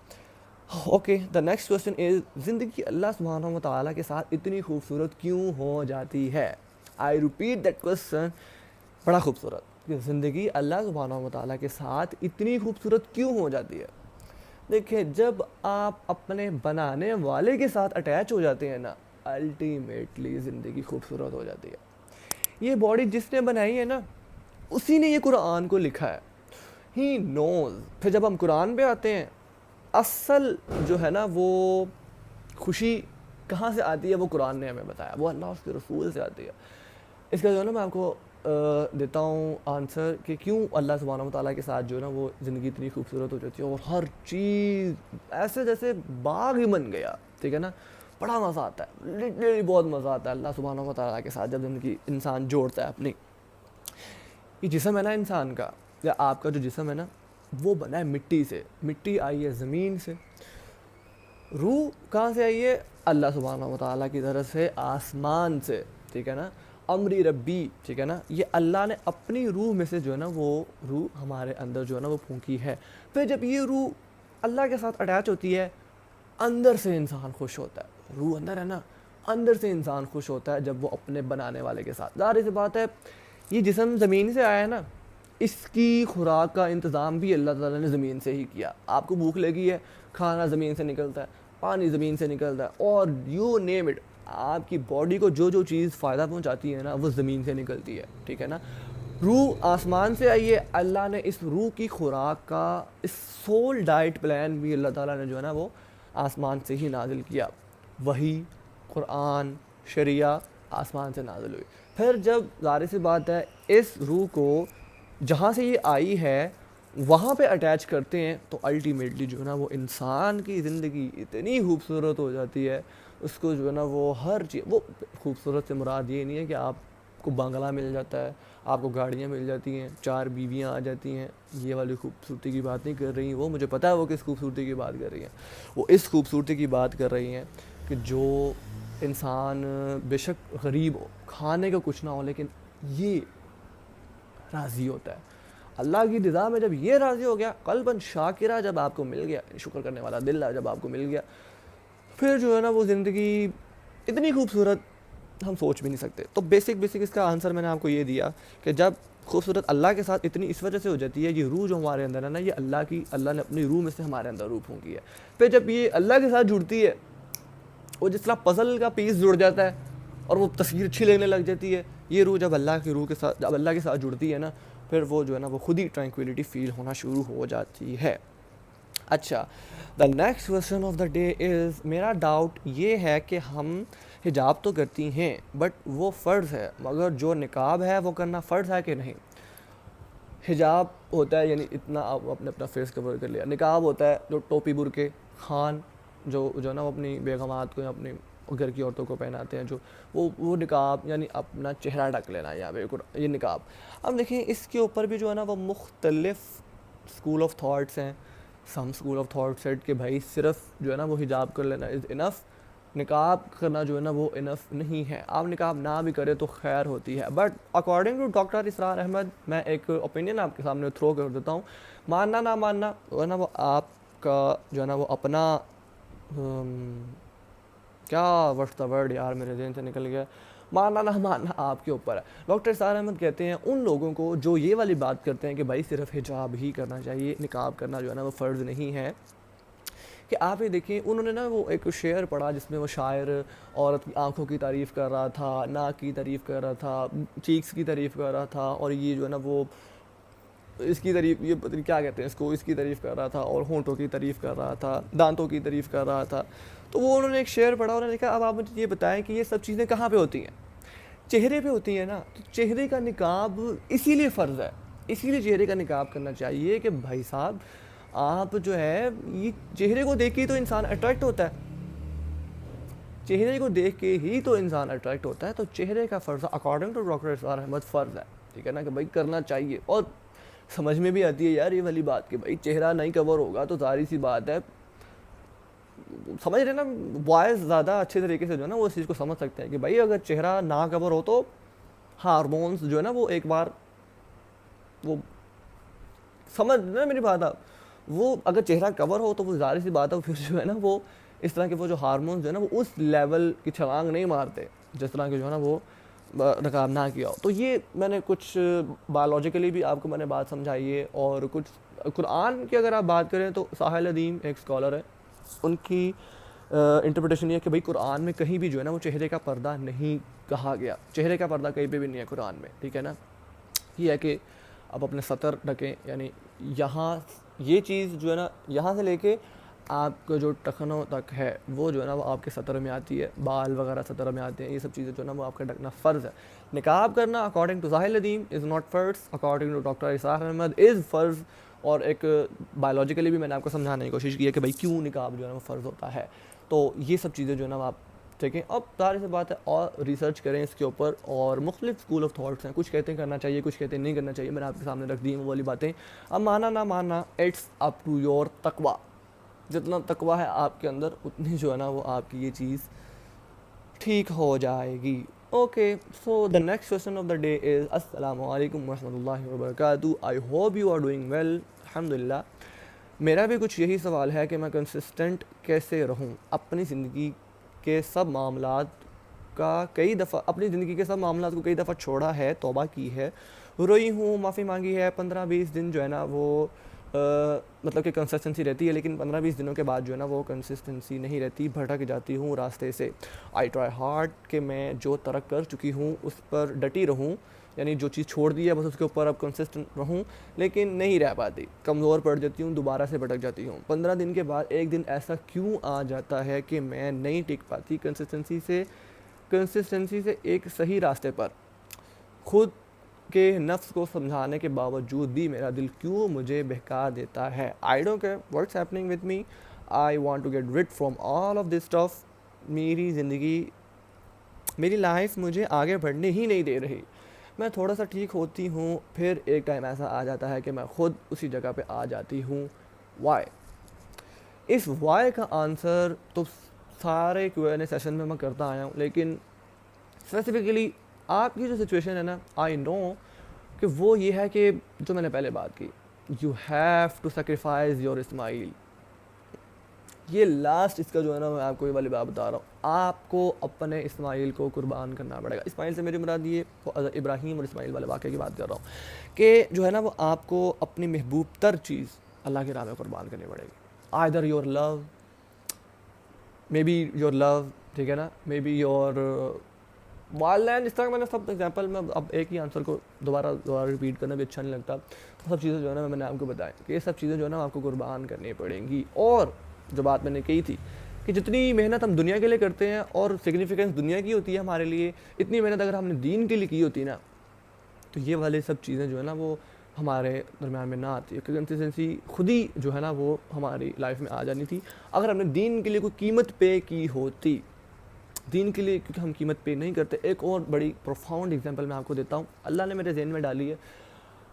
Okay, the next question is, زندگی اللہ سبحانہ و تعالیٰ کے ساتھ اتنی خوبصورت کیوں ہو جاتی ہے؟ آئی ریپیٹ دیٹ کوسچن, بڑا خوبصورت, کہ زندگی اللہ سبحانہ و تعالیٰ کے ساتھ اتنی خوبصورت کیوں ہو جاتی ہے. دیکھیں, جب آپ اپنے بنانے والے کے ساتھ اٹیچ ہو جاتے ہیں نا, الٹیمیٹلی زندگی خوبصورت ہو جاتی ہے. یہ باڈی جس نے بنائی ہے نا اسی نے یہ قرآن کو لکھا ہے, ہی نوز. پھر جب ہم قرآن پہ آتے ہیں, اصل جو ہے نا وہ خوشی کہاں سے آتی ہے وہ قرآن نے ہمیں بتایا, وہ اللہ اس کے رسول سے آتی ہے. اس کا جو ہے نا میں آپ کو دیتا ہوں آنسر کہ کیوں اللہ سبحانہ و تعالیٰ کے ساتھ جو ہے نا وہ زندگی اتنی خوبصورت ہو جاتی ہے, اور ہر چیز ایسے جیسے باغ ہی بن گیا, ٹھیک ہے نا. بڑا مزہ آتا ہے, لٹرلی بہت مزہ آتا ہے اللہ سبحانہ و تعالیٰ کے ساتھ جب زندگی انسان جوڑتا ہے اپنی. یہ جسم ہے نا انسان کا, یا آپ کا جو جسم ہے نا وہ بنا ہے مٹی سے, مٹی آئی ہے زمین سے. روح کہاں سے آئی ہے؟ اللہ سبحانہ و تعالیٰ کی طرف سے, آسمان سے, ٹھیک ہے نا. امری ربی, ٹھیک ہے نا. یہ اللہ نے اپنی روح میں سے جو ہے نا وہ روح ہمارے اندر جو ہے نا وہ پھونکی ہے. پھر جب یہ روح اللہ کے ساتھ اٹیچ ہوتی ہے, اندر سے انسان خوش ہوتا ہے. روح اندر ہے نا, اندر سے انسان خوش ہوتا ہے جب وہ اپنے بنانے والے کے ساتھ. ظاہر سی بات ہے یہ جسم زمین سے آیا ہے نا, اس کی خوراک کا انتظام بھی اللہ تعالیٰ نے زمین سے ہی کیا. آپ کو بھوک لگی ہے, کھانا زمین سے نکلتا ہے, پانی زمین سے نکلتا ہے, اور یو نیم اٹ, آپ کی باڈی کو جو جو چیز فائدہ پہنچاتی ہے نا وہ زمین سے نکلتی ہے, ٹھیک ہے نا. روح آسمان سے آئی ہے, اللہ نے اس روح کی خوراک کا اس سول ڈائٹ پلان بھی اللہ تعالیٰ نے جو ہے نا وہ آسمان سے ہی نازل کیا. وہی قرآن شریعہ آسمان سے نازل ہوئی. پھر جب ظاہر سی بات ہے اس روح کو جہاں سے یہ آئی ہے وہاں پہ اٹیچ کرتے ہیں, تو الٹیمیٹلی جو ہے نا وہ انسان کی زندگی اتنی خوبصورت ہو جاتی ہے, اس کو جو ہے نا وہ ہر چیز, وہ خوبصورت سے مراد یہ نہیں ہے کہ آپ کو بنگلہ مل جاتا ہے, آپ کو گاڑیاں مل جاتی ہیں, 4 بیویاں آ جاتی ہیں, یہ والی خوبصورتی کی بات نہیں کر رہی ہیں وہ. مجھے پتہ ہے وہ کس خوبصورتی کی بات کر رہی ہیں, وہ اس خوبصورتی کی بات کر رہی ہیں کہ جو انسان بے شک غریب ہو, کھانے کا کچھ نہ ہو, لیکن یہ راضی ہوتا ہے اللہ کی رضا میں. جب یہ راضی ہو گیا, قلباً شاکرہ جب آپ کو مل گیا, شکر کرنے والا دل جب آپ کو مل گیا, پھر جو ہے نا وہ زندگی اتنی خوبصورت ہم سوچ بھی نہیں سکتے. تو بیسک اس کا آنسر میں نے آپ کو یہ دیا کہ جب خوبصورت اللہ کے ساتھ اتنی اس وجہ سے ہو جاتی ہے, یہ روح جو ہمارے اندر ہے نا, یہ اللہ نے اپنی روح میں سے ہمارے اندر روح پھونکی ہے. پھر جب یہ اللہ کے ساتھ جڑتی ہے, وہ جس طرح پزل کا پیس جڑ جاتا ہے اور وہ تصویر اچھی لگنے لگ جاتی ہے, یہ روح جب اللہ کی روح کے ساتھ, جب اللہ کے ساتھ جڑتی ہے نا, پھر وہ جو ہے نا وہ خود ہی ٹرینکویلٹی فیل ہونا شروع ہو جاتی ہے. اچھا، دا next question of the day از، میرا ڈاؤٹ یہ ہے کہ ہم حجاب تو کرتی ہیں بٹ وہ فرض ہے، مگر جو نقاب ہے وہ کرنا فرض ہے کہ نہیں؟ حجاب ہوتا ہے یعنی اتنا آپ اپنے اپنا فیس کور کر لیا، نقاب ہوتا ہے جو ٹوپی برقعے خان جو نا وہ اپنی بیگمات کو یا اپنی گھر کی عورتوں کو پہناتے ہیں، جو وہ نقاب یعنی اپنا چہرہ ڈھک لینا، یا بالکل یہ نقاب. اب دیکھیں اس کے اوپر بھی جو ہے نا وہ مختلف اسکول آف تھاٹس ہیں. سم اسکول آف تھاٹ سیٹ کہ بھائی صرف جو ہے نا وہ حجاب کر لینا از انف، نقاب کرنا جو ہے نا وہ انف نہیں ہے. آپ نقاب نہ بھی کرے تو خیر ہوتی ہے. But according to doctor Israr Ahmad, میں ایک اوپینین آپ کے سامنے تھرو کر دیتا ہوں. ماننا نہ ماننا جو ہے نا وہ آپ کا جو ہے نا وہ اپنا کیا ورڈ دا ورڈ یار میرے ذہن سے نکل گیا، ماننا نہ ماننا آپ کے اوپر ہے. ڈاکٹر اسرار احمد کہتے ہیں ان لوگوں کو جو یہ والی بات کرتے ہیں کہ بھائی صرف حجاب ہی کرنا چاہیے، نقاب کرنا جو ہے نا وہ فرض نہیں ہے، کہ آپ یہ دیکھیں انہوں نے نا وہ ایک شعر پڑھا جس میں وہ شاعر عورت کی آنکھوں کی تعریف کر رہا تھا، ناک کی تعریف کر رہا تھا، چیکس کی تعریف کر رہا تھا، اور یہ جو ہے نا وہ اس کی تعریف، یہ پتہ نہیں کیا کہتے ہیں اس کو، اس کی تعریف کر رہا تھا، اور ہونٹوں کی تعریف کر رہا تھا، دانتوں کی تعریف کر رہا تھا. تو وہ انہوں نے ایک شعر پڑھا، انہوں نے کہا اب آپ مجھے یہ بتائیں کہ یہ سب چیزیں کہاں پہ ہوتی ہیں؟ چہرے پہ ہوتی ہیں نا. تو چہرے کا نقاب اسی لیے فرض ہے، اسی لیے چہرے کا نقاب کرنا چاہیے کہ بھائی صاحب آپ جو ہے یہ چہرے کو دیکھ کے ہی تو انسان اٹریکٹ ہوتا ہے، چہرے کو دیکھ کے ہی تو انسان اٹریکٹ ہوتا ہے. تو چہرے کا فرض according to doctor Israr Ahmad فرض ہے، ٹھیک ہے نا، کہ بھائی کرنا چاہیے. اور سمجھ میں بھی آتی ہے یار یہ والی بات کہ بھائی چہرہ نہیں کور ہوگا تو ظاہر سی بات ہے، سمجھ رہے نا، بوائز زیادہ اچھے طریقے سے جو ہے نا وہ اس چیز کو سمجھ سکتے ہیں کہ بھائی اگر چہرہ نہ کور ہو تو ہارمونس جو ہے نا وہ ایک بار وہ سمجھ نا میری بات آپ، وہ اگر چہرہ کور ہو تو وہ ظاہر سی بات ہے پھر جو ہے نا وہ اس طرح کے وہ جو ہارمونس جو ہے نا وہ اس لیول کی چھلانگ نہیں مارتے جس طرح کے جو ہے نا وہ نقاب نہ کیا ہو. تو یہ میں نے کچھ بایولوجیکلی بھی آپ کو میں نے بات سمجھائی ہے. اور کچھ قرآن کی اگر آپ بات کریں تو ساحل ادیم ایک اسکالر ہے، ان کی انٹرپریٹیشن یہ ہے کہ بھائی قرآن میں کہیں بھی جو ہے نا وہ چہرے کا پردہ نہیں کہا گیا، چہرے کا پردہ کہیں پہ بھی نہیں ہے قرآن میں، ٹھیک ہے نا. یہ ہے کہ آپ اپنے سطر ڈھکیں، یعنی یہاں یہ چیز جو ہے نا یہاں سے لے کے آپ کا جو ٹخنوں تک ہے وہ جو ہے نا وہ آپ کے سطر میں آتی ہے، بال وغیرہ سطر میں آتے ہیں، یہ سب چیزیں جو ہے نا وہ آپ کا ڈھکنا فرض ہے. نقاب کرنا according to Sahil Nadeem is not فرض، according to doctor Israr Ahmed is فرض. اور ایک بایولوجیکلی بھی میں نے آپ کو سمجھانے کی کوشش کی ہے کہ بھائی کیوں نقاب جو ہے نا وہ فرض ہوتا ہے. تو یہ سب چیزیں جو ہے نا آپ دیکھیں. اب ظاہر سی بات ہے اور ریسرچ کریں اس کے اوپر، اور مختلف اسکول آف تھاٹس ہیں، کچھ کہتے ہیں کرنا چاہیے، کچھ کہتے ہیں نہیں کرنا چاہیے. میں نے آپ کے سامنے رکھ دی ہیں وہ والی باتیں. اب مانا نہ ماننا اٹس اپ ٹو یور تقوی، جتنا تقوی ہے آپ کے اندر اتنی جو ہے نا وہ آپ کی یہ چیز ٹھیک ہو جائے گی. Okay, so the next question of the day is السلام علیکم ورحمۃ اللہ وبرکاتہ. I hope you are doing well. الحمد للہ. میرا بھی کچھ یہی سوال ہے کہ میں کنسسٹنٹ کیسے رہوں اپنی زندگی کے سب معاملات کا کئی دفعہ اپنی زندگی کے سب معاملات کو کئی دفعہ چھوڑا ہے، توبہ کی ہے، روئی ہوں، معافی مانگی ہے. 15-20 دن جو ہے نا وہ مطلب کہ کنسسٹنسی رہتی ہے، لیکن 15-20 دنوں کے بعد جو ہے نا وہ کنسسٹنسی نہیں رہتی، بھٹک جاتی ہوں راستے سے. آئی ٹرائی ہارڈ کہ میں جو ترک کر چکی ہوں اس پر ڈٹی رہوں، یعنی جو چیز چھوڑ دی ہے بس اس کے اوپر اب کنسسٹنٹ رہوں، لیکن نہیں رہ پاتی، کمزور پڑ جاتی ہوں، دوبارہ سے بھٹک جاتی ہوں. 15 دن کے بعد ایک دن ایسا کیوں آ جاتا ہے کہ میں نہیں ٹک پاتی کنسسٹنسی سے ایک صحیح راستے پر. خود کے نفس کو سمجھانے کے باوجود بھی میرا دل کیوں مجھے بہکا دیتا ہے. I don't care what's happening with me, I want to get rid from all of this stuff. میری زندگی، میری لائف مجھے آگے بڑھنے ہی نہیں دے رہی. میں تھوڑا سا ٹھیک ہوتی ہوں، پھر ایک ٹائم ایسا آ جاتا ہے کہ میں خود اسی جگہ پہ آ جاتی ہوں. وائی؟ اس وائی کا آنسر تو سارے کیو این اے سیشن میں کرتا آیا ہوں، لیکن اسپیسیفکلی آپ کی جو سچویشن ہے نا، آئی نو کہ وہ یہ ہے کہ جو میں نے پہلے بات کی، you have to sacrifice your Ismail. یہ لاسٹ اس کا جو ہے نا میں آپ کو یہ والی بات بتا رہا ہوں، آپ کو اپنے اسماعیل کو قربان کرنا پڑے گا. اسماعیل سے میری مراد یہ ابراہیم اور اسماعیل والے واقعے کی بات کر رہا ہوں کہ جو ہے نا وہ آپ کو اپنی محبوب تر چیز اللہ کی راہ میں قربان کرنی پڑے گی. Either your love, may be your love, ٹھیک ہے نا، مے بی یور والدین جس طرح میں نے سب ایگزامپل میں اب ایک ہی آنسر کو دوبارہ ریپیٹ کرنا بھی اچھا نہیں لگتا. سب چیزیں جو ہے نا میں نے آپ کو بتایا کہ یہ سب چیزیں جو ہے نا آپ کو قربان کرنی پڑیں گی. اور جو بات میں نے کہی تھی کہ جتنی محنت ہم دنیا کے لیے کرتے ہیں اور سگنیفیکنس دنیا کی ہوتی ہے ہمارے لیے, اتنی محنت اگر ہم نے دین کے لیے کی ہوتی نا تو یہ والے سب چیزیں جو ہے نا وہ ہمارے درمیان میں نہ آتی ہے. کنسسٹنسی خود ہی جو ہے نا وہ ہماری لائف میں آ جانی تھی اگر ہم نے دین کے لیے کوئی قیمت پے کی ہوتی. دین کے لیے کیونکہ ہم قیمت پے نہیں کرتے. ایک اور بڑی پروفاؤنڈ ایگزامپل میں آپ کو دیتا ہوں, اللہ نے میرے ذہن میں ڈالی ہے.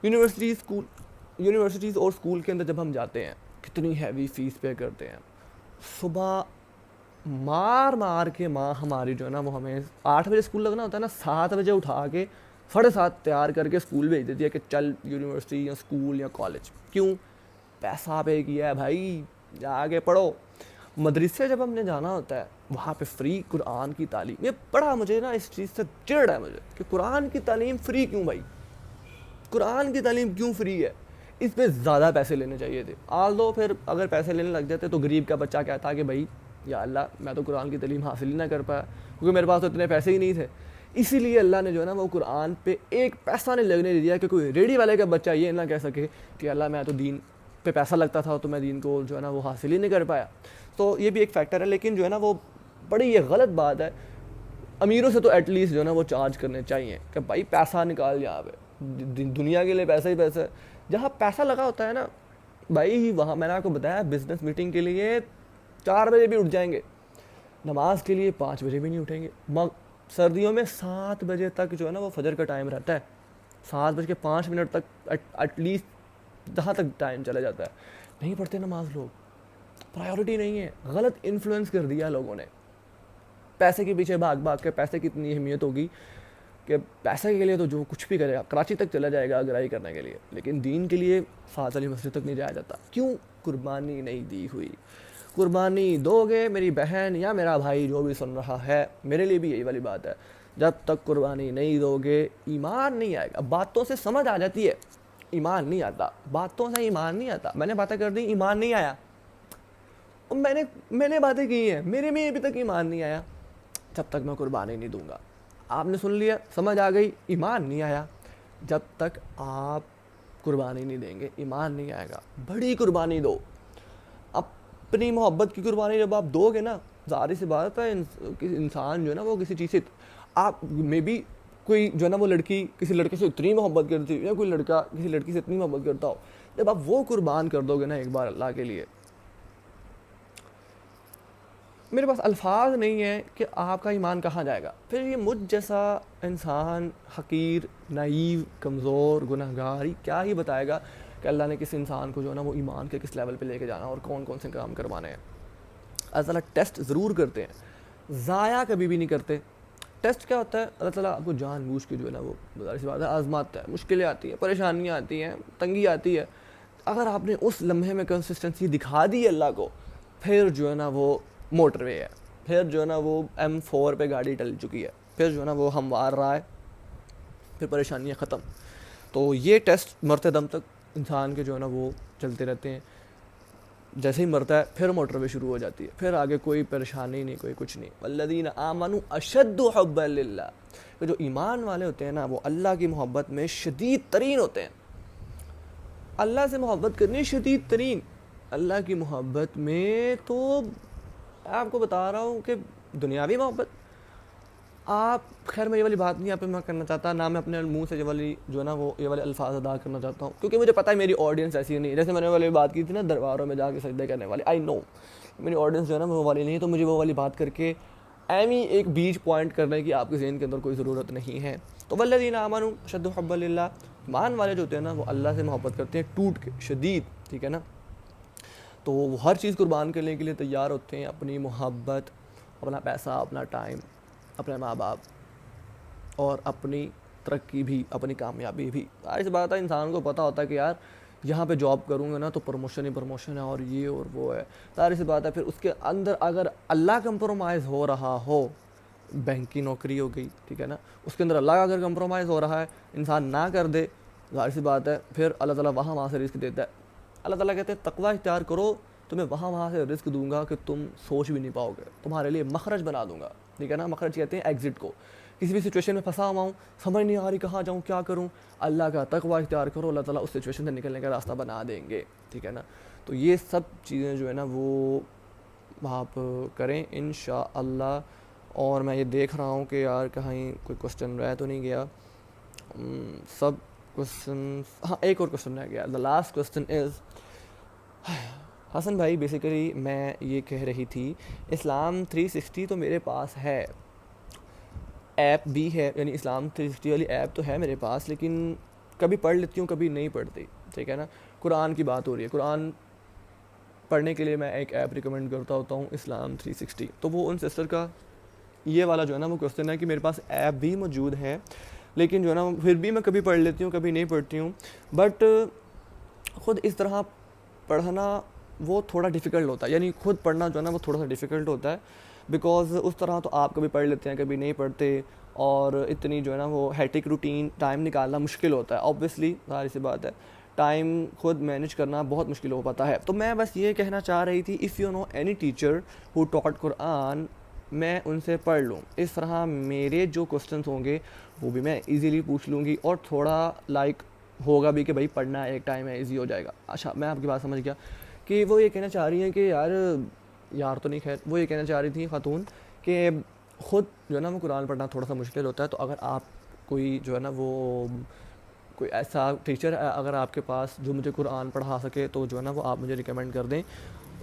یونیورسٹیز اور اسکول کے اندر جب ہم جاتے ہیں کتنی ہیوی فیس پے کرتے ہیں. صبح مار کے ماں ہماری جو ہے نا وہ ہمیں 8 بجے اسکول لگنا ہوتا ہے نا, 7 بجے اٹھا کے 7:30 تیار کر کے اسکول بھیج دیتی ہے کہ چل یونیورسٹی یا اسکول یا کالج. کیوں؟ پیسہ پے کیا ہے بھائی, جا کے پڑھو. مدرسے جب ہم نے جانا ہوتا ہے وہاں پہ فری قرآن کی تعلیم. یہ بڑا مجھے نا اس چیز سے چڑ ہے مجھے کہ قرآن کی تعلیم فری کیوں بھائی, قرآن کی تعلیم کیوں فری ہے؟ اس پہ زیادہ پیسے لینے چاہیے تھے. دو پھر اگر پیسے لینے لگ جاتے تو غریب کا بچہ کہتا کہ بھائی یا اللہ میں تو قرآن کی تعلیم حاصل ہی نہ کر پایا کیونکہ میرے پاس تو اتنے پیسے ہی نہیں تھے. اسی لیے اللہ نے جو ہے نا وہ قرآن پہ ایک پیسہ نہیں لگنے دیا کہ کوئی ریڈی والے کا بچہ یہ نہ کہہ سکے کہ اللہ میں تو دین پہ پیسہ لگتا تھا تو میں دین کو جو ہے نا وہ حاصل ہی نہیں کر پایا. تو یہ بھی ایک فیکٹر ہے. لیکن جو ہے نا وہ بڑی یہ غلط بات ہے. امیروں سے تو ایٹ لیسٹ جو ہے نا وہ چارج کرنے چاہیے کہ بھائی پیسہ نکال یہاں پہ, دنیا کے لیے پیسہ ہی پیسہ ہے. جہاں پیسہ لگا ہوتا ہے نا بھائی وہاں میں نے آپ کو بتایا بزنس میٹنگ کے لیے 4 بجے بھی اٹھ جائیں گے, نماز کے لیے 5 بجے بھی نہیں اٹھیں گے. سردیوں میں 7 بجے تک جو ہے نا وہ فجر کا ٹائم رہتا ہے, 7:05 تک ایٹ لیسٹ جہاں تک ٹائم چلا جاتا ہے. نہیں پڑھتے نماز لوگ, پرائیورٹی نہیں ہے. غلط انفلوئنس کر دیا لوگوں نے, پیسے کے پیچھے بھاگ کے. پیسے کی اتنی اہمیت ہوگی کہ پیسے کے لیے تو جو کچھ بھی کرے گا, کراچی تک چلا جائے گا گرائی کرنے کے لیے, لیکن دین کے لیے ساتھ علی مسجد تک نہیں جایا جاتا. کیوں؟ قربانی نہیں دی ہوئی. قربانی دو گے میری بہن یا میرا بھائی جو بھی سن رہا ہے, میرے لیے بھی یہی والی بات ہے, جب تک قربانی نہیں دو گے ایمان نہیں آئے گا. باتوں سے سمجھ آ جاتی ہے, ایمان نہیں آتا. باتوں سے ایمان نہیں آتا. میں نے باتیں کر دی, ایمان نہیں آیا. میں نے باتیں کی ہیں, میرے میں ابھی تک ایمان نہیں آیا. جب تک میں قربانی نہیں دوں گا. آپ نے سن لیا, سمجھ آ گئی, ایمان نہیں آیا. جب تک آپ قربانی نہیں دیں گے ایمان نہیں آئے گا. بڑی قربانی دو. اپنی محبت کی قربانی جب آپ دو گے نا, ظاہر سی بات ہے انسان جو ہے نا وہ کسی چیز سے, آپ میں بھی کوئی جو ہے نا وہ لڑکی کسی لڑکے سے اتنی محبت کرتی ہے یا کوئی لڑکا کسی لڑکی سے اتنی محبت کرتا ہو, جب آپ وہ قربان کر دو گے نا ایک بار اللہ کے لیے, میرے پاس الفاظ نہیں ہے کہ آپ کا ایمان کہاں جائے گا. پھر یہ مجھ جیسا انسان حقیر, نائیو, کمزور, گنہگار کیا ہی بتائے گا کہ اللہ نے کس انسان کو جو ہے نا وہ ایمان کے کس لیول پہ لے کے جانا اور کون کون سے کام کروانے ہیں. اللہ تعالیٰ ٹیسٹ ضرور کرتے ہیں, ضائع کبھی بھی نہیں کرتے. ٹیسٹ کیا ہوتا ہے؟ اللہ تعالیٰ آپ کو جان بوجھ کے جو ہے نا وہ ظاہر سی بات ہے آزماتا ہے. مشکلیں آتی ہیں, پریشانیاں آتی ہیں, تنگی آتی ہے. اگر آپ نے اس لمحے میں کنسسٹنسی دکھا دی اللہ کو, پھر جو ہے نا وہ موٹر وے ہے, پھر جو ہے نا وہ M4 پہ گاڑی ڈل چکی ہے, پھر جو ہے نا وہ ہموار رہا ہے, پھر پریشانیاں ختم. تو یہ ٹیسٹ مرتے دم تک انسان کے جو ہے نا وہ چلتے رہتے ہیں. جیسے ہی مرتا ہے پھر موٹر وے شروع ہو جاتی ہے, پھر آگے کوئی پریشانی نہیں, کوئی کچھ نہیں. والذین آمنوا اشد حبا للہ, کہ جو ایمان والے ہوتے ہیں نا وہ اللہ کی محبت میں شدید ترین ہوتے ہیں. اللہ سے محبت کرنی شدید ترین. اللہ کی محبت میں تو آپ کو بتا رہا ہوں کہ دنیاوی محبت آپ, خیر میں یہ والی بات نہیں آپ پہ میں کرنا چاہتا, نہ میں اپنے منہ سے یہ والی جو ہے نا وہ یہ والے الفاظ ادا کرنا چاہتا ہوں, کیونکہ مجھے پتہ ہے میری آڈینس ایسی نہیں. جیسے میں نے والی بات کی تھی نا درباروں میں جا کے سجدے کرنے والی, آئی نو میری آڈینس جو ہے نا وہ والی نہیں ہے, تو مجھے وہ والی بات کر کے ایمی ایک بیچ پوائنٹ کرنے کی آپ کے ذہن کے اندر کوئی ضرورت نہیں ہے. تو والذین آمنوا اشد حبا للہ, ایمان والے جو ہوتے ہیں نا وہ اللہ سے محبت کرتے ہیں ٹوٹ کے, شدید, ٹھیک ہے نا. تو وہ ہر چیز قربان کرنے کے لیے تیار ہوتے ہیں, اپنی محبت, اپنا پیسہ, اپنا ٹائم, اپنے ماں باپ اور اپنی ترقی بھی, اپنی کامیابی بھی. ظاہر سی بات ہے انسان کو پتہ ہوتا ہے کہ یار یہاں پہ جاب کروں گا نا تو پروموشن ہی پروموشن ہے اور یہ اور وہ ہے. ظاہر سی بات ہے پھر اس کے اندر اگر اللہ کمپرومائز ہو رہا ہو, بینک کی نوکری ہو گئی, ٹھیک ہے نا, اس کے اندر اللہ کا اگر کمپرومائز ہو رہا ہے, انسان نہ کر دے, ظاہر سی بات ہے پھر اللہ تعالیٰ وہاں سے رزق دیتا ہے. اللہ تعالیٰ کہتے ہیں تقوی اختیار کرو تو میں وہاں سے رزق دوں گا کہ تم سوچ بھی نہیں پاؤ گے, تمہارے لیے مخرج بنا دوں گا, ٹھیک ہے نا. مخرج کہتے ہیں ایگزٹ کو, کسی بھی سچویشن میں پھنسا ہوا ہوں, سمجھ نہیں آ رہی کہاں جاؤں, کیا کروں, اللہ کا تقوی اختیار کرو, اللہ تعالیٰ اس سچویشن سے نکلنے کا راستہ بنا دیں گے, ٹھیک ہے نا. تو یہ سب چیزیں جو ہے نا وہ آپ کریں انشاءاللہ. اور میں یہ دیکھ رہا ہوں کہ یار کہیں کوئی کوشچن رہ تو نہیں گیا, سب کوشچن, ہاں ایک اور کوشچن رہ گیا. دا لاسٹ کوشچن از, حسن بھائی بیسیکلی میں یہ کہہ رہی تھی اسلام 360 تو میرے پاس ہے, ایپ بھی ہے, یعنی اسلام 360 والی ایپ تو ہے میرے پاس, لیکن کبھی پڑھ لیتی ہوں کبھی نہیں پڑھتی, ٹھیک ہے نا. قرآن کی بات ہو رہی ہے, قرآن پڑھنے کے لیے میں ایک ایپ ریکمینڈ کرتا ہوتا ہوں, اسلام 360. تو وہ ان سسٹر کا یہ والا جو ہے نا وہ کوشچن ہے کہ میرے پاس ایپ بھی موجود ہے, لیکن جو ہے نا پھر بھی میں کبھی پڑھ لیتی ہوں کبھی نہیں پڑھتی ہوں. بٹ خود اس طرح پڑھنا وہ تھوڑا ڈیفیکلٹ ہوتا ہے, یعنی خود پڑھنا جو ہے نا وہ تھوڑا سا ڈیفیکلٹ ہوتا ہے, بیکاز اس طرح تو آپ کبھی پڑھ لیتے ہیں کبھی نہیں پڑھتے, اور اتنی جو ہے نا وہ ہیٹک روٹین ٹائم نکالنا مشکل ہوتا ہے. آبویسلی ظاہر سی بات ہے, ٹائم خود مینیج کرنا بہت مشکل ہو پاتا ہے. تو میں بس یہ کہنا چاہ رہی تھی, if you know any teacher who taught Quran, میں ان سے پڑھ لوں. اس طرح میرے جو کوسچنس ہوں گے وہ بھی میں ایزیلی پوچھ لوں گی, اور تھوڑا لائک ہوگا بھی کہ بھائی پڑھنا ایک ٹائم ہے, ایزی ہو جائے گا. اچھا میں آپ کی بات سمجھ گیا کہ وہ یہ کہنا چاہ رہی ہیں کہ یار تو نہیں, خیر وہ یہ کہنا چاہ رہی تھی خاتون کہ خود جو ہے نا وہ قرآن پڑھنا تھوڑا سا مشکل ہوتا ہے. تو اگر آپ کوئی جو ہے نا وہ کوئی ایسا ٹیچر ہے اگر آپ کے پاس جو مجھے قرآن پڑھا سکے, تو جو ہے نا وہ آپ مجھے ریکمینڈ کر دیں.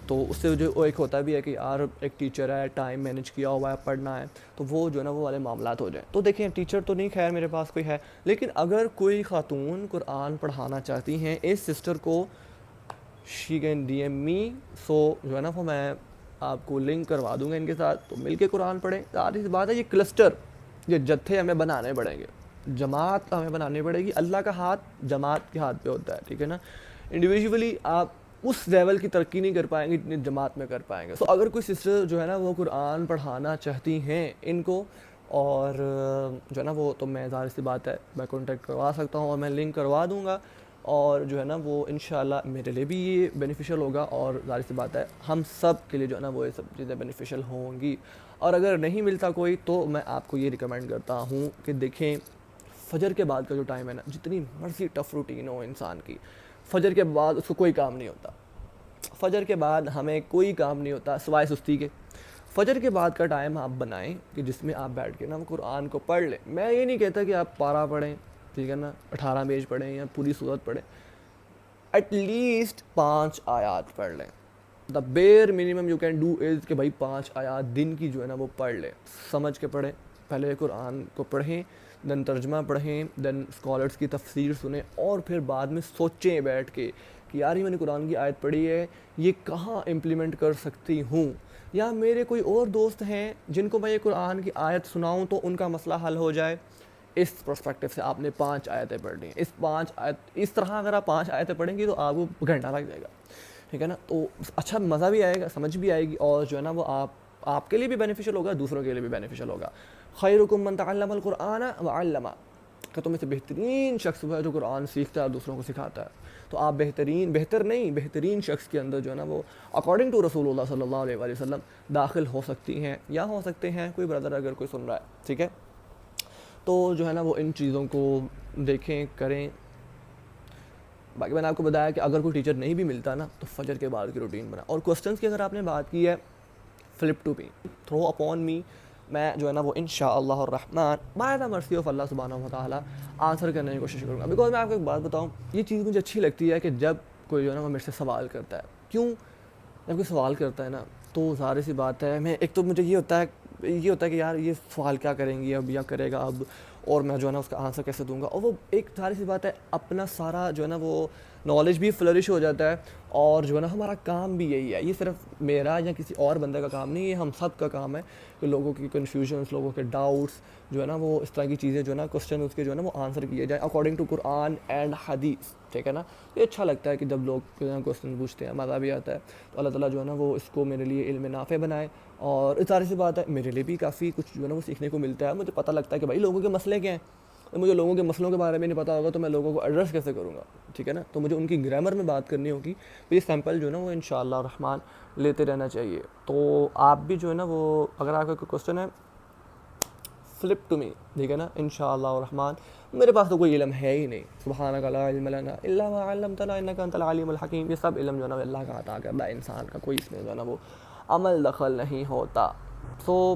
تو اس سے جو ایک ہوتا بھی ہے کہ یار ایک ٹیچر ہے, ٹائم مینیج کیا ہوا ہے, پڑھنا ہے, تو وہ جو ہے نا وہ والے معاملات ہو جائیں. تو دیکھیں ٹیچر تو نہیں خیر میرے پاس کوئی ہے, لیکن اگر کوئی خاتون قرآن پڑھانا چاہتی ہیں اس سسٹر کو, شی کین ڈی ایم می. سو جو ہے نا وہ میں آپ کو لنک کروا دوں گا ان کے ساتھ, تو مل کے قرآن پڑھیں. ظاہر سی بات ہے یہ کلسٹر, یہ جتھے ہمیں بنانے پڑیں گے, جماعت ہمیں بنانی پڑے گی. اللہ کا ہاتھ جماعت کے ہاتھ پہ ہوتا ہے, ٹھیک ہے نا. انڈیویجولی آپ اس لیول کی ترقی نہیں کر پائیں گے جتنی جماعت میں کر پائیں گے. تو اگر کوئی سسٹر جو ہے نا وہ قرآن پڑھانا چاہتی ہیں ان کو, اور جو ہے نا وہ, تو میں ظاہر سی بات ہے میں کانٹیکٹ کروا سکتا ہوں, اور میں لنک کروا دوں گا. اور جو ہے نا وہ انشاءاللہ میرے لیے بھی یہ بینیفیشل ہوگا, اور ظاہر سی بات ہے ہم سب کے لیے جو ہے نا وہ یہ سب چیزیں بینیفیشل ہوں گی. اور اگر نہیں ملتا کوئی, تو میں آپ کو یہ ریکمینڈ کرتا ہوں کہ دیکھیں فجر کے بعد کا جو ٹائم ہے نا, جتنی مرضی ٹف روٹین ہو انسان کی, فجر کے بعد اس کو کوئی کام نہیں ہوتا. فجر کے بعد ہمیں کوئی کام نہیں ہوتا سوائے سستی کے. فجر کے بعد کا ٹائم آپ بنائیں کہ جس میں آپ بیٹھ کے نا قرآن کو پڑھ لیں. میں یہ نہیں کہتا کہ آپ پارہ پڑھیں, ٹھیک ہے نا, 18 پیج پڑھیں یا پوری سورت پڑھیں, ایٹ لیسٹ 5 آیات پڑھ لیں. The bare minimum you can do is کہ بھائی 5 آیات دن کی جو ہے نا وہ پڑھ لیں, سمجھ کے پڑھیں. پہلے قرآن کو پڑھیں, دین ترجمہ پڑھیں, دین اسکالرس کی تفسیر سنیں, اور پھر بعد میں سوچیں بیٹھ کے کہ یار یہ میں نے قرآن کی آیت پڑھی ہے, یہ کہاں امپلیمنٹ کر سکتی ہوں, یا میرے کوئی اور دوست ہیں جن کو میں یہ قرآن کی آیت سناؤں تو ان کا مسئلہ حل ہو جائے. اس پرسپیکٹو سے آپ نے 5 آیتیں پڑھنی ہیں. اس طرح اگر آپ 5 آیتیں پڑھیں گی تو آپ کو گھنٹہ لگ جائے گا, ٹھیک ہے نا. تو اچھا مزہ بھی آئے گا, سمجھ بھی آئے گی, اور جو ہے نا وہ آپ کے لیے بھی بینیفیشل ہوگا, دوسروں کے لیے بھی بینیفیشل ہوگا. خیرکم من تعلم القرآن وعلمہ, کہ تم میں سے بہترین شخص وہ ہے جو قرآن سیکھتا ہے اور دوسروں کو سکھاتا ہے. تو آپ بہترین شخص کے اندر جو ہے نا وہ اکارڈنگ ٹو رسول اللہ صلی اللہ علیہ وآلہ وسلم داخل ہو سکتی ہیں, یا ہو سکتے ہیں کوئی بردر اگر کوئی سن رہا ہے, ٹھیک ہے. تو جو ہے نا وہ ان چیزوں کو دیکھیں, کریں. باقی میں نے آپ کو بتایا کہ اگر کوئی ٹیچر نہیں بھی ملتا نا, تو فجر کے بعد کی روٹین بنا. اور کوسچنس کی اگر آپ نے بات کی ہے, flip to me, throw upon me, میں جو ہے نا وہ انشاءاللہ الرحمن بائی دا مرسی آف اللہ سبحانہ و تعالیٰ آنسر کرنے کی کوشش کروں گا. بیکاز میں آپ کو ایک بات بتاؤں, یہ چیز مجھے اچھی لگتی ہے کہ جب کوئی جو ہے نا وہ میرے سے سوال کرتا ہے. کیوں جب کوئی سوال کرتا ہے نا, تو ظاہر سی بات ہے میں ایک تو مجھے یہ ہوتا ہے کہ یار یہ سوال کیا کریں گی اب, یا کرے گا اب, اور میں جو ہے نا اس کا آنسر کیسے دوں گا. اور وہ ایک ظاہر سی بات ہے اپنا سارا جو ہے نا وہ نالج بھی فلرش ہو جاتا ہے, اور جو ہے نا ہمارا کام بھی یہی ہے. یہ صرف میرا یا کسی اور بندے کا کام نہیں, یہ ہم سب کا کام ہے کہ لوگوں کی کنفیوژنس, لوگوں کے ڈاؤٹس جو ہے نا وہ اس طرح کی چیزیں جو ہے نا کوسچن اس کے جو ہے نا وہ آنسر کیے جائیں اکارڈنگ ٹو قرآن اینڈ حدیث, ٹھیک ہے نا. یہ اچھا لگتا ہے کہ جب لوگ کوسچن پوچھتے ہیں, مزہ بھی آتا ہے. تو اللہ تعالیٰ جو ہے نا وہ اس کو میرے لیے علم نافع بنائے, اور ظاہر سی بات ہے میرے لیے بھی کافی کچھ جو ہے نا وہ سیکھنے کو ملتا ہے. مجھے پتہ لگتا ہے کہ بھائی لوگوں کے مسئلے کیا ہیں. مجھے لوگوں کے مسئلوں کے بارے میں نہیں پتا ہوگا تو میں لوگوں کو ایڈریس کیسے کروں گا, ٹھیک ہے نا. تو مجھے ان کی گرامر میں بات کرنی ہوگی, تو یہ سیمپل جو ہے نا وہ انشاءاللہ الرحمن لیتے رہنا چاہیے. تو آپ بھی جو ہے نا وہ اگر آپ کا کوئی کوسچن ہے flip to me, ٹھیک ہے نا. انشاءاللہ الرحمن میرے پاس تو کوئی علم ہے ہی نہیں. سبحانک لا علم لنا الا ما علمتنا انک انت العلیم الحکیم. یہ سب علم جو ہے نا اللہ کا عطا کردہ انسان کا, کوئی اس میں جو ہے نا وہ عمل دخل نہیں ہوتا. تو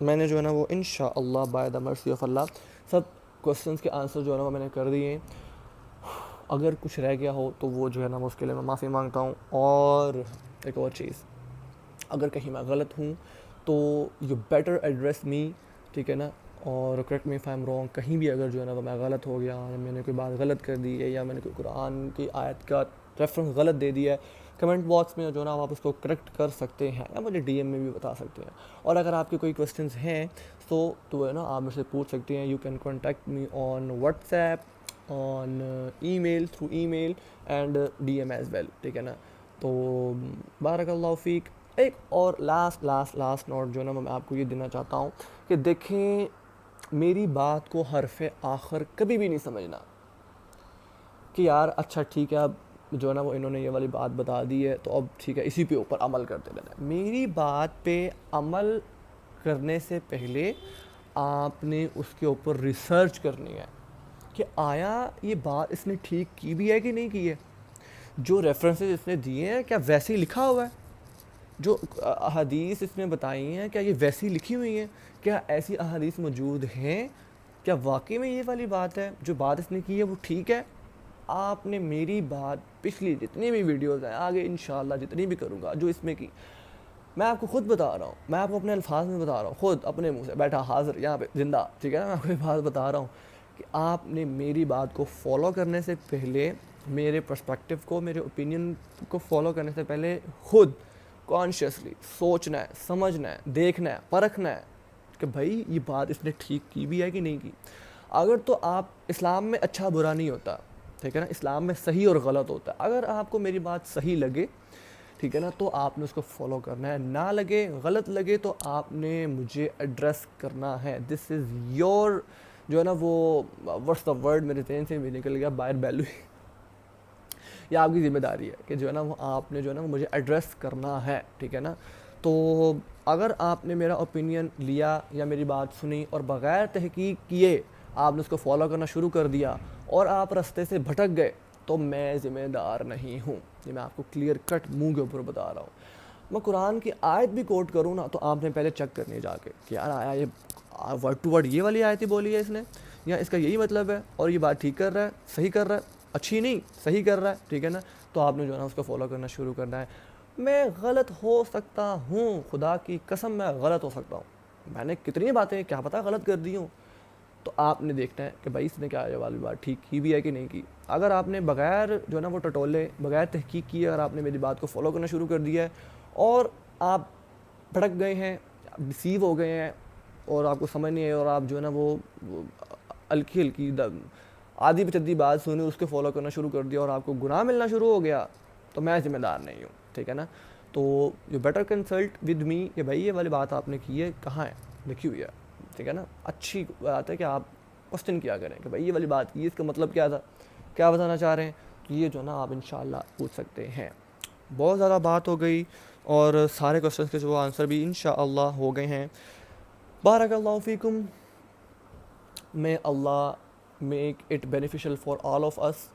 میں نے جو ہے نا وہ انشاءاللہ by the mercy of Allah sub questions کے آنسر جو ہے نا وہ میں نے کر دیے ہیں. اگر کچھ رہ گیا ہو تو وہ جو ہے نا اس کے لیے میں معافی مانگتا ہوں. اور ایک اور چیز, اگر کہیں میں غلط ہوں تو یو بیٹر ایڈریس می, ٹھیک ہے نا, اور correct me if I am wrong. کہیں بھی اگر جو ہے نا وہ میں غلط ہو گیا, میں نے کوئی بات غلط کر دی ہے, یا میں نے کوئی قرآن کی آیت کا ریفرنس غلط دے دیا ہے, کمنٹ باکس میں جو ہے نا آپ اس کو کریکٹ کر سکتے ہیں, یا مجھے ڈی ایم میں بھی بتا سکتے ہیں. اور اگر آپ کے کوئی کویسچنس ہیں تو ہے نا آپ مجھ سے پوچھ سکتے ہیں. You can contact me on WhatsApp, on email, through email and D M as well, ٹھیک ہے نا. تو بارک اللہ فیک. ایک اور لاسٹ نوٹ جو ہے نا میں آپ کو یہ دینا چاہتا ہوں کہ دیکھیں, میری بات کو حرف آخر کبھی بھی نہیں سمجھنا کہ یار اچھا ٹھیک ہے اب جو ہے نا وہ انہوں نے یہ والی بات بتا دی ہے تو اب ٹھیک ہے اسی پہ اوپر عمل کرتے رہنا ہے. میری بات پہ عمل کرنے سے پہلے آپ نے اس کے اوپر ریسرچ کرنی ہے کہ آیا یہ بات اس نے ٹھیک کی بھی ہے کہ نہیں کی ہے, جو ریفرنسز اس نے دیے ہیں کیا ویسے ہی لکھا ہوا ہے, جو احادیث اس نے بتائی ہیں کیا یہ ویسی لکھی ہوئی ہیں, کیا ایسی احادیث موجود ہیں, کیا واقعی میں یہ والی بات ہے, جو بات اس نے کی ہے وہ ٹھیک ہے. آپ نے میری بات پچھلی جتنی بھی ویڈیوز ہیں, آگے انشاءاللہ جتنی بھی کروں گا, جو اس میں کی, میں آپ کو خود بتا رہا ہوں, میں آپ کو اپنے الفاظ میں بتا رہا ہوں, خود اپنے منہ سے بیٹھا حاضر یہاں پہ زندہ, ٹھیک ہے نا, میں آپ کو یہ بات بتا رہا ہوں کہ آپ نے میری بات کو فالو کرنے سے پہلے, میرے پرسپیکٹو کو, میرے اوپینین کو فالو کرنے سے پہلے خود کانشیسلی سوچنا ہے, سمجھنا ہے, دیکھنا ہے, پرکھنا ہے کہ بھائی یہ بات اس نے ٹھیک کی بھی ہے کہ نہیں کی. اگر تو آپ, اسلام میں اچھا برا نہیں ہوتا, ٹھیک ہے نا, اسلام میں صحیح اور غلط ہوتا ہے. اگر آپ کو میری بات صحیح لگے, ٹھیک ہے نا, تو آپ نے اس کو فالو کرنا ہے, نہ لگے, غلط لگے تو آپ نے مجھے ایڈریس کرنا ہے. دس از یور جو ہے نا وہ واٹس دا ورڈ, میرے ذہن سے بھی نکل گیا, باہر بیلو, یہ آپ کی ذمہ داری ہے کہ جو ہے نا وہ آپ نے جو ہے نا وہ مجھے ایڈریس کرنا ہے, ٹھیک ہے نا. تو اگر آپ نے میرا اوپینین لیا یا میری بات سنی اور بغیر تحقیق کیے آپ نے اس کو فالو کرنا شروع کر دیا اور آپ راستے سے بھٹک گئے, تو میں ذمہ دار نہیں ہوں. یہ میں آپ کو کلیئر کٹ منہ کے اوپر بتا رہا ہوں. میں قرآن کی آیت بھی کوٹ کروں نا تو آپ نے پہلے چیک کرنی جا کے کہ یار آیا یہ ورڈ ٹو ورڈ یہ والی آیت ہی بولی ہے اس نے, یا اس کا یہی مطلب ہے, اور یہ بات ٹھیک کر رہا ہے, صحیح کر رہا ہے, اچھی نہیں صحیح کر رہا ہے, ٹھیک ہے نا. تو آپ نے جو ہے نا اس کو فالو کرنا شروع کرنا ہے. میں غلط ہو سکتا ہوں, خدا کی قسم میں غلط ہو سکتا ہوں, میں نے کتنی باتیں کیا پتہ غلط کر دی ہوں. تو آپ نے دیکھنا ہے کہ بھائی اس نے کیا یہ والی بات ٹھیک کی بھی ہے کہ نہیں کی. اگر آپ نے بغیر جو ہے نا وہ ٹٹولے, بغیر تحقیق کیے اگر آپ نے میری بات کو فالو کرنا شروع کر دیا ہے اور آپ بھٹک گئے ہیں, ڈسیو ہو گئے ہیں, اور آپ کو سمجھ نہیں ہے, اور آپ جو ہے نا وہ ہلکی ہلکی آدھی پچدی بات سنی اس کو فالو کرنا شروع کر دیا اور آپ کو گناہ ملنا شروع ہو گیا, تو میں ذمہ دار نہیں ہوں, ٹھیک ہے نا. تو you better consult with me کہ بھائی یہ والی بات آپ نے کی ہے کہاں ہے, لکھی ہوئی ہے, ٹھیک ہے نا. اچھی بات ہے کہ آپ کوسچن کیا کریں کہ بھائی یہ والی بات کی, اس کا مطلب کیا تھا, کیا بتانا چاہ رہے ہیں. تو یہ جو نا آپ انشاءاللہ پوچھ سکتے ہیں. بہت زیادہ بات ہو گئی اور سارے کوسچنس کے جو آنسر بھی انشاءاللہ ہو گئے ہیں. بارک اللہ فیکم. May Allah make it beneficial for all of us.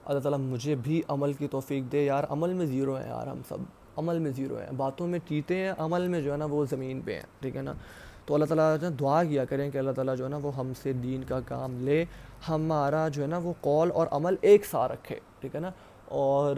اللہ تعالیٰ مجھے بھی عمل کی توفیق دے. یار عمل میں زیرو ہیں یار, ہم سب عمل میں زیرو ہیں, باتوں میں چیتے ہیں, عمل میں جو ہے نا وہ زمین پہ ہیں, ٹھیک ہے نا. تو اللہ تعالیٰ جو ہے دعا کیا کریں کہ اللہ تعالیٰ جو ہے نا وہ ہم سے دین کا کام لے, ہمارا جو ہے نا وہ قول اور عمل ایک ساتھ رکھے, ٹھیک ہے نا, اور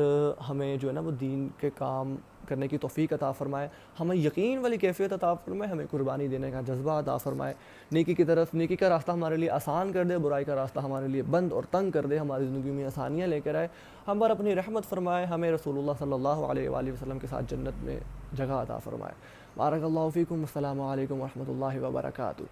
ہمیں جو ہے نا وہ دین کے کام کرنے کی توفیق عطا فرمائے, ہمیں یقین والی کیفیت عطا فرمائے, ہمیں قربانی دینے کا جذبہ عطا فرمائے, نیکی کی طرف, نیکی کا راستہ ہمارے لیے آسان کر دے, برائی کا راستہ ہمارے لیے بند اور تنگ کر دے, ہماری زندگی میں آسانیاں لے کر آئے, ہم پر اپنی رحمت فرمائے, ہمیں رسول اللہ صلی اللہ علیہ وآلہ وسلم کے ساتھ جنت میں جگہ عطا فرمائے. بارک اللہ فیکم. السلام علیکم ورحمۃ اللہ وبرکاتہ.